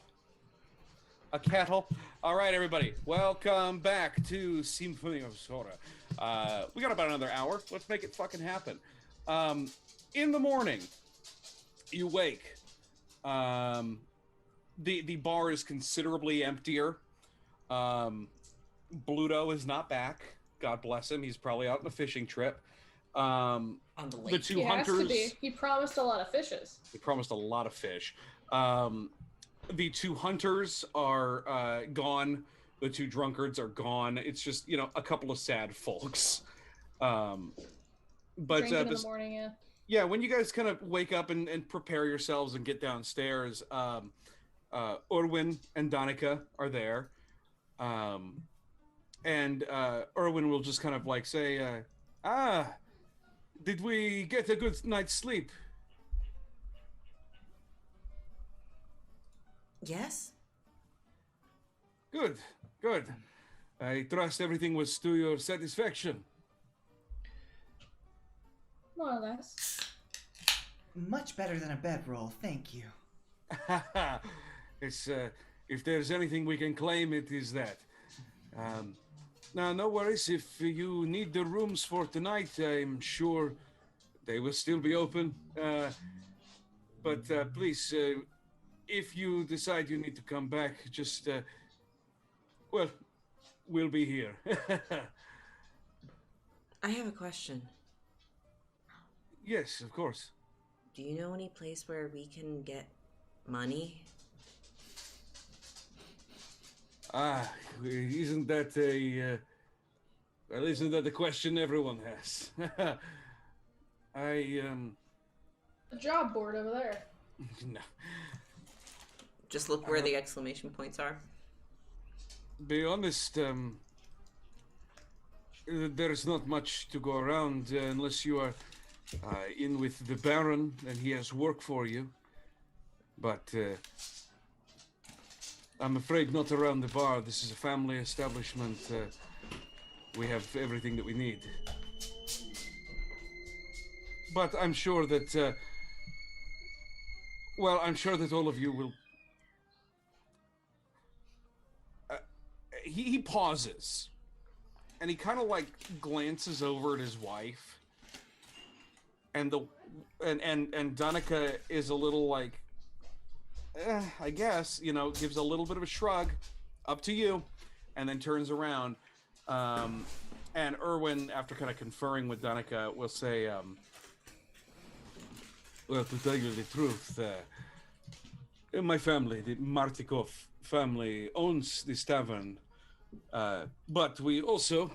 Speaker 3: A kettle. All right, everybody. Welcome back to Symphony of Sora. We got about another hour. Let's make it fucking happen. In the morning, you wake. The bar is considerably emptier. Bluto is not back. God bless him. He's probably out on a fishing trip.
Speaker 1: On the lake.
Speaker 3: The two
Speaker 5: He has
Speaker 3: hunters.
Speaker 5: to be. He promised a lot of fishes.
Speaker 3: They promised a lot of fish. The two hunters are gone. The two drunkards are gone. It's just, a couple of sad folks. But
Speaker 5: Drinking in the morning, yeah.
Speaker 3: yeah, when you guys kind of wake up and prepare yourselves and get downstairs, Urwin and Danica are there. And Urwin will just kind of like say, did we get a good night's sleep?
Speaker 1: Yes?
Speaker 3: Good, good. I trust everything was to your satisfaction.
Speaker 5: More or less.
Speaker 4: Much better than a bedroll, thank you.
Speaker 3: It's, if there's anything we can claim, it is that. Now, no worries. If you need the rooms for tonight, I'm sure they will still be open. But please, if you decide you need to come back, just, we'll be here.
Speaker 1: I have a question.
Speaker 3: Yes, of course.
Speaker 1: Do you know any place where we can get money?
Speaker 3: Isn't that isn't that the question everyone has?
Speaker 5: A job board over there.
Speaker 3: No.
Speaker 1: Just look where the exclamation points are.
Speaker 3: Be honest, there's not much to go around unless you are in with the Baron and he has work for you. But I'm afraid not around the bar. This is a family establishment. We have everything that we need. But I'm sure that, I'm sure that all of you will... He pauses. And he kind of like glances over at his wife. And Danica is a little like, I guess, gives a little bit of a shrug, up to you, and then turns around. And Urwin, after kind of conferring with Danica, will say, well, to tell you the truth, my family, the Martikov family, owns this tavern, but we also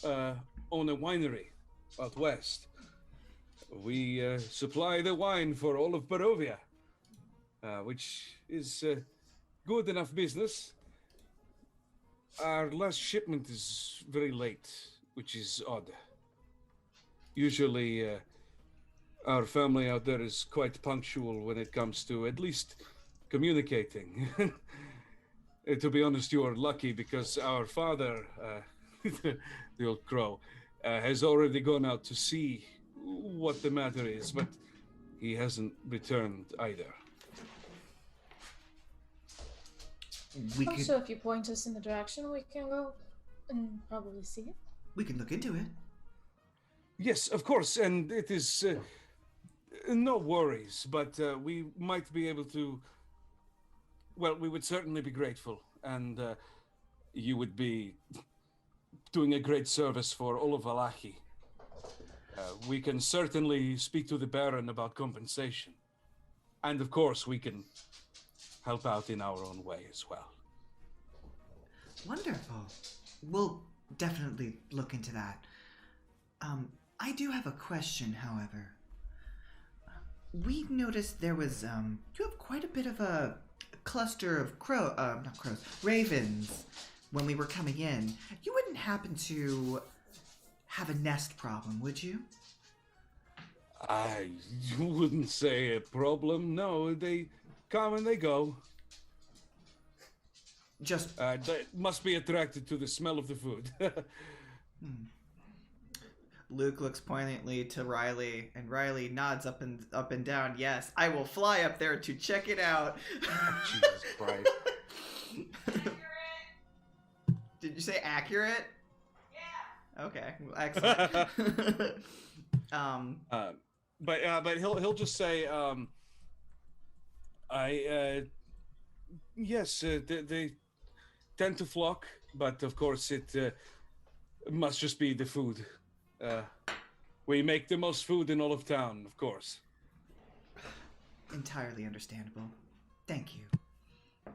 Speaker 3: own a winery out west. We supply the wine for all of Barovia. Which is good enough business. Our last shipment is very late, which is odd. Usually, our family out there is quite punctual when it comes to at least communicating. To be honest, you are lucky because our father, the old crow, has already gone out to see what the matter is, but he hasn't returned either.
Speaker 5: Also, if you point us in the direction, we can go and probably see it.
Speaker 4: We can look into it.
Speaker 3: Yes, of course, and it is no worries, but we might be able to. Well, we would certainly be grateful, and you would be doing a great service for all of Valachi. We can certainly speak to the Baron about compensation, and of course, we can help out in our own way as well.
Speaker 4: Wonderful. We'll definitely look into that. I do have a question, however. we noticed there was, you have quite a bit of a cluster of not crows, ravens when we were coming in. You wouldn't happen to have a nest problem, would you?
Speaker 3: I wouldn't say a problem. No, they come and they go.
Speaker 4: Just
Speaker 3: They must be attracted to the smell of the food.
Speaker 4: Luke looks poignantly to Riley, and Riley nods up and down. Yes, I will fly up there to check it out.
Speaker 3: Jesus Christ.
Speaker 4: Did you say accurate? Yeah. Okay, well, excellent.
Speaker 3: But he'll just say, yes, they tend to flock, but of course it must just be the food. We make the most food in all of town, of course.
Speaker 4: Entirely understandable. Thank you.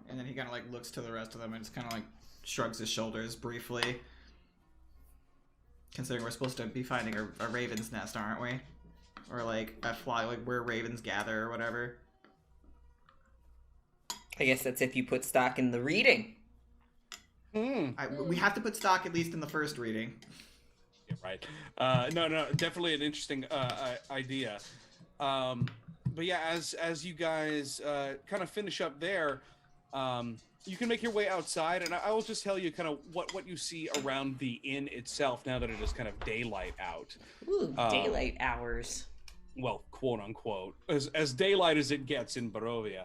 Speaker 4: And then he kind of like looks to the rest of them and just kind of like shrugs his shoulders briefly. Considering we're supposed to be finding a raven's nest, aren't we? Or like a fly, like where ravens gather or whatever.
Speaker 1: I guess that's if you put stock in the reading.
Speaker 4: We have to put stock at least in the first reading.
Speaker 3: Yeah, right. No, definitely an interesting idea. But yeah, as you guys kind of finish up there, you can make your way outside, and I will just tell you kind of what you see around the inn itself now that it is kind of daylight out.
Speaker 1: Ooh, daylight hours.
Speaker 3: Well, quote unquote, as daylight as it gets in Barovia.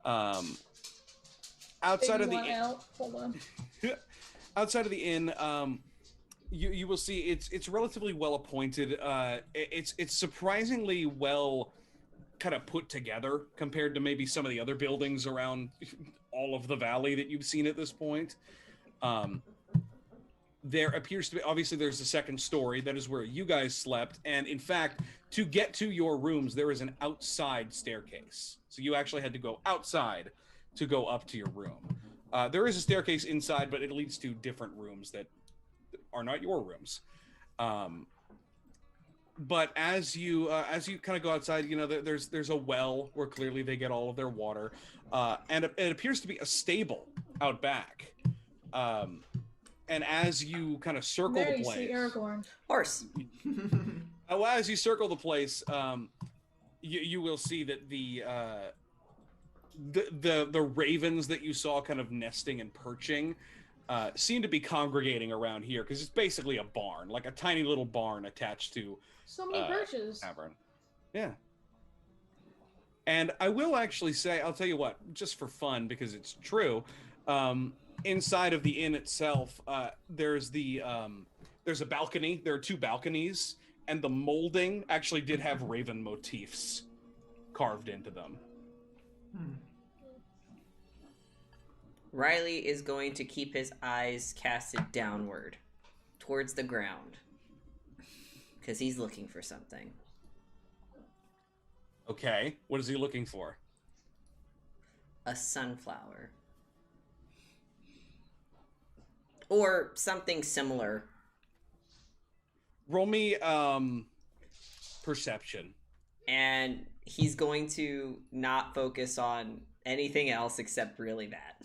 Speaker 3: Outside of the inn,
Speaker 5: Hold on.
Speaker 3: outside of the inn, you will see it's relatively well appointed. It's surprisingly well kind of put together compared to maybe some of the other buildings around all of the valley that you've seen at this point. There appears to be, obviously there's a second story, that is where you guys slept, and in fact, to get to your rooms, there is an outside staircase. So you actually had to go outside to go up to your room. There is a staircase inside, but it leads to different rooms that are not your rooms. But as you kind of go outside, you know, there's a well where clearly they get all of their water, and it appears to be a stable out back. And as you kind of circle
Speaker 5: There
Speaker 3: the
Speaker 5: you
Speaker 3: place,
Speaker 5: see Aragorn.
Speaker 1: Horse.
Speaker 3: well, as you circle the place, you will see that the ravens that you saw kind of nesting and perching seem to be congregating around here, because it's basically a barn, like a tiny little barn attached to
Speaker 5: So many perches.
Speaker 3: tavern. Yeah. And I will actually say, I'll tell you what, just for fun, because it's true, inside of the inn itself, there's a balcony. There are two balconies, and the molding actually did have raven motifs carved into them.
Speaker 1: Riley is going to keep his eyes casted downward towards the ground because he's looking for something.
Speaker 3: Okay, what is he looking for?
Speaker 1: A sunflower. Or something similar.
Speaker 3: Roll me perception.
Speaker 1: And he's going to not focus on anything else except really that.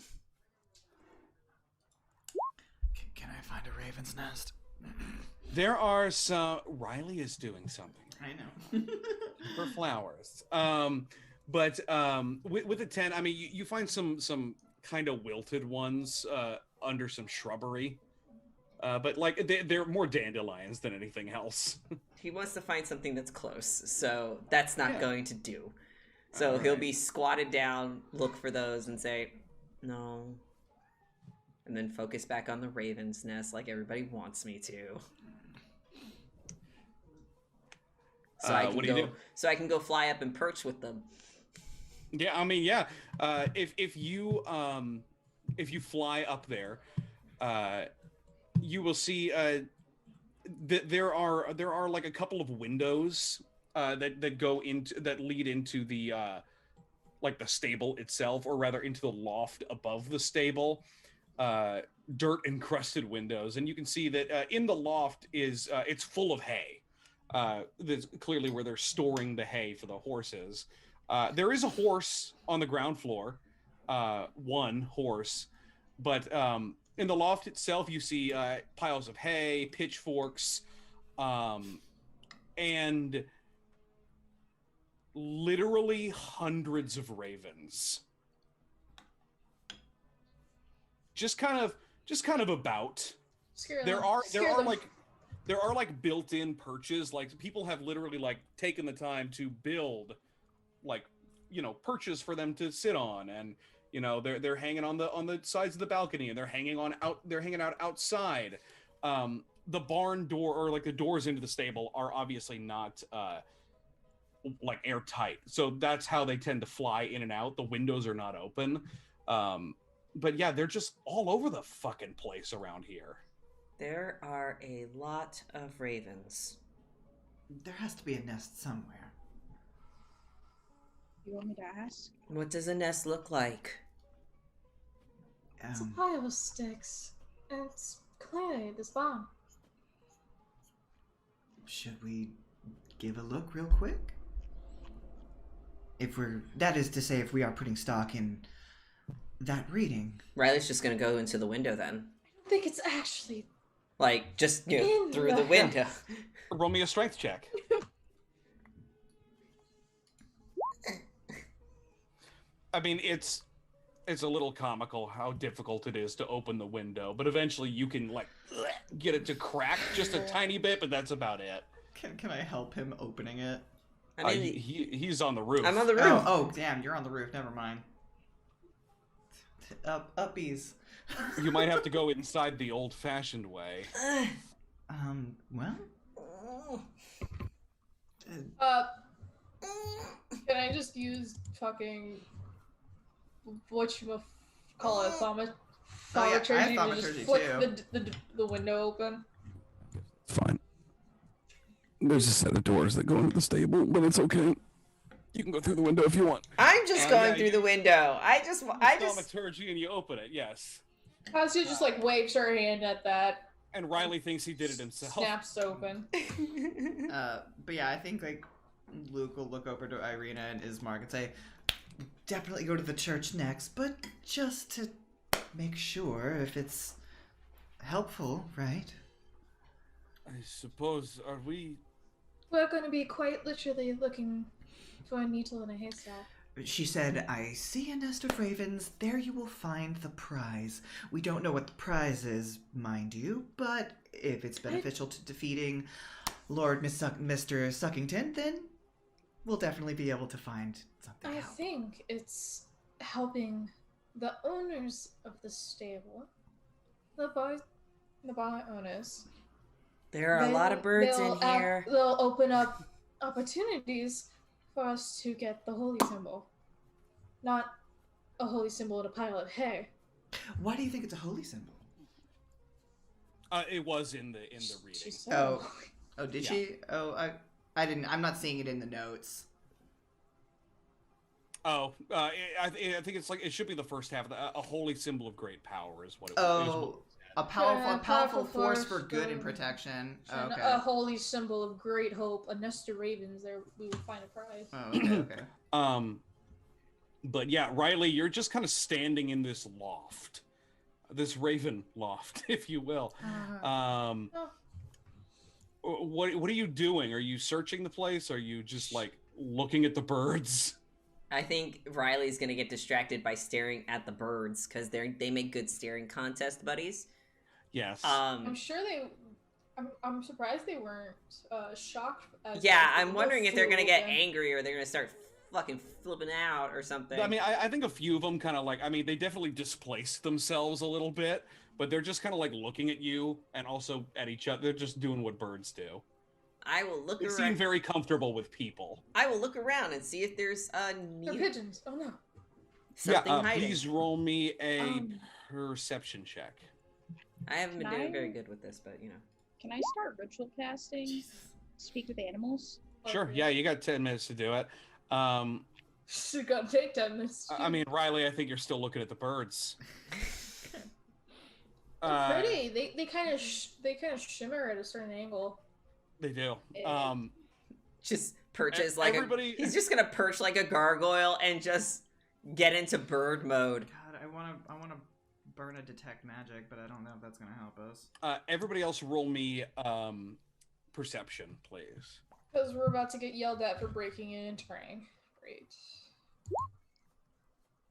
Speaker 4: Can I find a raven's nest?
Speaker 3: There are some... Riley is doing something.
Speaker 4: I know.
Speaker 3: For flowers. But with a 10, I mean, you find some kind of wilted ones under some shrubbery. But like they're more dandelions than anything else.
Speaker 1: He wants to find something that's close, so that's not going to do. So
Speaker 3: All
Speaker 1: he'll
Speaker 3: right.
Speaker 1: be squatted down, look for those, and say, no. And then focus back on the raven's nest like everybody wants me to. So I can
Speaker 3: what do you
Speaker 1: go.
Speaker 3: do?
Speaker 1: So I can go fly up and perch with them.
Speaker 3: Yeah, I mean, yeah. If you fly up there, you will see there are like a couple of windows that lead into the like the stable itself, or rather into the loft above the stable. Dirt encrusted windows, and you can see that in the loft is it's full of hay. That's clearly where they're storing the hay for the horses. There is a horse on the ground floor, one horse, but in the loft itself, you see piles of hay, pitchforks, and literally hundreds of ravens. Just kind of about.
Speaker 5: Scare
Speaker 3: There
Speaker 5: them.
Speaker 3: are
Speaker 5: Scare them.
Speaker 3: there are like built-in perches. Like people have literally like taken the time to build like, you know, perches for them to sit on, and you know they're hanging on the sides of the balcony, and they're hanging out outside. The barn door, or like the doors into the stable, are obviously not like airtight, so that's how they tend to fly in and out. The windows are not open. But yeah, they're just all over the fucking place around here.
Speaker 1: There are a lot of ravens.
Speaker 4: There has to be a nest somewhere.
Speaker 6: You want me to ask?
Speaker 1: What does a nest look like?
Speaker 5: It's a pile of sticks. And it's clearly this barn.
Speaker 4: Should we give a look real quick? That is to say, if we are putting stock in that reading.
Speaker 1: Riley's just gonna go into the window then.
Speaker 5: I think it's actually
Speaker 1: Like, just, you know,
Speaker 5: In
Speaker 1: through
Speaker 5: the
Speaker 1: the window.
Speaker 3: Roll me a strength check. I mean, it's a little comical how difficult it is to open the window, but eventually you can like get it to crack just a tiny bit, but that's about it.
Speaker 4: Can I help him opening it?
Speaker 1: I mean,
Speaker 3: He's on the roof.
Speaker 1: I'm on the roof.
Speaker 4: Oh, damn, you're on the roof. Never mind. Uppies.
Speaker 3: You might have to go inside the old-fashioned way.
Speaker 4: Well.
Speaker 5: Can I just use fucking call it thaumaturgy
Speaker 4: Oh, yeah, I have
Speaker 5: to
Speaker 4: thaumaturgy
Speaker 5: just flick
Speaker 4: too.
Speaker 5: the window open?
Speaker 3: It's fine. There's a set of doors that go into the stable, but it's okay. You can go through the window if you want.
Speaker 1: I'm just going through the window. I just.
Speaker 3: Thaumaturgy, and you open it. Yes.
Speaker 5: Cassia just like waves her hand at that.
Speaker 3: And Riley thinks he did it himself.
Speaker 5: Snaps open.
Speaker 4: But yeah, I think like Luke will look over to Irina and Ismark and say, definitely go to the church next, but just to make sure if it's helpful, right?
Speaker 3: I suppose, are we...
Speaker 5: We're going to be quite literally looking for a needle in a haystack.
Speaker 4: She said, I see a nest of ravens. There you will find the prize. We don't know what the prize is, mind you, but if it's beneficial to defeating Lord Mr. Suckington, then we'll definitely be able to find something
Speaker 5: I
Speaker 4: out.
Speaker 5: think it's helping the owners of the stable, the bar owners.
Speaker 1: There are a lot of birds in here.
Speaker 5: They'll open up opportunities for us to get the holy symbol. Not a holy symbol in a pile of hay.
Speaker 4: Why do you think it's a holy symbol?
Speaker 3: It was in the reading.
Speaker 5: She said,
Speaker 4: Oh, did
Speaker 3: Yeah.
Speaker 4: she? Oh, I didn't. I'm not seeing it in the notes.
Speaker 3: Oh, I think it's like it should be the first half. A holy symbol of great power is what it
Speaker 4: Oh, a powerful
Speaker 5: powerful
Speaker 4: force
Speaker 5: force
Speaker 4: for good and
Speaker 5: for-
Speaker 4: protection.
Speaker 5: and
Speaker 4: Okay.
Speaker 5: a holy symbol of great hope, a nest of ravens. There, we will find a prize.
Speaker 4: Oh, okay.
Speaker 3: But yeah, Riley, you're just kind of standing in this loft, this raven loft, if you will.
Speaker 5: Oh.
Speaker 3: What are you doing? Are you searching the place? Are you just like looking at the birds?
Speaker 1: I think Riley's gonna get distracted by staring at the birds because they make good staring contest buddies.
Speaker 3: Yes.
Speaker 5: I'm sure they. I'm surprised they weren't shocked.
Speaker 1: Yeah, I'm wondering if they're gonna get angry or they're gonna start fucking flipping out or something.
Speaker 3: I mean, I think a few of them kind of like, I mean, they definitely displaced themselves a little bit, but they're just kind of like looking at you and also at each other. They're just doing what birds do.
Speaker 1: I will look
Speaker 3: They
Speaker 1: around.
Speaker 3: seem very comfortable with people.
Speaker 1: I will look around and see if there's
Speaker 5: They're pigeons. Oh no.
Speaker 1: something
Speaker 3: yeah,
Speaker 1: hiding.
Speaker 3: please roll me a perception check.
Speaker 1: I haven't been
Speaker 6: Can
Speaker 1: doing
Speaker 6: I-
Speaker 1: very good with this, but you know.
Speaker 6: Can I start ritual casting? Speak with animals?
Speaker 3: Sure,
Speaker 5: Okay.
Speaker 3: yeah, you got 10 minutes to do it.
Speaker 5: She got take 10 minutes.
Speaker 3: I mean, Riley, I think you're still looking at the birds.
Speaker 5: They're pretty. They kind of shimmer at a certain angle.
Speaker 3: They do.
Speaker 2: Yeah.
Speaker 1: Just perches
Speaker 3: everybody.
Speaker 1: He's just gonna perch like a gargoyle and just get into bird mode.
Speaker 4: God, I wanna burn a detect magic, but I don't know if that's gonna help us.
Speaker 3: Everybody else, roll me perception, please.
Speaker 5: Because we're about to get yelled at for breaking in and entering. Great.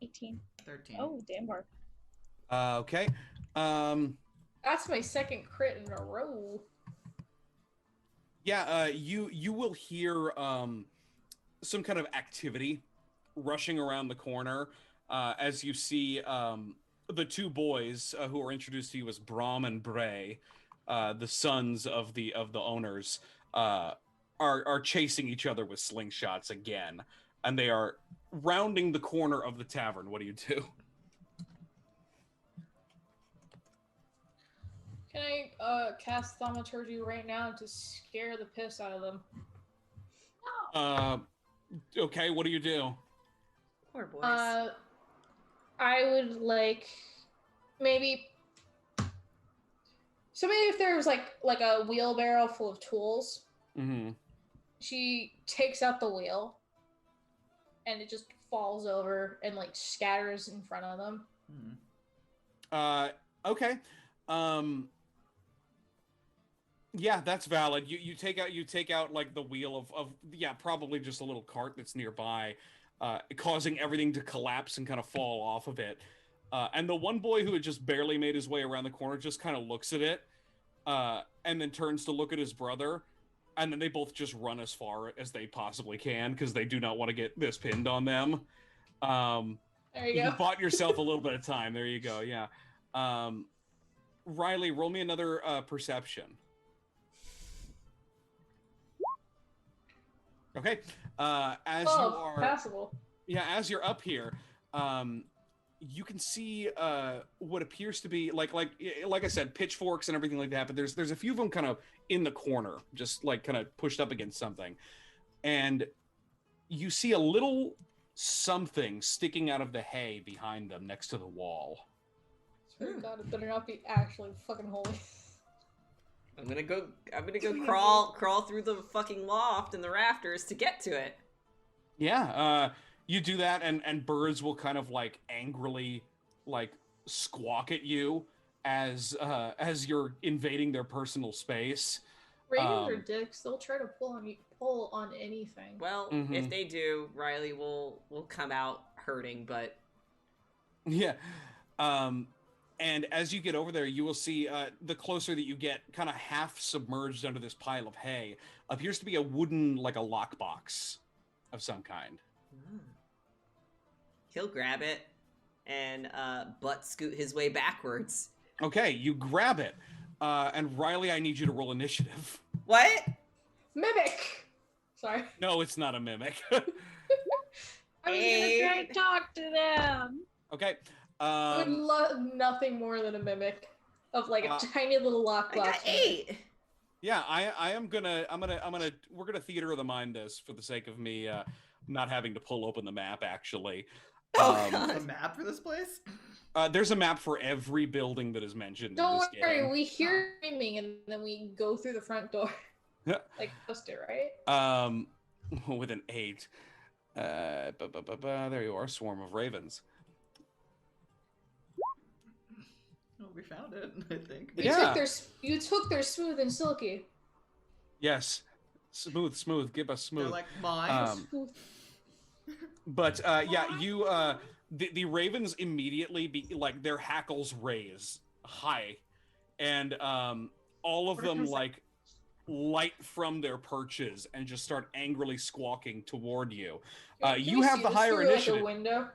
Speaker 6: 18.
Speaker 4: 13.
Speaker 6: Oh, damn bar.
Speaker 3: Okay.
Speaker 5: That's my second crit in a row.
Speaker 3: Yeah. You will hear some kind of activity rushing around the corner as you see the two boys who are introduced to you as Brahm and Bray, the sons of the owners, are chasing each other with slingshots again, and they are rounding the corner of the tavern. What do you do?
Speaker 5: Can I cast Thaumaturgy right now to scare the piss out of them?
Speaker 3: Okay, what do you do?
Speaker 1: Poor boys.
Speaker 5: I would like maybe. So maybe if there was like a wheelbarrow full of tools,
Speaker 3: Mm-hmm.
Speaker 5: she takes out the wheel, and it just falls over and like scatters in front of them.
Speaker 3: Okay. Yeah, that's valid. You take out like the wheel of probably just a little cart that's nearby, causing everything to collapse and kind of fall off of it. And the one boy who had just barely made his way around the corner just kind of looks at it, and then turns to look at his brother, and then they both just run as far as they possibly can because they do not want to get this pinned on them.
Speaker 5: There you
Speaker 3: You
Speaker 5: go.
Speaker 3: bought yourself a little bit of time. There you go. Yeah. Riley, roll me another perception. Okay. As you are
Speaker 5: passable.
Speaker 3: Yeah, as you're up here, you can see what appears to be like I said, pitchforks and everything like that. But there's a few of them kind of in the corner, just like kind of pushed up against something, and you see a little something sticking out of the hay behind them next to the wall.
Speaker 5: Swear to God, it better not be actually fucking holy.
Speaker 1: I'm gonna go crawl through the fucking loft and the rafters to get to it.
Speaker 3: Yeah, you do that, and birds will kind of like angrily like squawk at you as you're invading their personal space.
Speaker 5: Ravens are dicks. They'll try to pull on anything.
Speaker 1: Well, if they do, Riley will come out hurting, but
Speaker 3: yeah. And as you get over there, you will see the closer that you get, kind of half submerged under this pile of hay, appears to be a wooden, like a lockbox of some kind.
Speaker 1: He'll grab it and butt scoot his way backwards.
Speaker 3: Okay, you grab it. And Riley, I need you to roll initiative.
Speaker 1: What?
Speaker 5: Mimic! Sorry.
Speaker 3: No, it's not a mimic.
Speaker 6: I was gonna try to talk to them.
Speaker 3: Okay.
Speaker 5: I would love nothing more than a mimic of like a tiny little lockbox.
Speaker 1: I got 8.
Speaker 3: Yeah, we're gonna theater of the mind this for the sake of me not having to pull open the map actually.
Speaker 1: God.
Speaker 4: A map for this place?
Speaker 3: There's a map for every building that is mentioned in
Speaker 5: Don't
Speaker 3: this
Speaker 5: worry,
Speaker 3: game.
Speaker 5: we hear screaming and then we go through the front door. Like Buster, right?
Speaker 3: With an 8. There you are, Swarm of Ravens.
Speaker 4: Oh, we found it, I think.
Speaker 5: You took their smooth and silky.
Speaker 3: Yes. Smooth. Give us smooth.
Speaker 4: They're like mine.
Speaker 3: But you the ravens immediately like their hackles raise high, and all of them like light from their perches and just start angrily squawking toward you. You have the higher initiative.
Speaker 5: Like a window?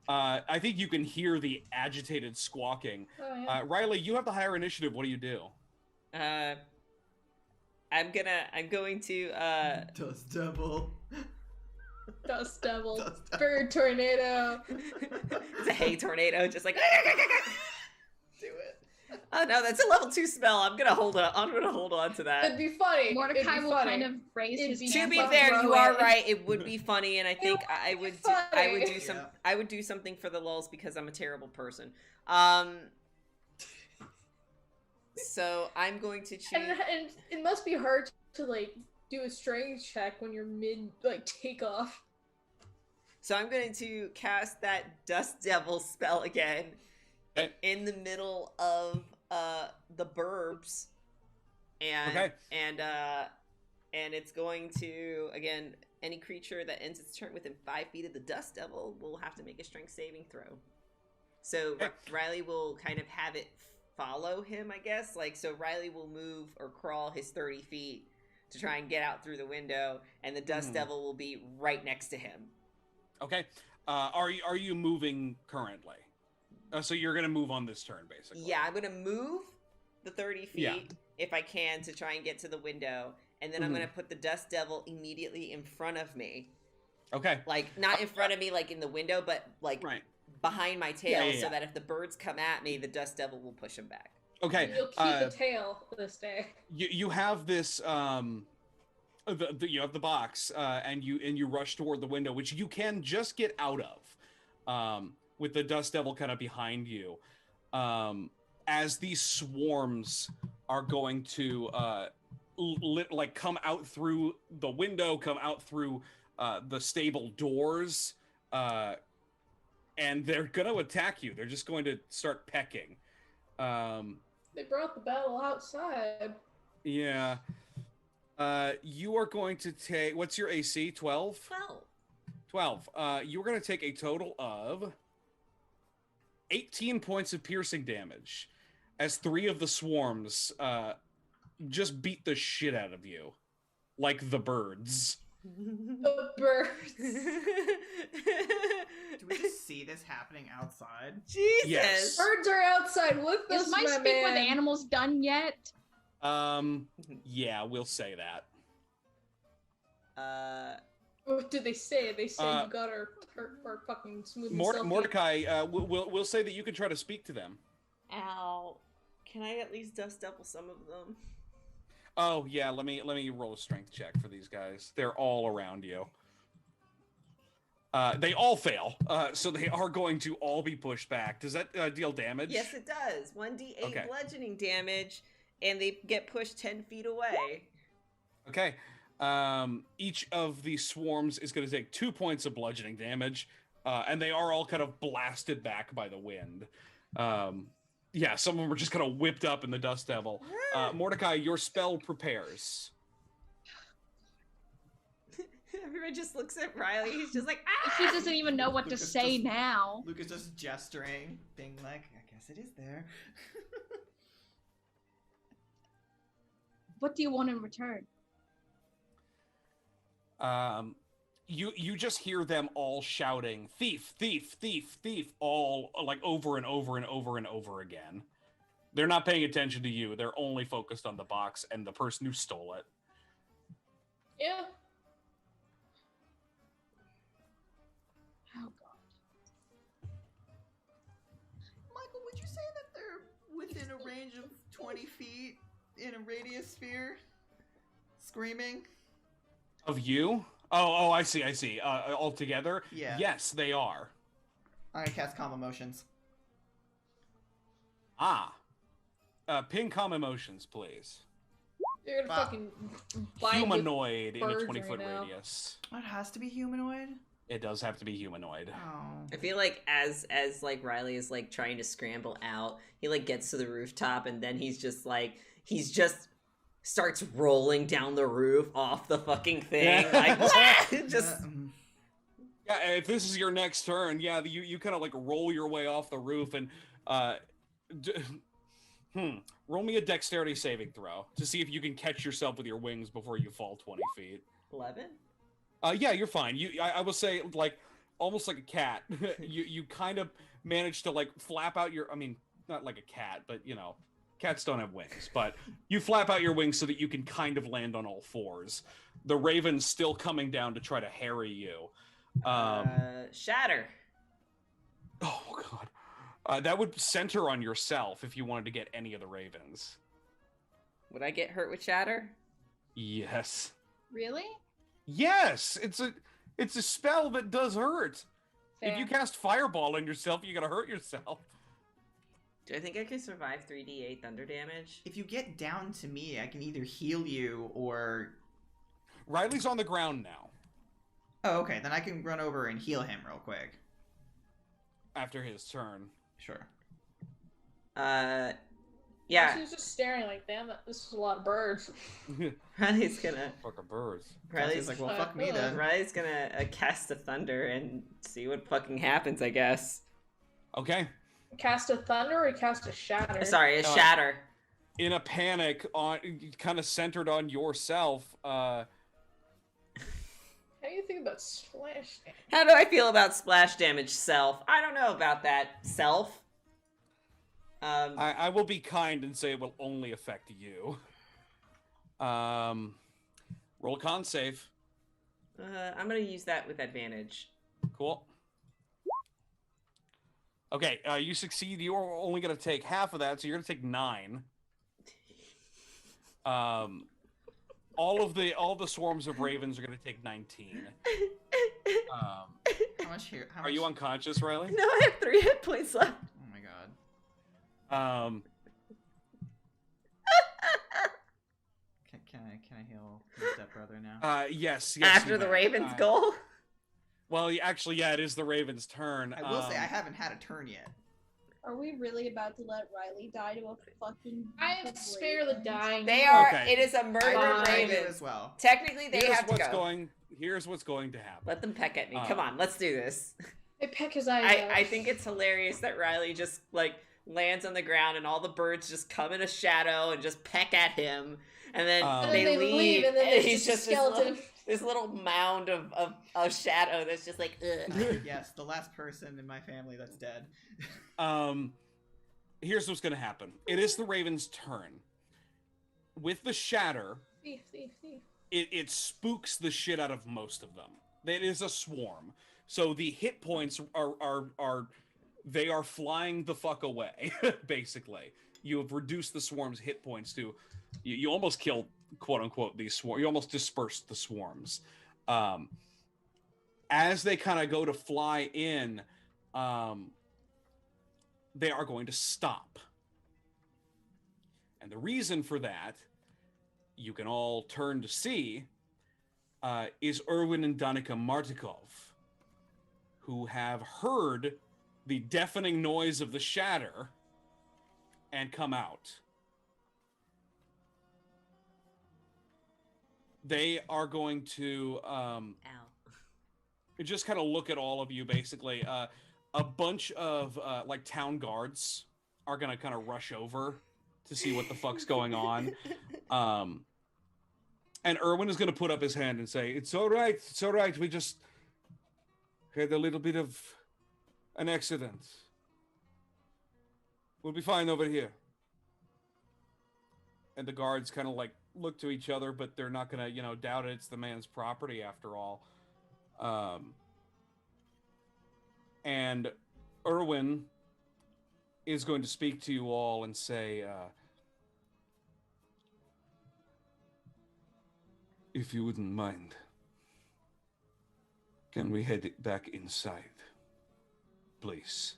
Speaker 3: I think you can hear the agitated squawking.
Speaker 5: Oh, yeah.
Speaker 3: Riley, you have the higher initiative. What do you do?
Speaker 1: I'm going to
Speaker 4: Dust Devil.
Speaker 5: Dust Devil.
Speaker 4: Dust Devil.
Speaker 5: Bird Tornado.
Speaker 1: It's a hay tornado, just like
Speaker 4: Do it.
Speaker 1: oh no, that's a level 2 spell. I'm gonna hold on to that.
Speaker 5: It'd be funny.
Speaker 6: Mordecai
Speaker 5: It'd be
Speaker 6: will
Speaker 5: funny.
Speaker 6: kind of raise
Speaker 5: It'd
Speaker 6: his
Speaker 5: be
Speaker 1: To
Speaker 6: hand
Speaker 1: be
Speaker 6: up.
Speaker 1: fair, you are
Speaker 5: it.
Speaker 1: right. It would be funny, and I think I
Speaker 5: would
Speaker 1: would
Speaker 5: be
Speaker 1: do some
Speaker 4: funny.
Speaker 1: I would do something for the lulz because I'm a terrible person. So I'm going to choose.
Speaker 5: And it must be hard to like do a strength check when you're mid like takeoff.
Speaker 1: So I'm going to cast that Dust Devil spell again
Speaker 3: Okay.
Speaker 1: in the middle of the burbs, and
Speaker 3: Okay.
Speaker 1: and it's going to, again, any creature that ends its turn within 5 feet of the Dust Devil will have to make a strength saving throw. So
Speaker 3: Okay.
Speaker 1: Riley will kind of have it follow him, I guess. Like, so Riley will move or crawl his 30 feet to try and get out through the window, and the Dust Devil will be right next to him.
Speaker 3: Okay. Are you moving currently? So you're gonna move on this turn, basically.
Speaker 1: Yeah, I'm gonna move the 30 feet
Speaker 3: Yeah.
Speaker 1: if I can to try and get to the window, and then I'm gonna put the Dust Devil immediately in front of me.
Speaker 3: Okay.
Speaker 1: Like, not in front of me, like in the window, but like
Speaker 3: Right.
Speaker 1: behind my tail,
Speaker 3: Yeah.
Speaker 1: so that if the birds come at me, the Dust Devil will push them back.
Speaker 3: Okay.
Speaker 5: You'll keep the tail this day.
Speaker 3: You have this you have the box, and you rush toward the window, which you can just get out of, with the Dust Devil kind of behind you, as these swarms are going to come out through the window, come out through the stable doors, and they're going to attack you. They're just going to start pecking.
Speaker 5: They brought the battle outside.
Speaker 3: Yeah. You are going to take, what's your AC? 12? 12. You're going to take a total of 18 points of piercing damage as 3 of the swarms just beat the shit out of you. Like the birds.
Speaker 5: The birds.
Speaker 4: Do we just see this happening outside?
Speaker 1: Jesus!
Speaker 3: Yes.
Speaker 5: Birds are outside with us,
Speaker 6: Is my
Speaker 5: my
Speaker 6: speak with
Speaker 5: man.
Speaker 6: animals done yet?
Speaker 3: Yeah, we'll say that.
Speaker 5: What did they say? They say
Speaker 3: Uh,
Speaker 5: you got our fucking smooth and silky.
Speaker 3: Mordecai, we'll say that you can try to speak to them.
Speaker 1: Ow. Can I at least Dust Devil some of them?
Speaker 3: Oh yeah, let me roll a strength check for these guys. They're all around you. They all fail, so they are going to all be pushed back. Does that deal damage?
Speaker 1: Yes, it does. 1d8
Speaker 3: Okay.
Speaker 1: bludgeoning damage, and they get pushed 10 feet away.
Speaker 3: Okay. Each of the swarms is going to take 2 points of bludgeoning damage, and they are all kind of blasted back by the wind. Yeah, some of them are just kind of whipped up in the Dust Devil. Mordecai, your spell prepares.
Speaker 1: Everyone just looks at Riley. He's just like, ah!
Speaker 6: He doesn't even know what to
Speaker 4: Lucas
Speaker 6: say
Speaker 4: just-
Speaker 6: now.
Speaker 4: Luke is just gesturing, being like, I guess it is there.
Speaker 6: What do you want in return?
Speaker 3: You just hear them all shouting, thief, thief, thief, thief, all like over and over and over and over again. They're not paying attention to you. They're only focused on the box and the person who stole it.
Speaker 5: Yeah.
Speaker 6: Oh god.
Speaker 4: Michael, would you say that they're within a range of 20 feet in a radius sphere? Screaming?
Speaker 3: Of you? Oh, I see. All together?
Speaker 4: Yeah.
Speaker 3: Yes, they are.
Speaker 4: I'm gonna cast Calm Emotions.
Speaker 3: Ping calm emotions, please.
Speaker 5: You're gonna
Speaker 4: Wow.
Speaker 5: fucking bind with
Speaker 3: Humanoid in a
Speaker 5: birds
Speaker 3: 20-foot
Speaker 5: right now.
Speaker 3: radius.
Speaker 4: It has to be humanoid?
Speaker 3: It does have to be humanoid.
Speaker 4: Oh.
Speaker 1: I feel like as like Riley is like trying to scramble out, he like gets to the rooftop, and then he's just starts rolling down the roof off the fucking thing. Like, just
Speaker 3: Yeah, if this is your next turn, yeah, you kind of like roll your way off the roof and roll me a dexterity saving throw to see if you can catch yourself with your wings before you fall 20 feet.
Speaker 1: 11.
Speaker 3: Yeah, you're fine. I will say, like, almost like a cat. you kind of manage to like flap out your. I mean, not like a cat, but you know, cats don't have wings. But you flap out your wings so that you can kind of land on all fours. The raven's still coming down to try to harry you.
Speaker 1: Shatter.
Speaker 3: Oh god. That would center on yourself if you wanted to get any of the ravens.
Speaker 1: Would I get hurt with shatter?
Speaker 3: Yes.
Speaker 6: Really?
Speaker 3: Yes! It's a spell that does hurt.
Speaker 6: Fair.
Speaker 3: If you cast fireball on yourself, you're gonna hurt yourself.
Speaker 1: Do I think I can survive 3d8 thunder damage?
Speaker 4: If you get down to me, I can either heal you or...
Speaker 3: Riley's on the ground now.
Speaker 4: Oh, okay. Then I can run over and heal him real quick.
Speaker 3: After his turn.
Speaker 4: Sure.
Speaker 1: Yeah.
Speaker 5: She was just staring like, damn, this is a lot of birds.
Speaker 1: Riley's gonna...
Speaker 3: Fucking birds.
Speaker 4: Riley's like, well, fuck me then.
Speaker 1: Riley's gonna cast a thunder and see what fucking happens, I guess.
Speaker 3: Okay.
Speaker 5: Cast a thunder or cast a shatter?
Speaker 1: Sorry, a shatter.
Speaker 3: In a panic, kind of centered on yourself,
Speaker 5: How do you think about splash damage?
Speaker 1: How do I feel about splash damage, self? I don't know about that, self.
Speaker 3: I will be kind and say it will only affect you. Roll a con save.
Speaker 1: I'm gonna use that with advantage.
Speaker 3: Cool. Okay, you succeed. You're only going to take half of that, so you're going to take 9. All the swarms of ravens are going to take 19.
Speaker 4: How much here?
Speaker 3: Are you unconscious, Riley?
Speaker 1: No, I have 3 hit points left.
Speaker 4: Oh my god. Can I heal my stepbrother now?
Speaker 3: Yes.
Speaker 1: After the Ravens' goal?
Speaker 3: Well, actually, yeah, it is the Ravens' turn.
Speaker 4: I will say I haven't had a turn yet.
Speaker 2: Are we really about to let Riley die to a fucking...
Speaker 5: I spare the dying.
Speaker 1: They are.
Speaker 3: Okay.
Speaker 1: It is a murdered
Speaker 4: I do
Speaker 1: raven.
Speaker 4: as well.
Speaker 1: Technically, they have to go.
Speaker 3: Here's what's going to happen.
Speaker 1: Let them peck at me. Come on, let's do this.
Speaker 5: They peck his eyes out.
Speaker 1: I think it's hilarious that Riley just like lands on the ground and all the birds just come in a shadow and just peck at him, and then they leave,
Speaker 5: and then
Speaker 1: and
Speaker 5: there's
Speaker 1: he's
Speaker 5: just a
Speaker 1: just
Speaker 5: skeleton.
Speaker 1: this little mound of shadow that's just like ugh.
Speaker 4: Yes, the last person in my family that's dead.
Speaker 3: Here's what's going to happen. It is the Ravens' turn. With the shatter,
Speaker 5: Thief.
Speaker 3: it spooks the shit out of most of them. It is a swarm. So the hit points they are flying the fuck away, basically. You have reduced the swarm's hit points to... You almost killed, quote-unquote, these swarms. You almost dispersed the swarms. As they kind of go to fly in, they are going to stop. And the reason for that, you can all turn to see, is Erwin and Danica Martikov, who have heard the deafening noise of the shatter and come out. They are going to just kind of look at all of you, basically. A bunch of like town guards are gonna kind of rush over to see what the fuck's going on. And Erwin is gonna put up his hand and say, it's all right, we just had a little bit of an accident. We'll be fine over here. And the guards kind of like look to each other, but they're not gonna, doubt it. It's the man's property after all. And Erwin is going to speak to you all and say, if you wouldn't mind, can we head back inside, please?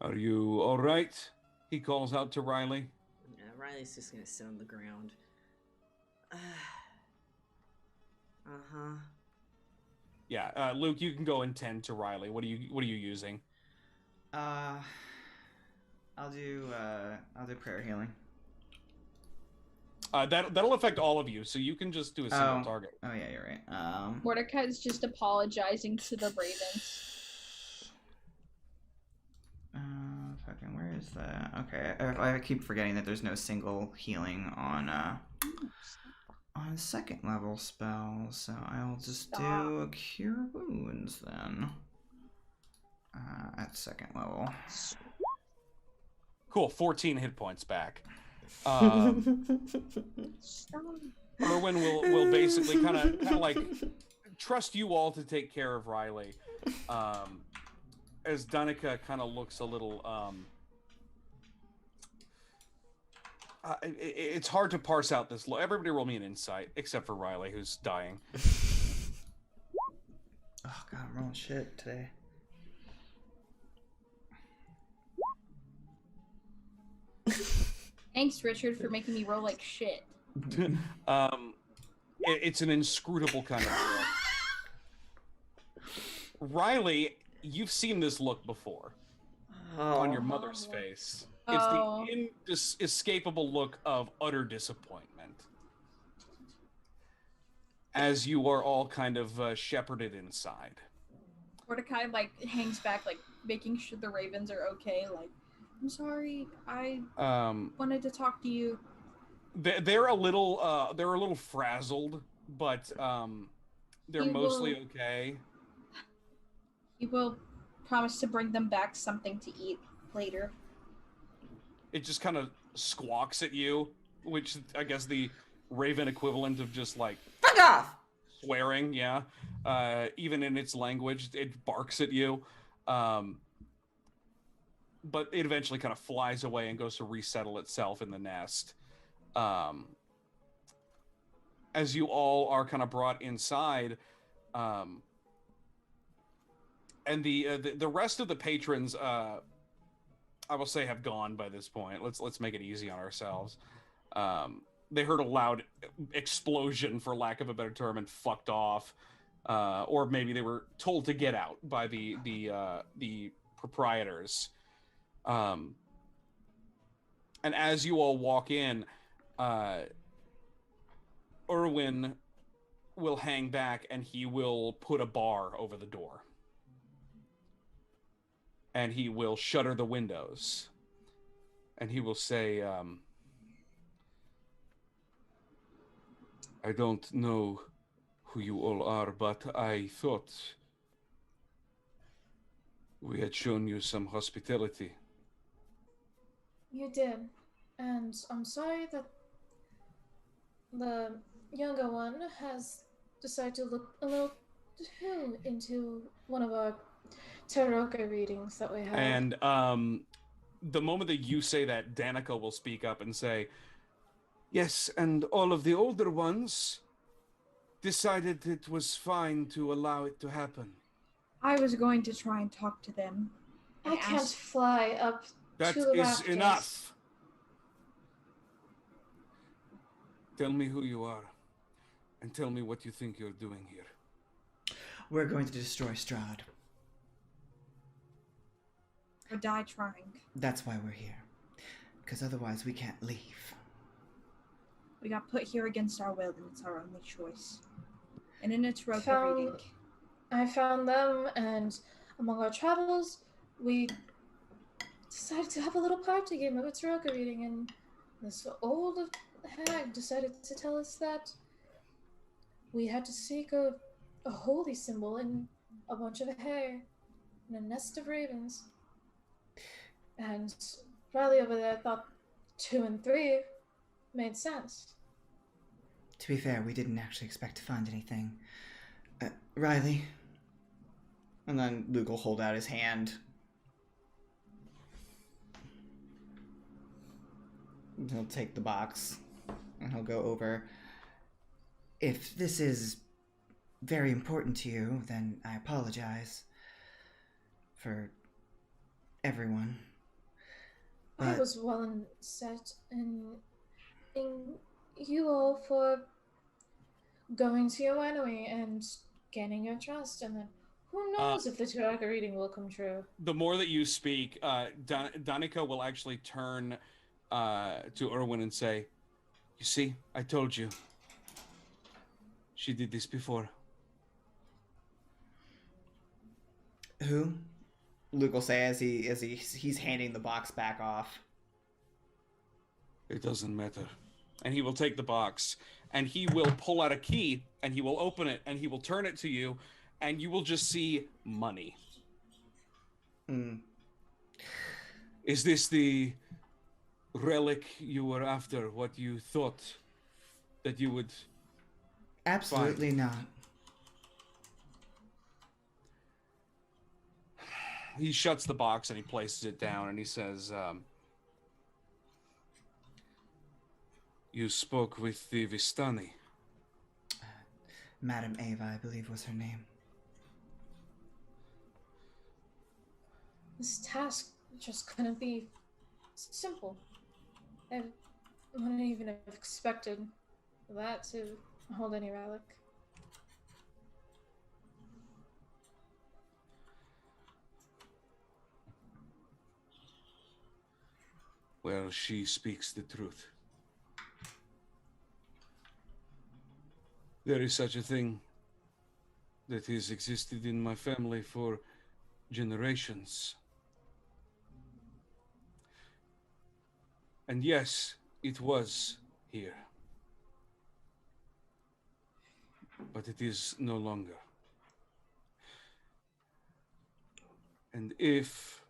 Speaker 3: Are you all right? He calls out to Riley.
Speaker 1: Yeah, Riley's just gonna sit on the ground.
Speaker 3: Yeah, Luke, you can go and tend to Riley. What are you using?
Speaker 4: I'll do prayer healing.
Speaker 3: That'll affect all of you, so you can just do a single target.
Speaker 4: Oh yeah, you're right.
Speaker 2: Mordecai's just apologizing to the Ravens.
Speaker 4: Fucking, where is that? Okay, I keep forgetting that there's no single healing on second level spells, so I'll just do Cure Wounds then. At second level.
Speaker 3: Cool, 14 hit points back. Erwin will basically kind of like trust you all to take care of Riley. As Danica kind of looks a little it's hard to parse out this. Everybody roll me an insight, except for Riley, who's dying.
Speaker 4: Oh god, I'm rolling shit today.
Speaker 2: Thanks, Richard, for making me roll like shit.
Speaker 3: It's an inscrutable kind of look. Riley, you've seen this look before on your mother's face. It's the inescapable look of utter disappointment. As you are all kind of shepherded inside.
Speaker 2: Mordecai, like, hangs back, like, making sure the ravens are okay. Like, I'm sorry, I wanted to talk to you.
Speaker 3: They're a little frazzled, but they're mostly okay.
Speaker 2: He will promise to bring them back something to eat later.
Speaker 3: It just kind of squawks at you, which I guess the raven equivalent of just like
Speaker 1: fuck off,
Speaker 3: swearing. Yeah, even in its language, it barks at you. But it eventually kind of flies away and goes to resettle itself in the nest. As you all are kind of brought inside, and the rest of the patrons, I will say, have gone by this point. Let's make it easy on ourselves. They heard a loud explosion, for lack of a better term, and fucked off, or maybe they were told to get out by the proprietors. And as you all walk in, Irwin will hang back and he will put a bar over the door. And he will shutter the windows. And he will say, I don't know who you all are, but I thought we had shown you some hospitality.
Speaker 5: You did. And I'm sorry that the younger one has decided to look a little too into one of our Taroka readings that we have.
Speaker 3: And the moment that you say that, Danica will speak up and say, yes, and all of the older ones decided it was fine to allow it to happen.
Speaker 2: I was going to try and talk to them.
Speaker 5: I can't fly up
Speaker 3: that
Speaker 5: to the
Speaker 3: is
Speaker 5: rafters.
Speaker 3: Enough. Tell me who you are, and tell me what you think you're doing here.
Speaker 4: We're going to destroy Strahd.
Speaker 2: Or die trying.
Speaker 4: That's why we're here. Because otherwise we can't leave.
Speaker 2: We got put here against our will, and it's our only choice. And in a Taroka reading.
Speaker 5: I found them, and among our travels, we decided to have a little party game of a Taroka reading, and this old hag decided to tell us that we had to seek a holy symbol in a bunch of hair in a nest of ravens. And Riley over there thought 2 and 3 made sense.
Speaker 4: To be fair, we didn't actually expect to find anything. Riley. And then Luke will hold out his hand. He'll take the box and he'll go over. If this is very important to you, then I apologize for everyone. But
Speaker 5: I was well and set in you all for going to your winery and gaining your trust, and then who knows if the Taroka reading will come true.
Speaker 3: The more that you speak, Danica will actually turn to Irwin and say, you see, I told you. She did this before.
Speaker 4: Who? Luke will say as he's handing the box back off.
Speaker 3: It doesn't matter. And he will take the box, and he will pull out a key, and he will open it, and he will turn it to you, and you will just see money. Is this the relic you were after? What you thought that you would
Speaker 4: Absolutely
Speaker 3: find?
Speaker 4: not.
Speaker 3: He shuts the box and he places it down, and he says, you spoke with the Vistani.
Speaker 4: Madam Ava, I believe was her name.
Speaker 5: This task just couldn't be simple. I wouldn't even have expected that to hold any relic.
Speaker 3: Well, she speaks the truth. There is such a thing that has existed in my family for generations. And yes, it was here. But it is no longer. And if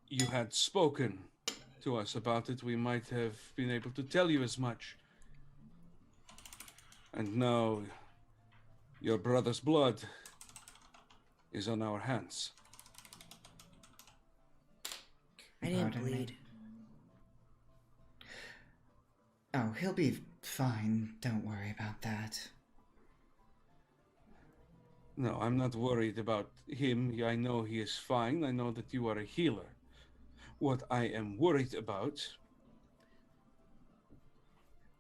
Speaker 3: you had spoken to us about it, we might have been able to tell you as much. And now your brother's blood is on our hands.
Speaker 1: I didn't
Speaker 4: Pardon me.
Speaker 1: bleed.
Speaker 4: Oh, he'll be fine. Don't worry about that.
Speaker 3: No, I'm not worried about him. I know he is fine. I know that you are a healer. What I am worried about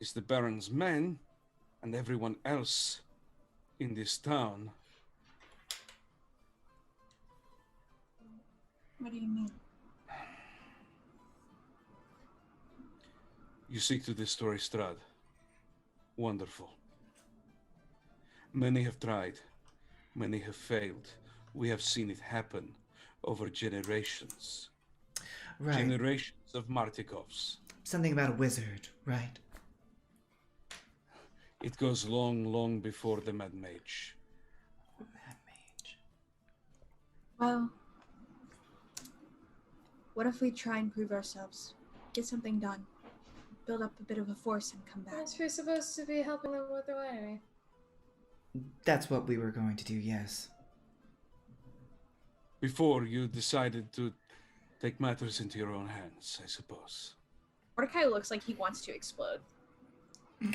Speaker 3: is the Baron's men and everyone else in this town.
Speaker 6: What do you mean?
Speaker 3: You seek to destroy Strahd. Wonderful. Many have tried. Many have failed. We have seen it happen over generations.
Speaker 4: Right.
Speaker 3: Generations of Martikovs.
Speaker 4: Something about a wizard, right?
Speaker 3: It goes long, long before the Mad Mage.
Speaker 4: Mad mage.
Speaker 6: Well, what if we try and prove ourselves? Get something done. Build up a bit of a force and come back.
Speaker 5: Aren't we supposed to be helping them with their enemy?
Speaker 4: That's what we were going to do, yes.
Speaker 3: Before you decided to take matters into your own hands, I suppose.
Speaker 2: Mordecai looks like he wants to explode.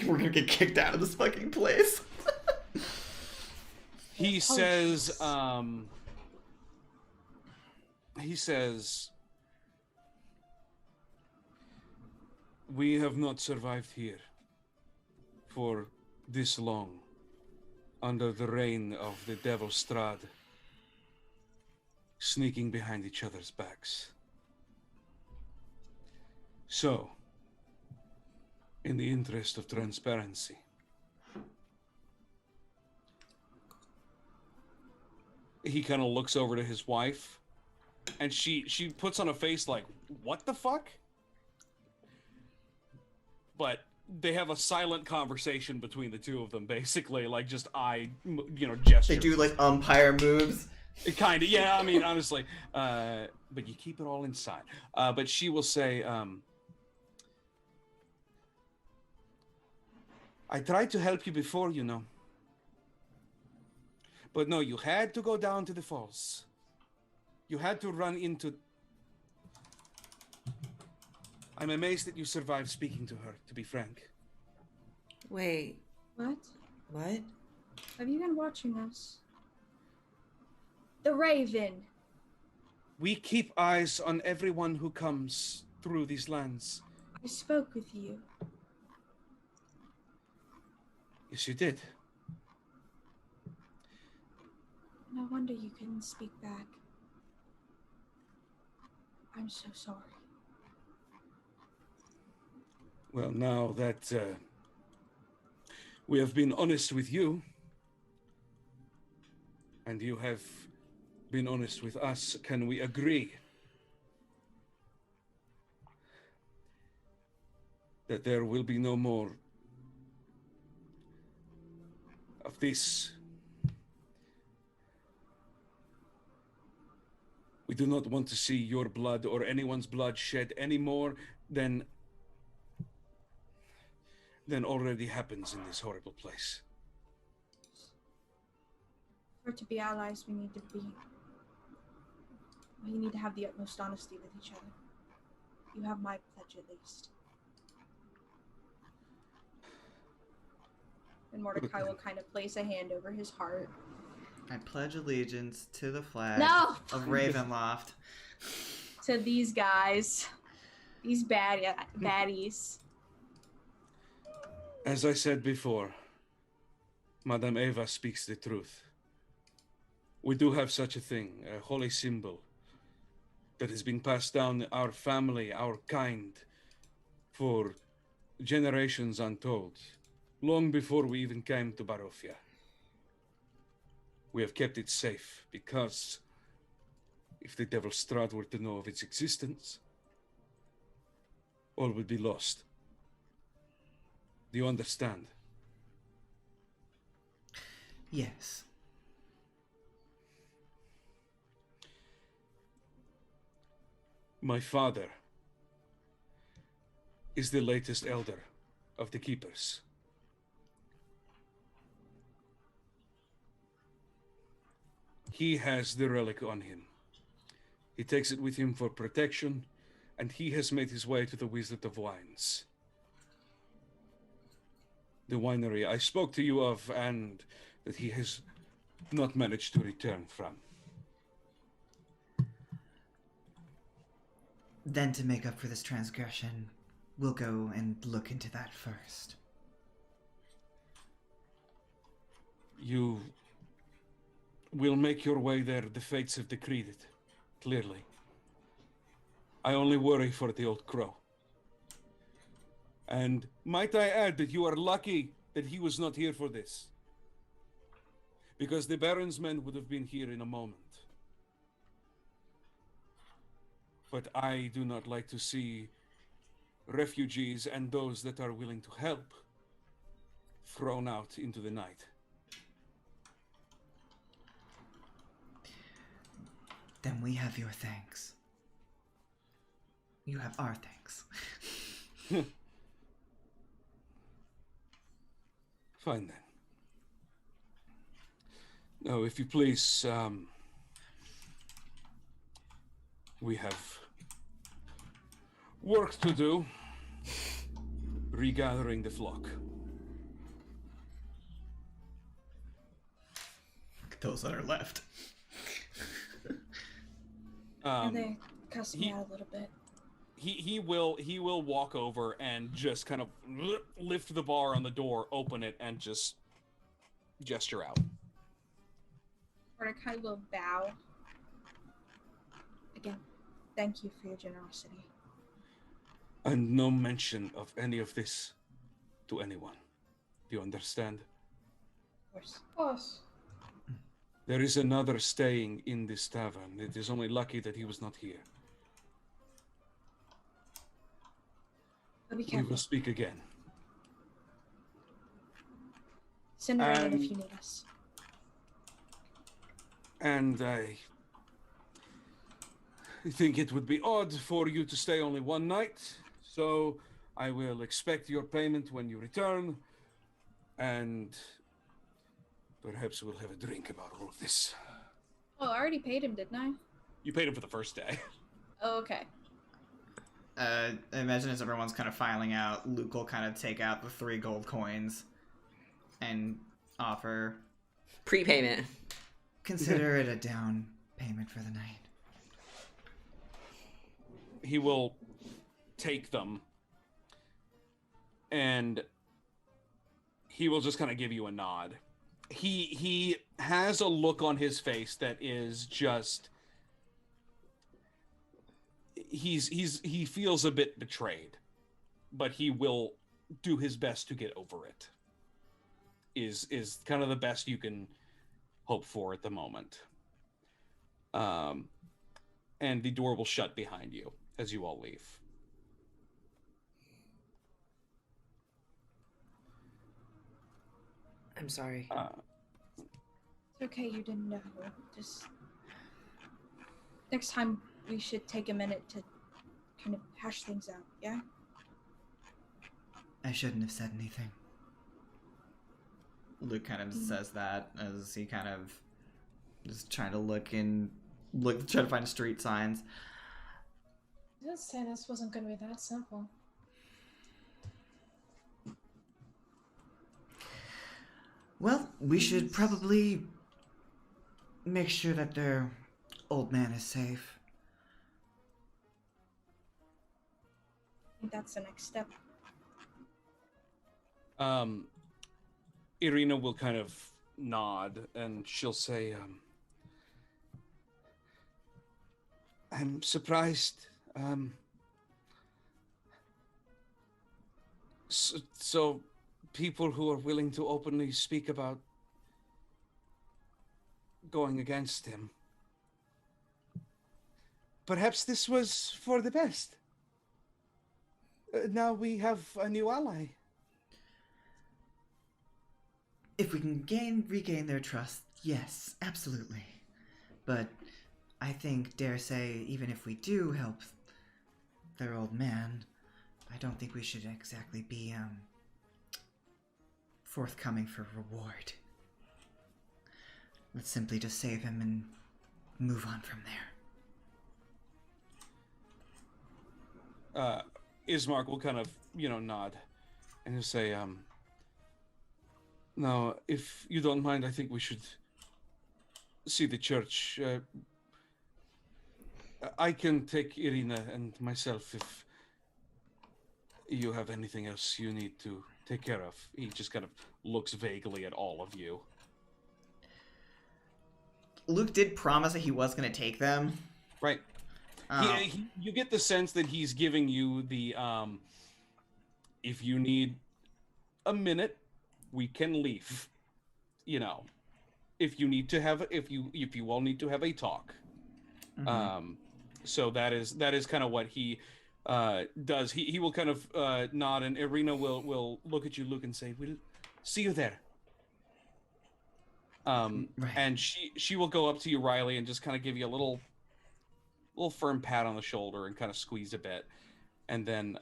Speaker 4: We're gonna get kicked out of this fucking place.
Speaker 3: He says, we have not survived here for this long under the reign of the Devil Strahd, sneaking behind each other's backs. So, in the interest of transparency, he kind of looks over to his wife, and she puts on a face like, what the fuck? But they have a silent conversation between the two of them, basically, like just gestures.
Speaker 4: They do like umpire moves.
Speaker 3: Kind of, yeah, I mean, honestly. But you keep it all inside. But she will say, I tried to help you before, you know. But no, you had to go down to the falls. You had to run into... I'm amazed that you survived speaking to her, to be frank.
Speaker 1: Wait,
Speaker 6: What?
Speaker 1: what?
Speaker 6: Have you been watching us? The Raven.
Speaker 3: We keep eyes on everyone who comes through these lands.
Speaker 6: I spoke with you.
Speaker 3: Yes, you did.
Speaker 6: No wonder you couldn't speak back. I'm so sorry.
Speaker 3: Well, now that we have been honest with you, and you have been honest with us, can we agree that there will be no more of this? We do not want to see your blood or anyone's blood shed any more than already happens in this horrible place.
Speaker 6: For to be allies, we need to have the utmost honesty with each other. You have my pledge at least. And Mordecai will kind of place a hand over his heart
Speaker 4: I pledge allegiance to the flag
Speaker 2: No!
Speaker 4: of Ravenloft.
Speaker 2: To these guys. These baddies.
Speaker 3: As I said before, Madame Eva speaks the truth. We do have such a thing, a holy symbol that has been passed down our family, our kind, for generations untold, long before we even came to Barovia. We have kept it safe because if the Devil Strahd were to know of its existence, all would be lost. Do you understand?
Speaker 4: Yes.
Speaker 3: My father is the latest elder of the Keepers. He has the relic on him. He takes it with him for protection, and he has made his way to the Wizard of Wines. The winery I spoke to you of, and that he has not managed to return from.
Speaker 4: Then to make up for this transgression, we'll go and look into that first.
Speaker 3: You will make your way there. The fates have decreed it, clearly. I only worry for the old crow. And might I add that you are lucky that he was not here for this. Because the Baron's men would have been here in a moment. But I do not like to see refugees and those that are willing to help thrown out into the night.
Speaker 4: Then we have your thanks. You have our thanks.
Speaker 3: Fine then. Now, if you please, we have work to do, regathering the flock.
Speaker 4: Those that are left.
Speaker 2: They cussed me out a little bit.
Speaker 3: He will walk over and just kind of lift the bar on the door, open it, and just gesture out.
Speaker 2: Mordecai will bow. Again, thank you for your generosity.
Speaker 3: And no mention of any of this to anyone. Do you understand?
Speaker 2: Of course.
Speaker 5: Of course.
Speaker 3: There is another staying in this tavern. It is only lucky that he was not here.
Speaker 2: But be
Speaker 3: We
Speaker 2: careful.
Speaker 3: will speak again.
Speaker 2: Send her in if you need us.
Speaker 3: And I think it would be odd for you to stay only one night, so I will expect your payment when you return, and perhaps we'll have a drink about all of this.
Speaker 2: Oh, I already paid him, didn't I?
Speaker 3: You paid him for the first day.
Speaker 2: Oh, okay.
Speaker 4: I imagine as everyone's kind of filing out, Luke will kind of take out the 3 gold coins and offer.
Speaker 1: Prepayment.
Speaker 4: Consider it a down payment for the night.
Speaker 3: He will take them, and he will just kind of give you a nod. He has a look on his face that is just he feels a bit betrayed, but he will do his best to get over it. Is kind of the best you can hope for at the moment. And the door will shut behind you as you all leave.
Speaker 1: I'm sorry.
Speaker 2: It's okay, you didn't know. Just next time we should take a minute to kind of hash things out, yeah?
Speaker 4: I shouldn't have said anything. Luke kind of says that as he kind of is trying to try to find street signs.
Speaker 5: I didn't say this wasn't going to be that simple.
Speaker 4: Well, we should probably make sure that their old man is safe.
Speaker 6: I think that's the next step.
Speaker 3: Irina will kind of nod and she'll say, I'm surprised. So people who are willing to openly speak about going against him. Perhaps this was for the best. Now we have a new ally.
Speaker 4: If we can regain their trust, yes, absolutely. But I think, dare say, even if we do help their old man, I don't think we should exactly be, forthcoming for reward. Let's simply just save him and move on from there.
Speaker 3: Ismark will kind of, nod and he'll say, now, if you don't mind, I think we should see the church. I can take Irina and myself if you have anything else you need to take care of. He just kind of looks vaguely at all of you.
Speaker 4: Luke did promise that he was going to take them.
Speaker 3: Right. You get the sense that he's giving you the, if you need a minute, we can leave. If you need to have, if you all need to have a talk. Mm-hmm. So that is kind of what he does. He will kind of nod, and Irina will look at you, Luke, and say, "We'll see you there." Right. And she will go up to you, Riley, and just kind of give you a little firm pat on the shoulder and kind of squeeze a bit, and then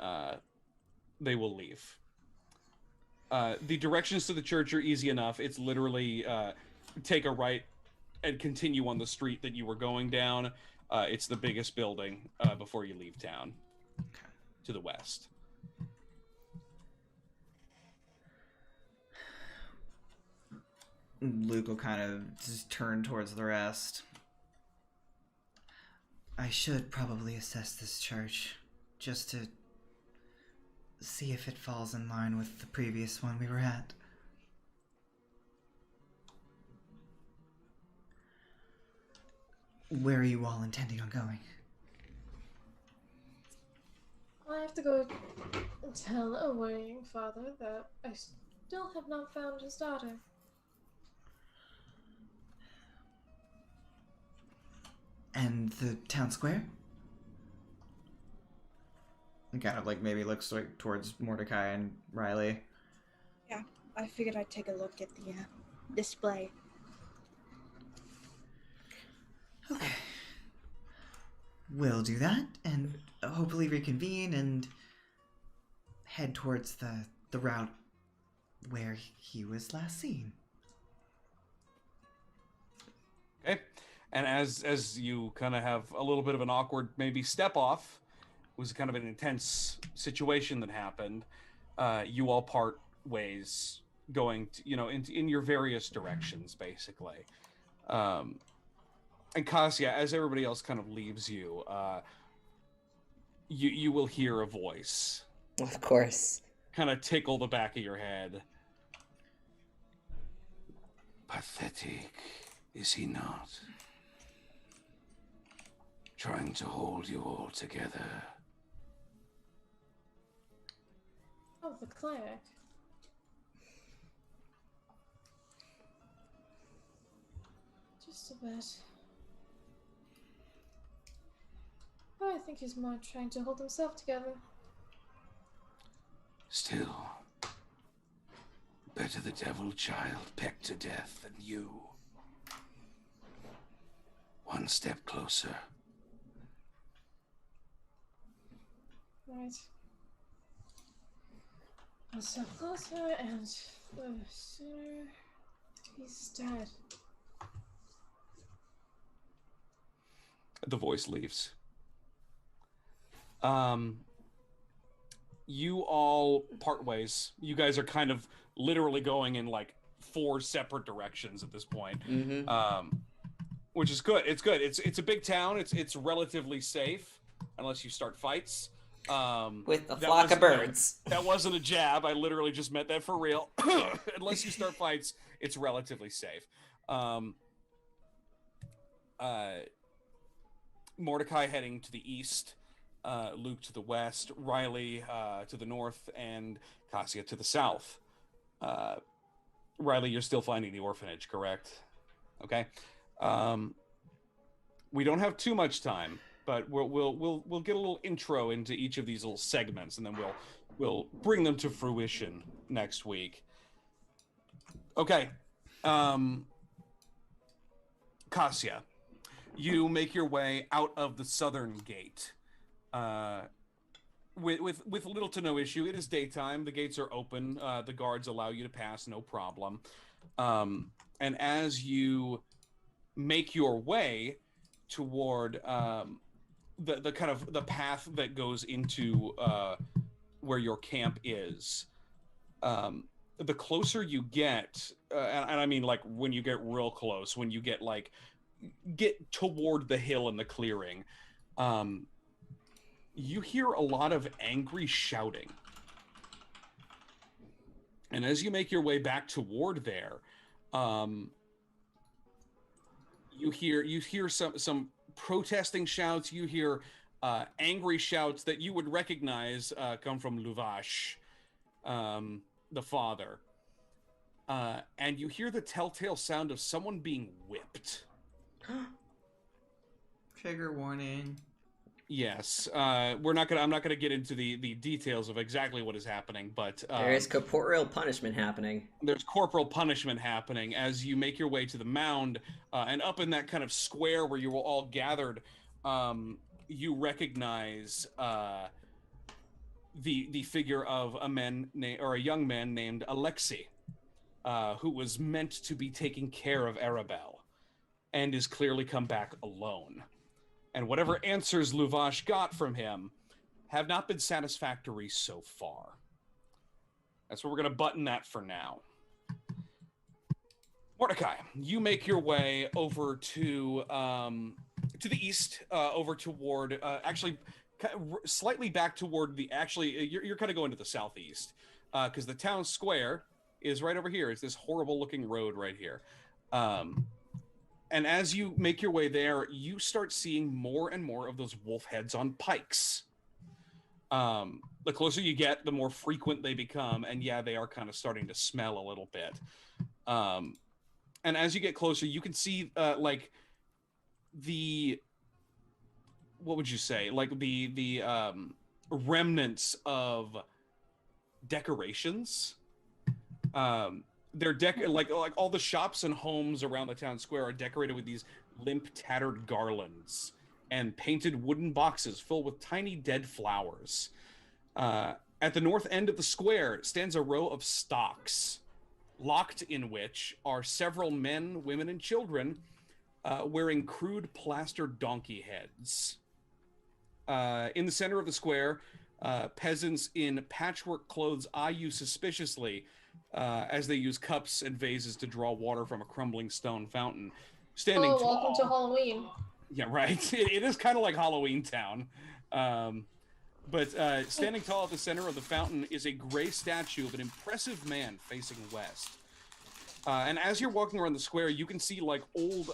Speaker 3: they will leave. The directions to the church are easy enough. It's literally take a right and continue on the street that you were going down. It's the biggest building before you leave town. Okay. To the west.
Speaker 4: Luke will kind of just turn towards the rest. I should probably assess this church, just to see if it falls in line with the previous one we were at. Where are you all intending on going?
Speaker 5: I have to go tell a worrying father that I still have not found his daughter.
Speaker 4: And the town square? And kind of maybe looks towards Mordecai and Riley.
Speaker 6: Yeah, I figured I'd take a look at the display.
Speaker 4: Okay. We'll do that, and hopefully reconvene and head towards the route where he was last seen.
Speaker 3: Okay. And as you kind of have a little bit of an awkward maybe step off, it was kind of an intense situation that happened. You all part ways, going to, in your various directions, basically. And Kasia, as everybody else kind of leaves you, you will hear a voice.
Speaker 1: Of course.
Speaker 3: Kind of tickle the back of your head.
Speaker 7: Pathetic, is he not? Trying to hold you all together.
Speaker 5: Oh, the cleric. Just a bit. But I think he's more trying to hold himself together.
Speaker 7: Still, better the devil child pecked to death than you. One step closer.
Speaker 5: Right. One step closer, and the sooner he's dead.
Speaker 3: The voice leaves. You all part ways. You guys are kind of literally going in 4 separate directions at this point.
Speaker 1: Mm-hmm.
Speaker 3: which is good. It's good. It's a big town. It's relatively safe unless you start fights.
Speaker 1: With a flock of birds.
Speaker 3: That wasn't a jab. I literally just meant that for real. Unless you start fights, it's relatively safe. Mordecai heading to the east, Luke to the west, Riley to the north, and Cassia to the south. Riley, you're still finding the orphanage, correct? Okay. We don't have too much time, but we'll get a little intro into each of these little segments, and then we'll bring them to fruition next week. Okay. Cassia, you make your way out of the southern gate. With little to no issue. It is daytime. The gates are open. The guards allow you to pass, no problem. And as you make your way toward the kind of the path that goes into where your camp is, the closer you get, and I mean like when you get real close, when you get toward the hill and the clearing, you hear a lot of angry shouting. And as you make your way back toward there, you hear some protesting shouts. You hear angry shouts that you would recognize come from Luvash, the father. And you hear the telltale sound of someone being whipped.
Speaker 4: Trigger warning.
Speaker 3: Yes, I'm not gonna get into the details of exactly what is happening, but
Speaker 1: there is corporeal punishment happening.
Speaker 3: There's corporal punishment happening as you make your way to the mound, and up in that kind of square where you were all gathered. You recognize the figure of a young man named Alexei, who was meant to be taking care of Arabelle, and is clearly come back alone. And whatever answers Luvash got from him have not been satisfactory so far. That's where we're going to button that for now. Mordecai, you make your way over to the east, over toward, actually, slightly back toward you're kind of going to the southeast, because the town square is right over here. It's this horrible-looking road right here. And as you make your way there, you start seeing more and more of those wolf heads on pikes. The closer you get, the more frequent they become. And yeah, they are kind of starting to smell a little bit. And as you get closer, you can see what would you say? Like the remnants of decorations. They're like all the shops and homes around the town square are decorated with these limp, tattered garlands and painted wooden boxes filled with tiny dead flowers. At the north end of the square stands a row of stocks, locked in which are several men, women, and children wearing crude plastered donkey heads. In the center of the square, peasants in patchwork clothes eye you suspiciously as they use cups and vases to draw water from a crumbling stone fountain. Standing tall.
Speaker 5: Welcome to Halloween.
Speaker 3: Yeah, right. It is kind of like Halloween Town. But standing tall at the center of the fountain is a gray statue of an impressive man facing west. And as you're walking around the square, you can see like old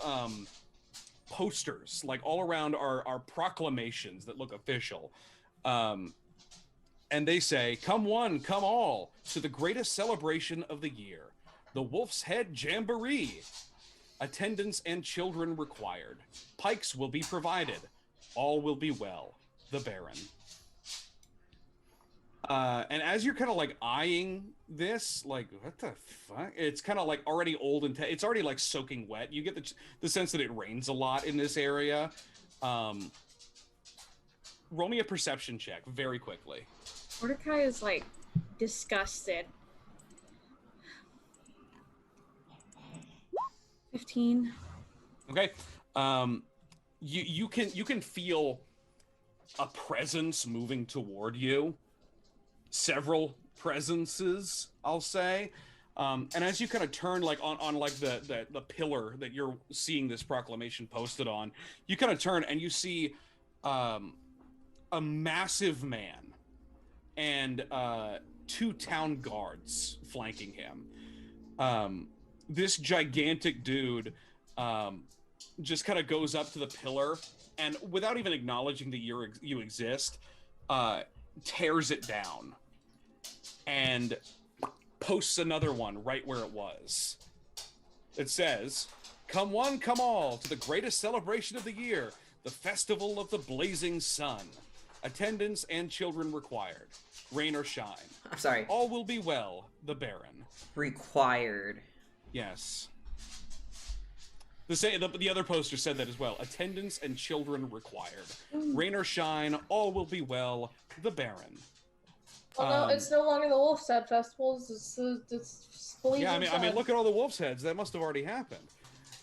Speaker 3: posters, like all around are proclamations that look official. And they say, "Come one, come all, to the greatest celebration of the year, the Wolf's Head Jamboree. Attendance and children required. Pikes will be provided. All will be well. The Baron." And as you're kind of like eyeing this, like, what the fuck? It's kind of like already old and it's already like soaking wet. You get the sense that it rains a lot in this area. Roll me a perception check very quickly.
Speaker 6: Mordecai is like disgusted. 15.
Speaker 3: Okay. You can feel a presence moving toward you. Several presences, I'll say. And as you kind of turn like on like the pillar that you're seeing this proclamation posted on, you kind of turn and you see a massive man and 2 town guards flanking him. This gigantic dude just kind of goes up to the pillar and, without even acknowledging that you exist, tears it down and posts another one right where it was. It says, "Come one, come all, to the greatest celebration of the year, the Festival of the Blazing Sun. Attendance and children required. Rain or shine.
Speaker 1: I'm sorry.
Speaker 3: All will be well, the Baron."
Speaker 1: Required.
Speaker 3: Yes. The other poster said that as well. Attendance and children required. Rain or shine, all will be well, the Baron.
Speaker 5: Well, no, it's no longer the Wolf's Head Festivals. It's
Speaker 3: Yeah, I mean, look at all the wolf's heads. That must have already happened.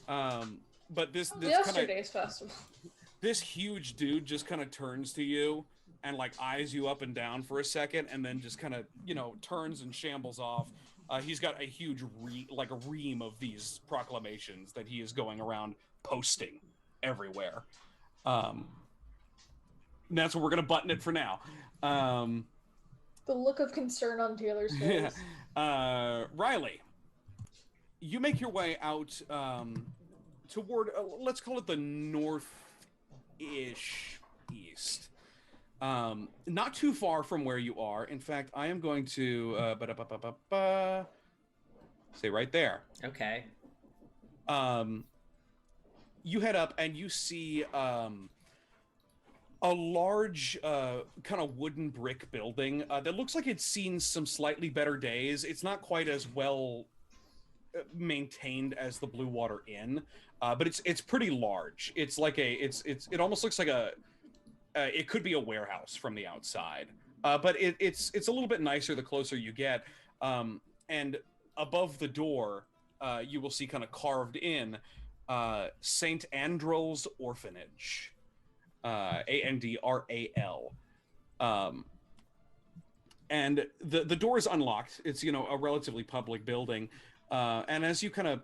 Speaker 3: But this
Speaker 5: yesterday's festival.
Speaker 3: This huge dude just kind of turns to you and like eyes you up and down for a second, and then just kind of turns and shambles off. He's got a huge ream of these proclamations that he is going around posting everywhere. And that's where we're gonna button it for now.
Speaker 5: The look of concern on Taylor's face.
Speaker 3: Riley, you make your way out toward, let's call it the north-ish east. Not too far from where you are. In fact, I am going to say right there.
Speaker 1: Okay.
Speaker 3: You head up and you see a large kind of wooden brick building that looks like it's seen some slightly better days. It's not quite as well maintained as the Blue Water Inn, but it's pretty large. It's like it almost looks like it could be a warehouse from the outside, but it's a little bit nicer the closer you get. And above the door, you will see kind of carved in Saint Andrel's Orphanage. Andral. And the door is unlocked. It's a relatively public building, and as you kind of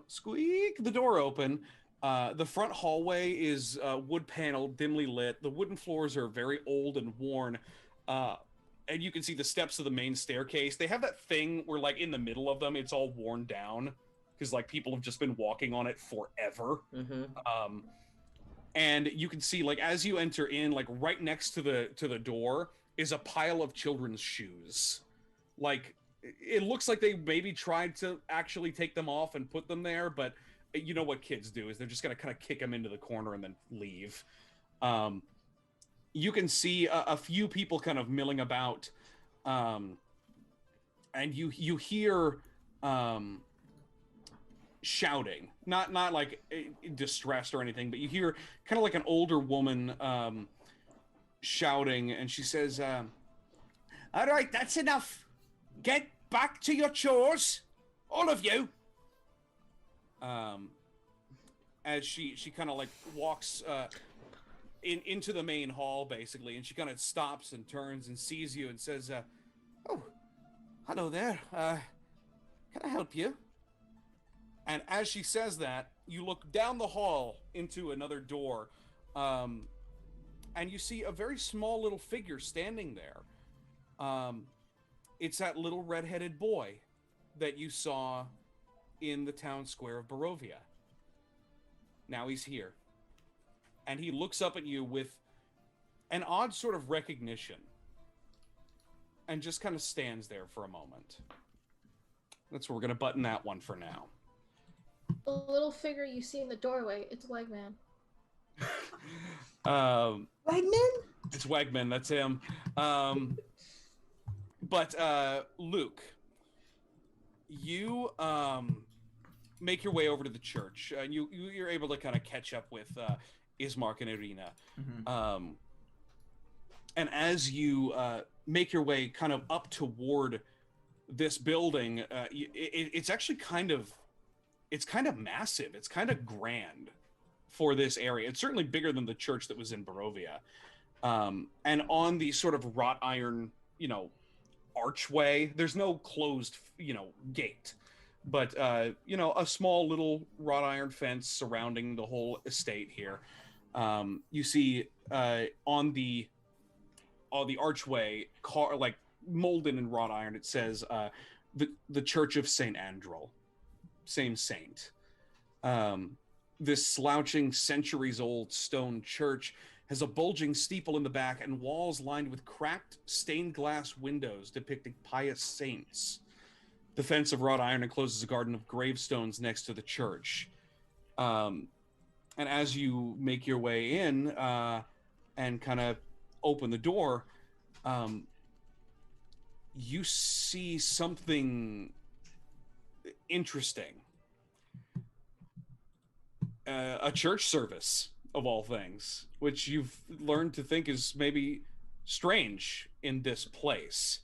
Speaker 3: squeak the door open, the front hallway is wood paneled, dimly lit. The wooden floors are very old and worn, and you can see the steps of the main staircase. They have that thing where, like, in the middle of them, it's all worn down because like people have just been walking on it forever.
Speaker 1: Mm-hmm.
Speaker 3: And you can see, like, as you enter in, like, right next to the door is a pile of children's shoes. Like, it looks like they maybe tried to actually take them off and put them there, but you know what kids do is they're just gonna kind of kick them into the corner and then leave. You can see a few people kind of milling about, and you hear shouting, not like distressed or anything, but you hear kind of like an older woman shouting, and she says, "All right, that's enough. Get back to your chores, all of you." As she kind of like walks into the main hall, basically, and she kind of stops and turns and sees you and says, "Oh, hello there. Can I help you?" And as she says that, you look down the hall into another door, and you see a very small little figure standing there. It's that little red-headed boy that you saw in the town square of Barovia. Now he's here. And he looks up at you with an odd sort of recognition and just kind of stands there for a moment. That's where we're going to button that one for now.
Speaker 5: The little figure you see in the doorway, it's Wegman.
Speaker 2: Wegman?
Speaker 3: It's Wegman, that's him. But Luke, you make your way over to the church, and you're able to kind of catch up with Ismark and Irina.
Speaker 4: Mm-hmm.
Speaker 3: And as you make your way kind of up toward this building, it's actually kind of massive. It's kind of grand for this area. It's certainly bigger than the church that was in Barovia. And on the sort of wrought iron, archway. There's no closed, gate, but a small little wrought iron fence surrounding the whole estate here. You see on the archway, like molded in wrought iron, it says the Church of Saint Andrel, same saint. This slouching, centuries-old stone church has a bulging steeple in the back and walls lined with cracked stained glass windows depicting pious saints. The fence of wrought iron encloses a garden of gravestones next to the church. And as you make your way in and kind of open the door, you see something interesting. A church service, of all things, which you've learned to think is maybe strange in this place.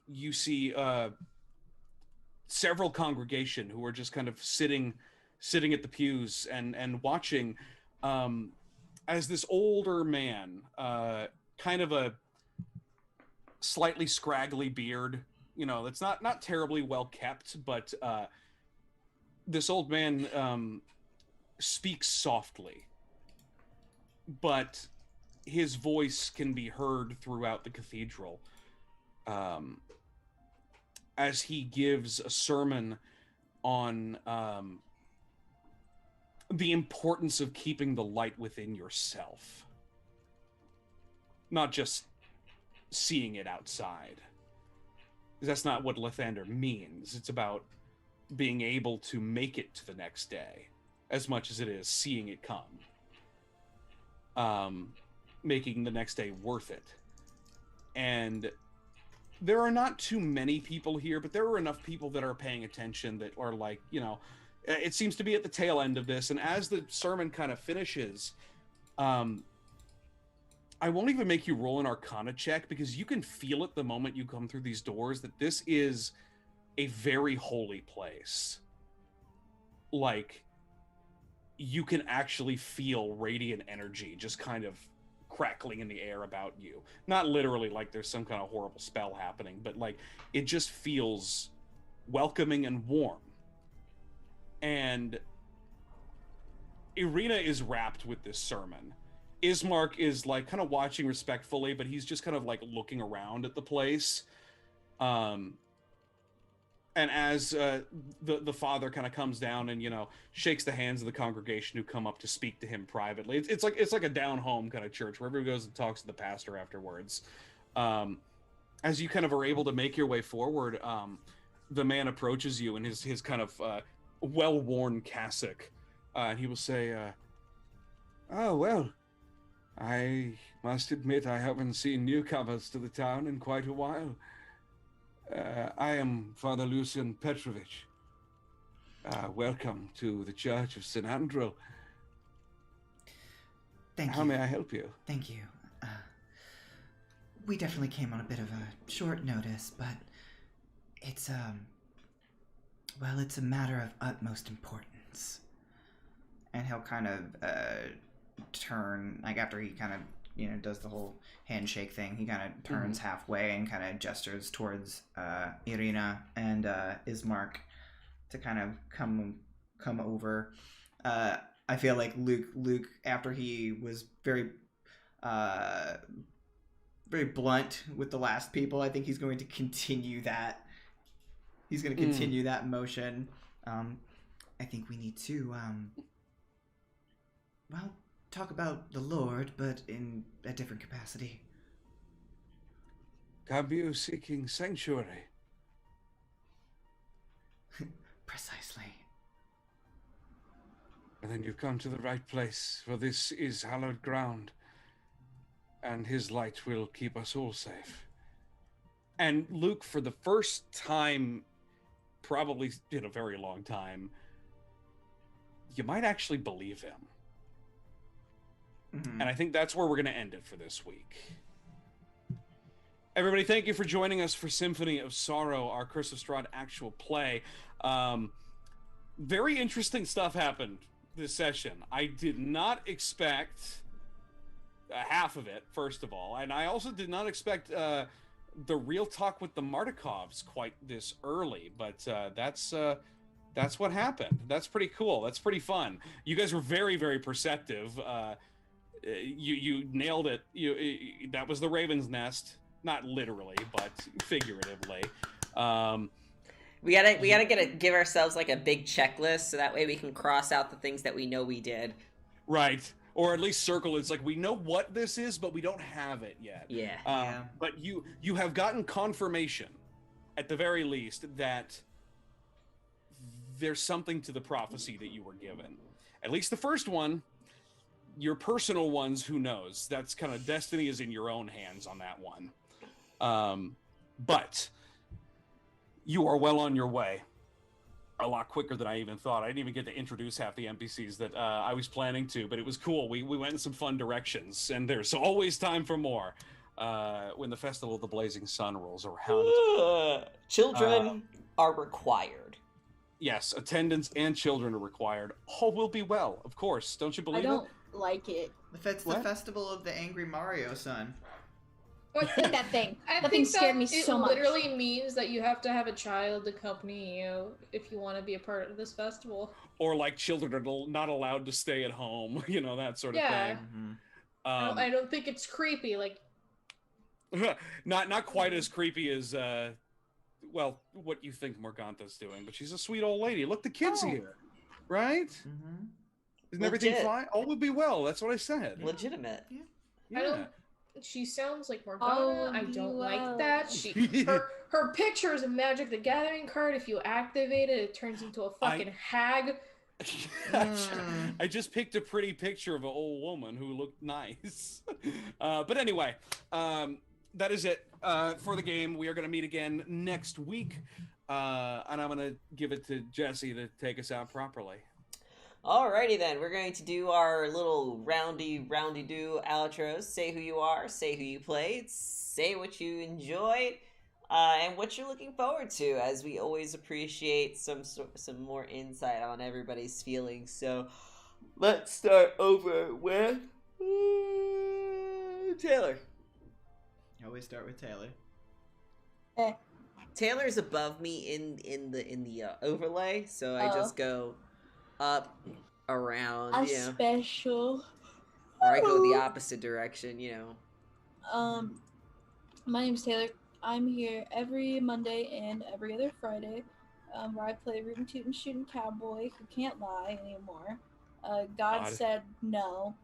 Speaker 3: You see several congregation who are just kind of sitting at the pews and watching as this older man, kind of a slightly scraggly beard, that's not terribly well kept, but this old man speaks softly, but his voice can be heard throughout the cathedral as he gives a sermon on the importance of keeping the light within yourself, not just seeing it outside. That's not what Lathander means. It's about being able to make it to the next day as much as it is seeing it come. Making the next day worth it. And there are not too many people here, but there are enough people that are paying attention that are like, it seems to be at the tail end of this. And as the sermon kind of finishes, I won't even make you roll an Arcana check, because you can feel it the moment you come through these doors that this is a very holy place. Like, you can actually feel radiant energy just kind of crackling in the air about you. Not literally like there's some kind of horrible spell happening, but like it just feels welcoming and warm. And Irina is wrapped with this sermon. Ismark is like kind of watching respectfully, but he's just kind of like looking around at the place. And as the father kind of comes down and shakes the hands of the congregation who come up to speak to him privately, it's like a down home kind of church where everyone goes and talks to the pastor afterwards. As you kind of are able to make your way forward, the man approaches you in his kind of well-worn cassock, and he will say, "Oh well, I must admit I haven't seen newcomers to the town in quite a while. I am Father Lucian Petrovich. Welcome to the Church of St. Andrew.
Speaker 4: Thank you.
Speaker 3: How may I help you?"
Speaker 4: Thank you. We definitely came on a bit of a short notice, but it's a matter of utmost importance. And he'll kind of turn, like after he kind of does the whole handshake thing, he kind of turns halfway and kind of gestures towards Irina and Ismark to kind of come over. I feel like Luke, after he was very blunt with the last people, I think he's going to continue that. He's going to continue that motion. I think we need to, talk about the Lord, but in a different capacity.
Speaker 7: Come you seeking sanctuary?
Speaker 4: Precisely.
Speaker 7: And then you've come to the right place, for this is hallowed ground, and his light will keep us all safe.
Speaker 3: And Luke, for the first time, probably in a very long time, you might actually believe him.
Speaker 4: Mm-hmm.
Speaker 3: And I think that's where we're going to end it for this week. Everybody, thank you for joining us for Symphony of Sorrow, our Curse of Strahd actual play. Very interesting stuff happened this session. I did not expect half half of it, first of all, and I also did not expect the real talk with the Martikovs quite this early, but that's what happened. That's pretty cool. That's pretty fun. You guys were very, very perceptive. You nailed it. That was the Raven's Nest, not literally, but figuratively.
Speaker 1: We gotta give ourselves like a big checklist so that way we can cross out the things that we know we did.
Speaker 3: Right. Or at least circle. It's like we know what this is, but we don't have it yet.
Speaker 1: Yeah.
Speaker 3: But you have gotten confirmation, at the very least, that there's something to the prophecy that you were given. At least the first one. Your personal ones, who knows? That's kind of destiny is in your own hands on that one. But you are well on your way. A lot quicker than I even thought. I didn't even get to introduce half the NPCs that I was planning to, but it was cool. We went in some fun directions, and there's always time for more when the Festival of the Blazing Sun rolls around.
Speaker 1: Children are required.
Speaker 3: Yes, attendance and children are required. All will be well, of course. Don't you believe
Speaker 2: I don't
Speaker 3: it?
Speaker 2: like it.
Speaker 4: It's the festival of the angry Mario son.
Speaker 2: I hate that thing.
Speaker 5: I
Speaker 2: That
Speaker 5: think
Speaker 2: thing scared me
Speaker 5: it
Speaker 2: so much.
Speaker 5: literally means that you have to have a child accompany you if you want to be a part of this festival.
Speaker 3: Or like children are not allowed to stay at home, that sort of
Speaker 5: Yeah.
Speaker 3: thing.
Speaker 5: I don't think it's creepy. Like,
Speaker 3: not quite as creepy as what you think Morgantha's doing, but she's a sweet old lady. Look, the kids here, right?
Speaker 4: Mm-hmm.
Speaker 3: Isn't everything
Speaker 1: Legit.
Speaker 3: fine? All will be well. That's what I said.
Speaker 1: Legitimate.
Speaker 3: Yeah.
Speaker 5: she sounds like Morgana.
Speaker 2: Oh,
Speaker 5: I don't
Speaker 2: wow.
Speaker 5: like that. Her picture is a Magic the Gathering card. If you activate it, it turns into a fucking hag.
Speaker 3: I just picked a pretty picture of an old woman who looked nice. But anyway, that is it for the game. We are going to meet again next week. And I'm going to give it to Jesse to take us out properly.
Speaker 1: Alrighty then, we're going to do our little roundy-do outros. Say who you are, say who you played, say what you enjoyed, and what you're looking forward to, as we always appreciate some more insight on everybody's feelings. So, let's start over with Taylor.
Speaker 4: Always start with Taylor.
Speaker 1: Taylor's above me in the overlay, so I just go up, around,
Speaker 2: special.
Speaker 1: or I go the opposite direction,
Speaker 2: My name's Taylor. I'm here every Monday and every other Friday, where I play Rootin' Tootin' Shootin' Cowboy who can't lie anymore. God said no.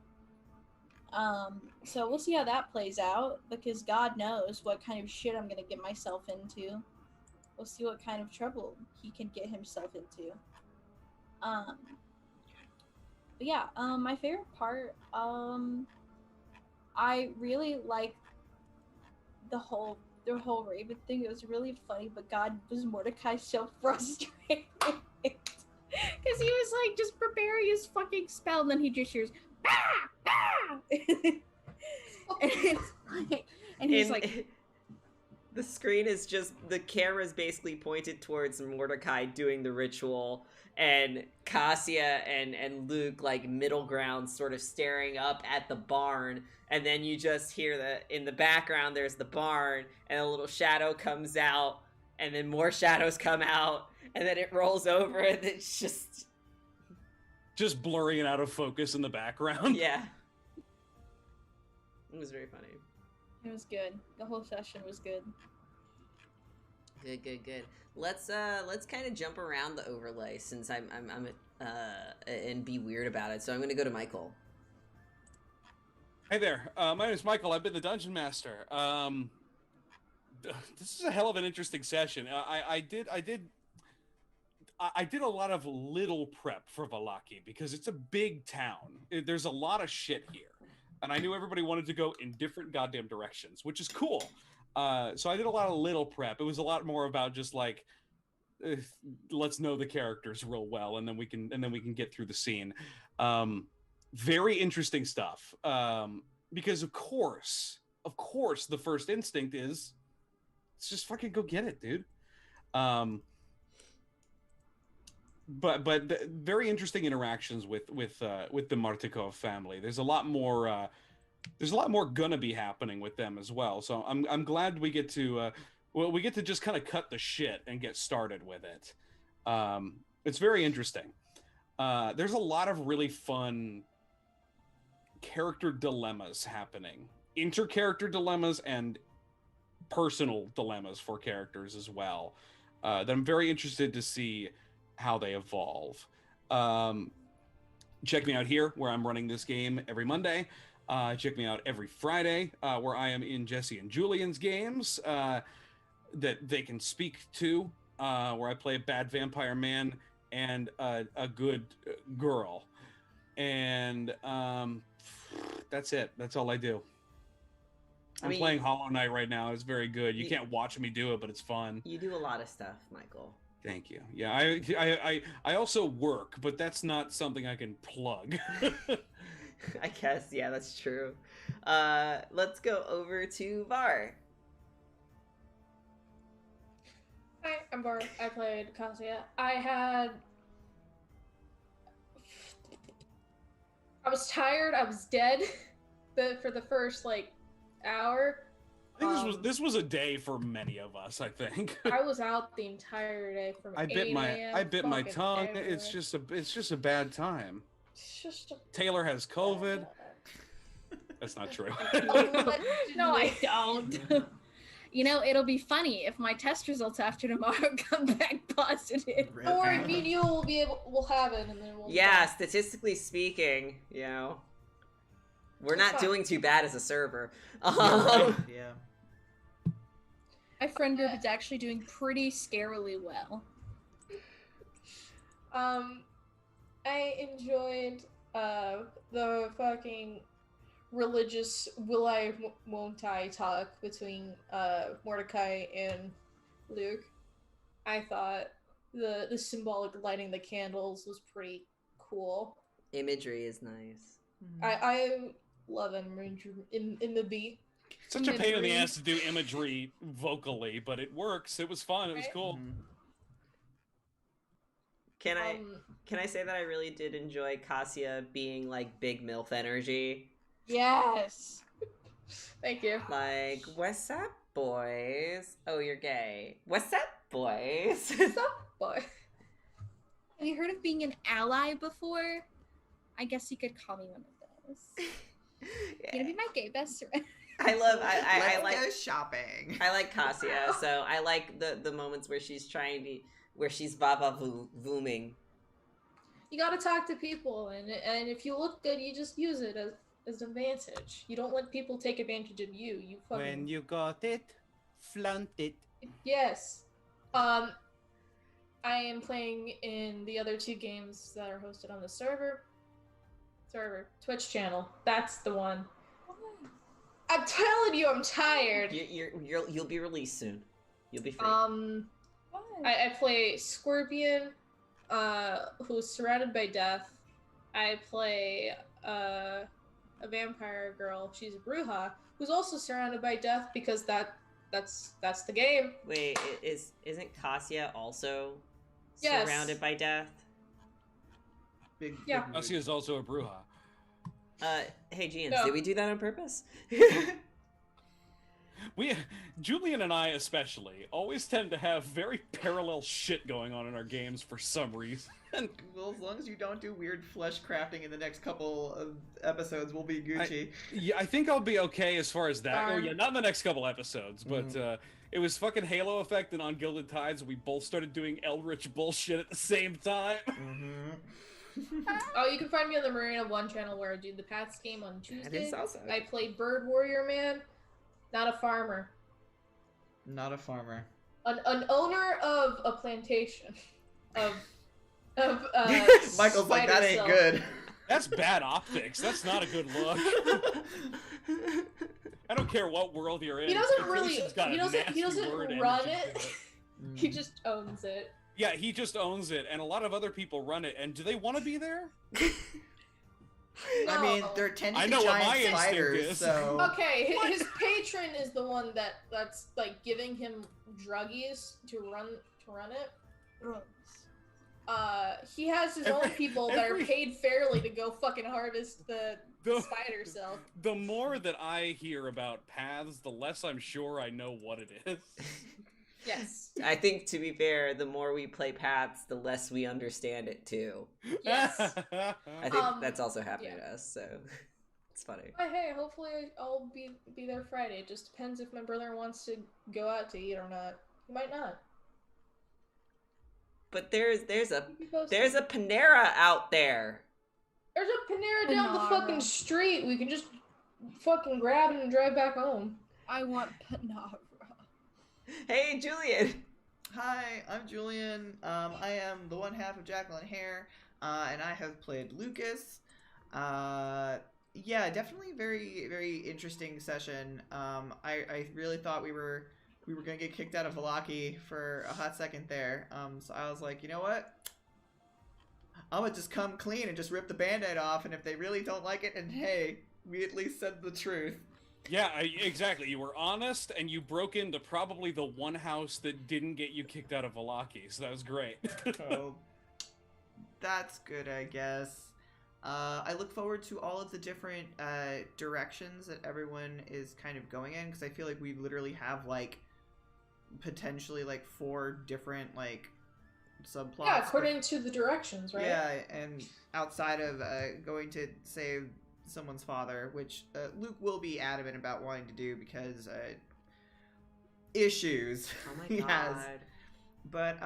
Speaker 2: So we'll see how that plays out, because God knows what kind of shit I'm gonna get myself into. We'll see what kind of trouble he can get himself into. But yeah, my favorite part, I really like the whole Raven thing. It was really funny, but God was Mordecai so frustrated. Because he was like just preparing his fucking spell, and then he just hears, bah! Bah! and he's like,
Speaker 1: the screen is just, the camera's basically pointed towards Mordecai doing the ritual, and Cassia and Luke, like, middle ground, sort of staring up at the barn, and then you just hear in the background there's the barn, and a little shadow comes out, and then more shadows come out, and then it rolls over, and it's
Speaker 3: just blurry and out of focus in the background.
Speaker 1: Yeah. It was very funny.
Speaker 2: it was good. The whole session was good.
Speaker 1: Good. Let's kind of jump around the overlay, since I'm and be weird about it. So I'm gonna go to Michael.
Speaker 3: Hey there, my name is Michael. I've been the Dungeon Master. This is a hell of an interesting session. I did a lot of little prep for Vallaki, because it's a big town. There's a lot of shit here, and I knew everybody wanted to go in different goddamn directions, which is cool. So I did a lot of little prep. It was a lot more about just like, let's know the characters real well, and then we can get through the scene. Very interesting stuff. Because of course, the first instinct is, let's just fucking go get it, dude. But very interesting interactions with the Martikov family. There's a lot more there's a lot more gonna be happening with them as well. So I'm glad we get to we get to just kind of cut the shit and get started with it. It's very interesting. There's a lot of really fun character dilemmas happening, inter-character dilemmas and personal dilemmas for characters as well, that I'm very interested to see how they evolve. Check me out here where I'm running this game every Monday. Check me out every Friday where I am in Jesse and Julian's games that they can speak to, where I play a bad vampire man and a good girl. And that's it. That's all I do. I'm playing Hollow Knight right now. It's very good. You can't watch me do it, but it's fun.
Speaker 1: You do a lot of stuff, Michael.
Speaker 3: Thank you. Yeah, I also work, but that's not something I can plug.
Speaker 1: I guess, yeah, that's true. Let's go over to Var.
Speaker 5: Hi, I'm Bart. I played Kazuya. I was tired. I was dead for the first hour.
Speaker 3: I think this was a day for many of us. I think
Speaker 5: I was out the entire day from.
Speaker 3: I bit my tongue.
Speaker 5: Everywhere.
Speaker 3: It's just a bad time.
Speaker 5: It's just a...
Speaker 3: Taylor has COVID. That's not true.
Speaker 2: No, I don't. You know, it'll be funny if my test results after tomorrow come back positive.
Speaker 5: Or me and you we'll have it, and then we'll.
Speaker 1: Yeah, statistically speaking, you know, we're not doing too bad as a server.
Speaker 4: Yeah.
Speaker 2: My friend group is actually doing pretty scarily well.
Speaker 5: I enjoyed the fucking religious won't I talk between Mordecai and Luke. I thought the symbolic lighting the candles was pretty cool.
Speaker 1: Imagery is nice.
Speaker 5: I love imagery in the beat.
Speaker 3: Such a pain in the ass to do imagery vocally, but it works. It was fun. It was cool.
Speaker 1: Can I say that I really did enjoy Cassia being like big MILF energy?
Speaker 5: Yes. Thank you.
Speaker 1: Like, what's up, boys? Oh, you're gay. What's up, boys?
Speaker 5: What's up, boy?
Speaker 2: Have you heard of being an ally before? I guess you could call me one of those.
Speaker 1: Yeah.
Speaker 2: You're gonna be my gay best friend.
Speaker 1: I
Speaker 4: Let's
Speaker 1: like
Speaker 4: go shopping.
Speaker 1: I like Cassia, so I like the moments where she's where she's vooming.
Speaker 5: You gotta talk to people, and if you look good, you just use it as an advantage. You don't let people take advantage of you. You fucking...
Speaker 8: When you got it, flaunt it.
Speaker 5: Yes. I am playing in the other two games that are hosted on the server, Twitch channel. That's the one. I'm telling you, I'm tired.
Speaker 1: You'll be released soon. You'll be free.
Speaker 5: I play Scorpion, who's surrounded by death. I play a vampire girl. She's a Bruja, who's also surrounded by death because that's the game.
Speaker 1: Wait, isn't Cassia also
Speaker 5: Yes.
Speaker 1: surrounded by death?
Speaker 4: Big
Speaker 3: Cassia is also a Bruja.
Speaker 1: Hey, Gians,
Speaker 5: No.
Speaker 1: did we do that on purpose?
Speaker 3: Julian and I especially, always tend to have very parallel shit going on in our games for some reason.
Speaker 4: Well, as long as you don't do weird flesh crafting in the next couple of episodes, we'll be Gucci.
Speaker 3: I think I'll be okay as far as that. Oh
Speaker 5: Darn.
Speaker 3: yeah, not in the next couple episodes, but it was fucking Halo Effect and on Gilded Tides. We both started doing Eldritch bullshit at the same time.
Speaker 5: Oh, you can find me on the Marina 1 channel where I do the Paths game on Tuesday.
Speaker 1: That is awesome.
Speaker 5: I play Bird Warrior Man, not a farmer.
Speaker 4: Not a farmer.
Speaker 5: An owner of a plantation of
Speaker 4: Michael's like, that
Speaker 5: spider
Speaker 4: ain't
Speaker 5: cells.
Speaker 4: good.
Speaker 3: That's bad optics. That's not a good look. I don't care what world you're in.
Speaker 5: He doesn't
Speaker 3: the
Speaker 5: really.
Speaker 3: person's got a
Speaker 5: He
Speaker 3: nasty
Speaker 5: doesn't
Speaker 3: word
Speaker 5: run
Speaker 3: energy
Speaker 5: it.
Speaker 3: to it.
Speaker 5: He just owns it.
Speaker 3: Yeah, he just owns it, and a lot of other people run it. And do they want to be there?
Speaker 4: I mean,
Speaker 5: No.
Speaker 4: they're tend to
Speaker 3: I
Speaker 4: be
Speaker 3: know what
Speaker 4: giant
Speaker 3: my instinct
Speaker 4: spiders,
Speaker 3: is.
Speaker 4: so...
Speaker 5: Okay, his patron is the one that's like giving him druggies to run it. He has his own people that are paid fairly to go fucking harvest the spider self.
Speaker 3: The more that I hear about paths, the less I'm sure I know what it is.
Speaker 5: Yes.
Speaker 1: I think, to be fair, the more we play Paths, the less we understand it too.
Speaker 5: Yes.
Speaker 1: I think that's also happening to us, so it's funny.
Speaker 5: But hey, hopefully I'll be there Friday. It just depends if my brother wants to go out to eat or not. He might not.
Speaker 1: But there's a
Speaker 5: Keep me posted.
Speaker 1: there's a Panera out there.
Speaker 5: There's a Panera down the
Speaker 2: Panera.
Speaker 5: fucking street. We can just fucking grab it and drive back home.
Speaker 2: I want Panara.
Speaker 1: Hey, Julian.
Speaker 4: Hi, I'm Julian. I am the one half of Jacqueline Hare, and I have played Lucas. Yeah, definitely very, very interesting session. I really thought we were gonna get kicked out of Valaki for a hot second there. So I was like, you know what? I'm gonna just come clean and just rip the Band-Aid off, and if they really don't like it, and hey, we at least said the truth.
Speaker 3: Yeah, exactly. You were honest, and you broke into probably the one house that didn't get you kicked out of Valaki, so that was great.
Speaker 4: Oh, that's good, I guess. I look forward to all of the different directions that everyone is kind of going in, because I feel like we literally have, like, potentially, like, 4 different, like, subplots.
Speaker 5: Yeah, according to the directions, right?
Speaker 4: Yeah, and outside of going to save someone's father, which Luke will be adamant about wanting to do because issues.
Speaker 1: Oh my
Speaker 4: he
Speaker 1: god.
Speaker 4: has. But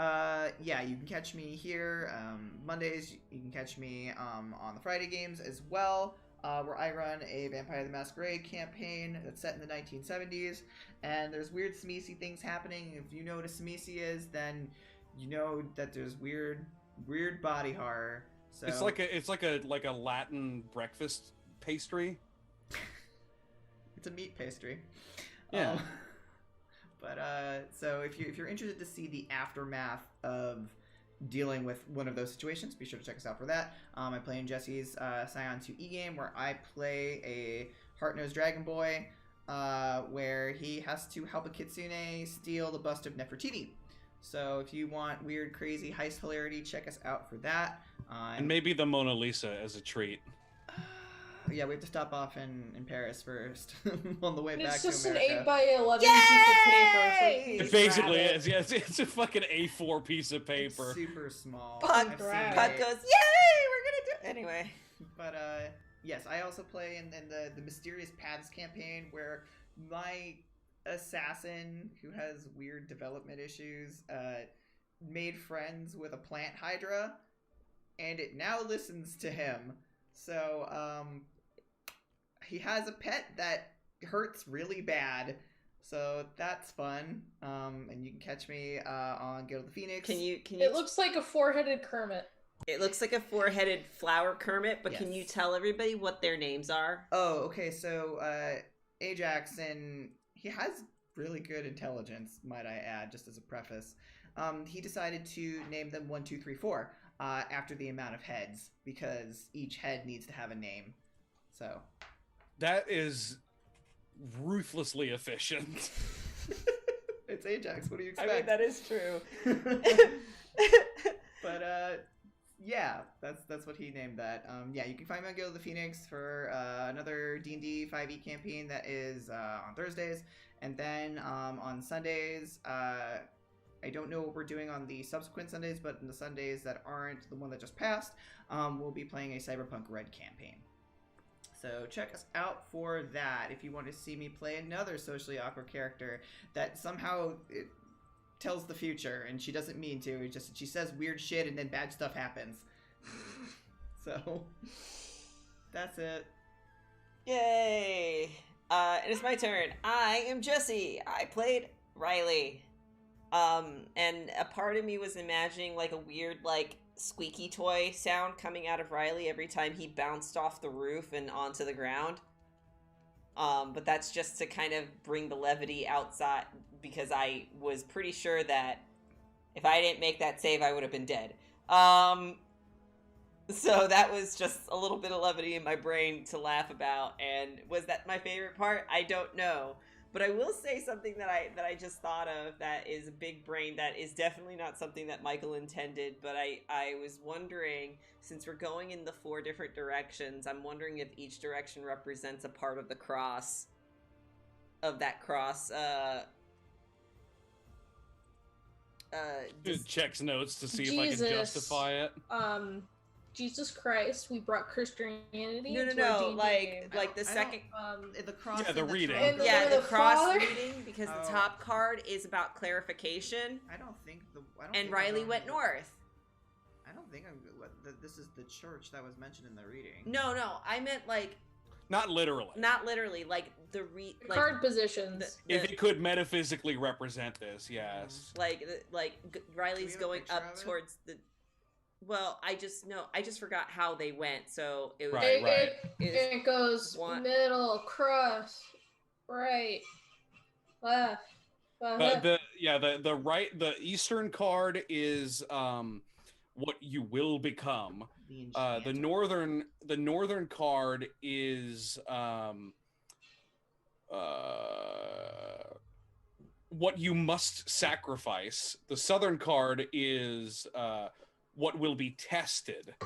Speaker 4: yeah, you can catch me here Mondays. You can catch me on the Friday games as well, where I run a Vampire the Masquerade campaign that's set in the 1970s, and there's weird Smeesi things happening. If you know what a Smeesi is, then you know that there's weird body horror. So
Speaker 3: It's like a Latin breakfast pastry.
Speaker 4: it's a meat pastry.
Speaker 3: Yeah.
Speaker 4: But so if you're interested to see the aftermath of dealing with one of those situations, be sure to check us out for that. I play in Jesse's Scion 2E game, where I play a Heart-Nosed Dragon Boy, where he has to help a Kitsune steal the bust of Nefertiti. So if you want weird, crazy heist hilarity, check us out for that.
Speaker 3: And maybe the Mona Lisa as a treat.
Speaker 4: Yeah, we have to stop off in Paris first on the way back
Speaker 5: It's
Speaker 4: to
Speaker 5: just an
Speaker 4: America.
Speaker 5: 8x11
Speaker 1: Yay!
Speaker 5: piece of paper. So you can
Speaker 3: It
Speaker 5: just
Speaker 3: basically
Speaker 5: grab it.
Speaker 3: is. Yes, it's a fucking A4 piece of
Speaker 4: It's
Speaker 3: paper.
Speaker 4: super small.
Speaker 1: Puck,
Speaker 4: I've seen
Speaker 5: Puck
Speaker 1: Puck
Speaker 4: it.
Speaker 1: goes, yay, we're gonna do. Anyway,
Speaker 4: But yes, I also play in the Mysterious Paths campaign, where my assassin, who has weird development issues, made friends with a plant hydra, and it now listens to him. So he has a pet that hurts really bad. So that's fun. And you can catch me on Guild of the Phoenix.
Speaker 1: can you?
Speaker 5: It looks like a 4-headed Kermit.
Speaker 1: It looks like a 4-headed flower Kermit, but can
Speaker 4: Yes.
Speaker 1: you tell everybody what their names are?
Speaker 4: Oh, okay. So Ajax, and he has really good intelligence, might I add, just as a preface. He decided to name them 1, 2, 3, 4 after the amount of heads, because each head needs to have a name. So
Speaker 3: That is ruthlessly efficient.
Speaker 4: it's Ajax. What do you
Speaker 1: I
Speaker 4: expect?
Speaker 1: mean, that is true.
Speaker 4: But yeah, that's what he named that. Yeah, you can find me on Guild of the Phoenix for another D&D 5e campaign that is on Thursdays, and then on Sundays. I don't know what we're doing on the subsequent Sundays, but in the Sundays that aren't the one that just passed, we'll be playing a Cyberpunk Red campaign. So check us out for that if you want to see me play another socially awkward character that somehow it tells the future, and she doesn't mean to. It's just she says weird shit and then bad stuff happens. So that's it.
Speaker 1: Yay! It is my turn. I am Jesse. I played Riley. And a part of me was imagining like a weird like squeaky toy sound coming out of Riley every time he bounced off the roof and onto the ground. But that's just to kind of bring the levity outside, because I was pretty sure that if I didn't make that save, I would have been dead. So that was just a little bit of levity in my brain to laugh about. And was that my favorite part? I don't know. But I will say something that I just thought of that is a big brain, that is definitely not something that Michael intended, but I was wondering, since we're going in the 4 different directions, I'm wondering if each direction represents a part of the cross, of that cross,
Speaker 3: checks notes to see if I
Speaker 5: Jesus.
Speaker 3: can justify it.
Speaker 5: Jesus Christ, we brought Christianity
Speaker 1: No,
Speaker 5: into our D&D
Speaker 1: like
Speaker 5: game.
Speaker 1: the second,
Speaker 4: The cross.
Speaker 3: Yeah, the
Speaker 4: and
Speaker 3: reading.
Speaker 4: Trunk
Speaker 5: And
Speaker 4: are-
Speaker 1: yeah,
Speaker 5: the
Speaker 1: the cross
Speaker 5: Father?
Speaker 1: reading, because the
Speaker 4: Oh.
Speaker 1: top card is about clarification,
Speaker 4: I don't think
Speaker 1: and
Speaker 4: think I'm
Speaker 1: Riley
Speaker 4: going
Speaker 1: went
Speaker 4: to-
Speaker 1: north.
Speaker 4: I don't think this is the church that was mentioned in the reading.
Speaker 1: No, I meant like
Speaker 3: Not literally.
Speaker 1: not literally, like the
Speaker 5: Card positions.
Speaker 3: If it could metaphysically represent this, yes.
Speaker 1: Riley's
Speaker 4: have a
Speaker 1: going
Speaker 4: picture
Speaker 1: up
Speaker 4: of it?
Speaker 1: towards the. Well, I just forgot how they went, so it was
Speaker 3: Right, right.
Speaker 5: It goes
Speaker 1: One-
Speaker 5: middle, cross, right, left, left.
Speaker 3: The eastern card is what you will become.
Speaker 4: The
Speaker 3: The northern card is what you must sacrifice. The southern card is what will be tested,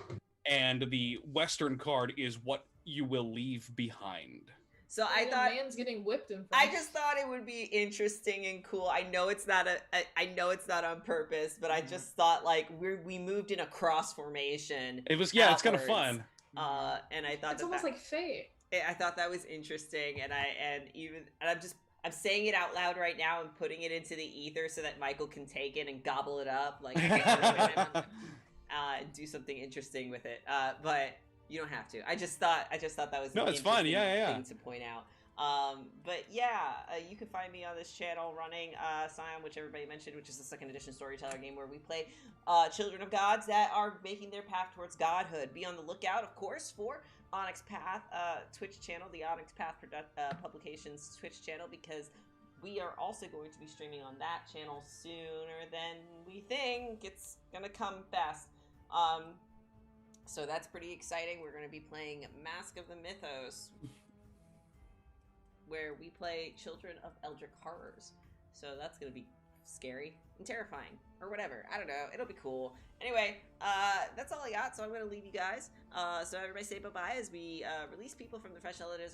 Speaker 3: and the western card is what you will leave behind.
Speaker 1: So I
Speaker 5: The
Speaker 1: thought
Speaker 5: man's getting whipped in front.
Speaker 1: I just thought it would be interesting and cool. I know it's not on purpose, but I just thought like we moved in a cross formation.
Speaker 3: It was it's kind of
Speaker 1: outwards.
Speaker 3: fun.
Speaker 1: And I thought
Speaker 5: It's almost like fate.
Speaker 1: I thought that was interesting, and I'm saying it out loud right now and putting it into the ether so that Michael can take it and gobble it up, like and do something interesting with it. But you don't have to. I just thought that was an
Speaker 3: it's fun.
Speaker 1: interesting
Speaker 3: Yeah.
Speaker 1: thing to point out. But yeah, you can find me on this channel running Scion, which everybody mentioned, which is the 2nd edition storyteller game where we play children of gods that are making their path towards godhood. Be on the lookout, of course, for Onyx Path Twitch channel, the Onyx Path Publications Twitch channel, because we are also going to be streaming on that channel sooner than we think. It's gonna come fast. So that's pretty exciting. We're gonna be playing Mask of the Mythos, where we play children of eldritch horrors. So that's gonna be scary and terrifying, or whatever. I don't know. It'll be cool. Anyway, that's all I got. So I'm gonna leave you guys. So everybody say bye-bye as we release people from the Fresh Editors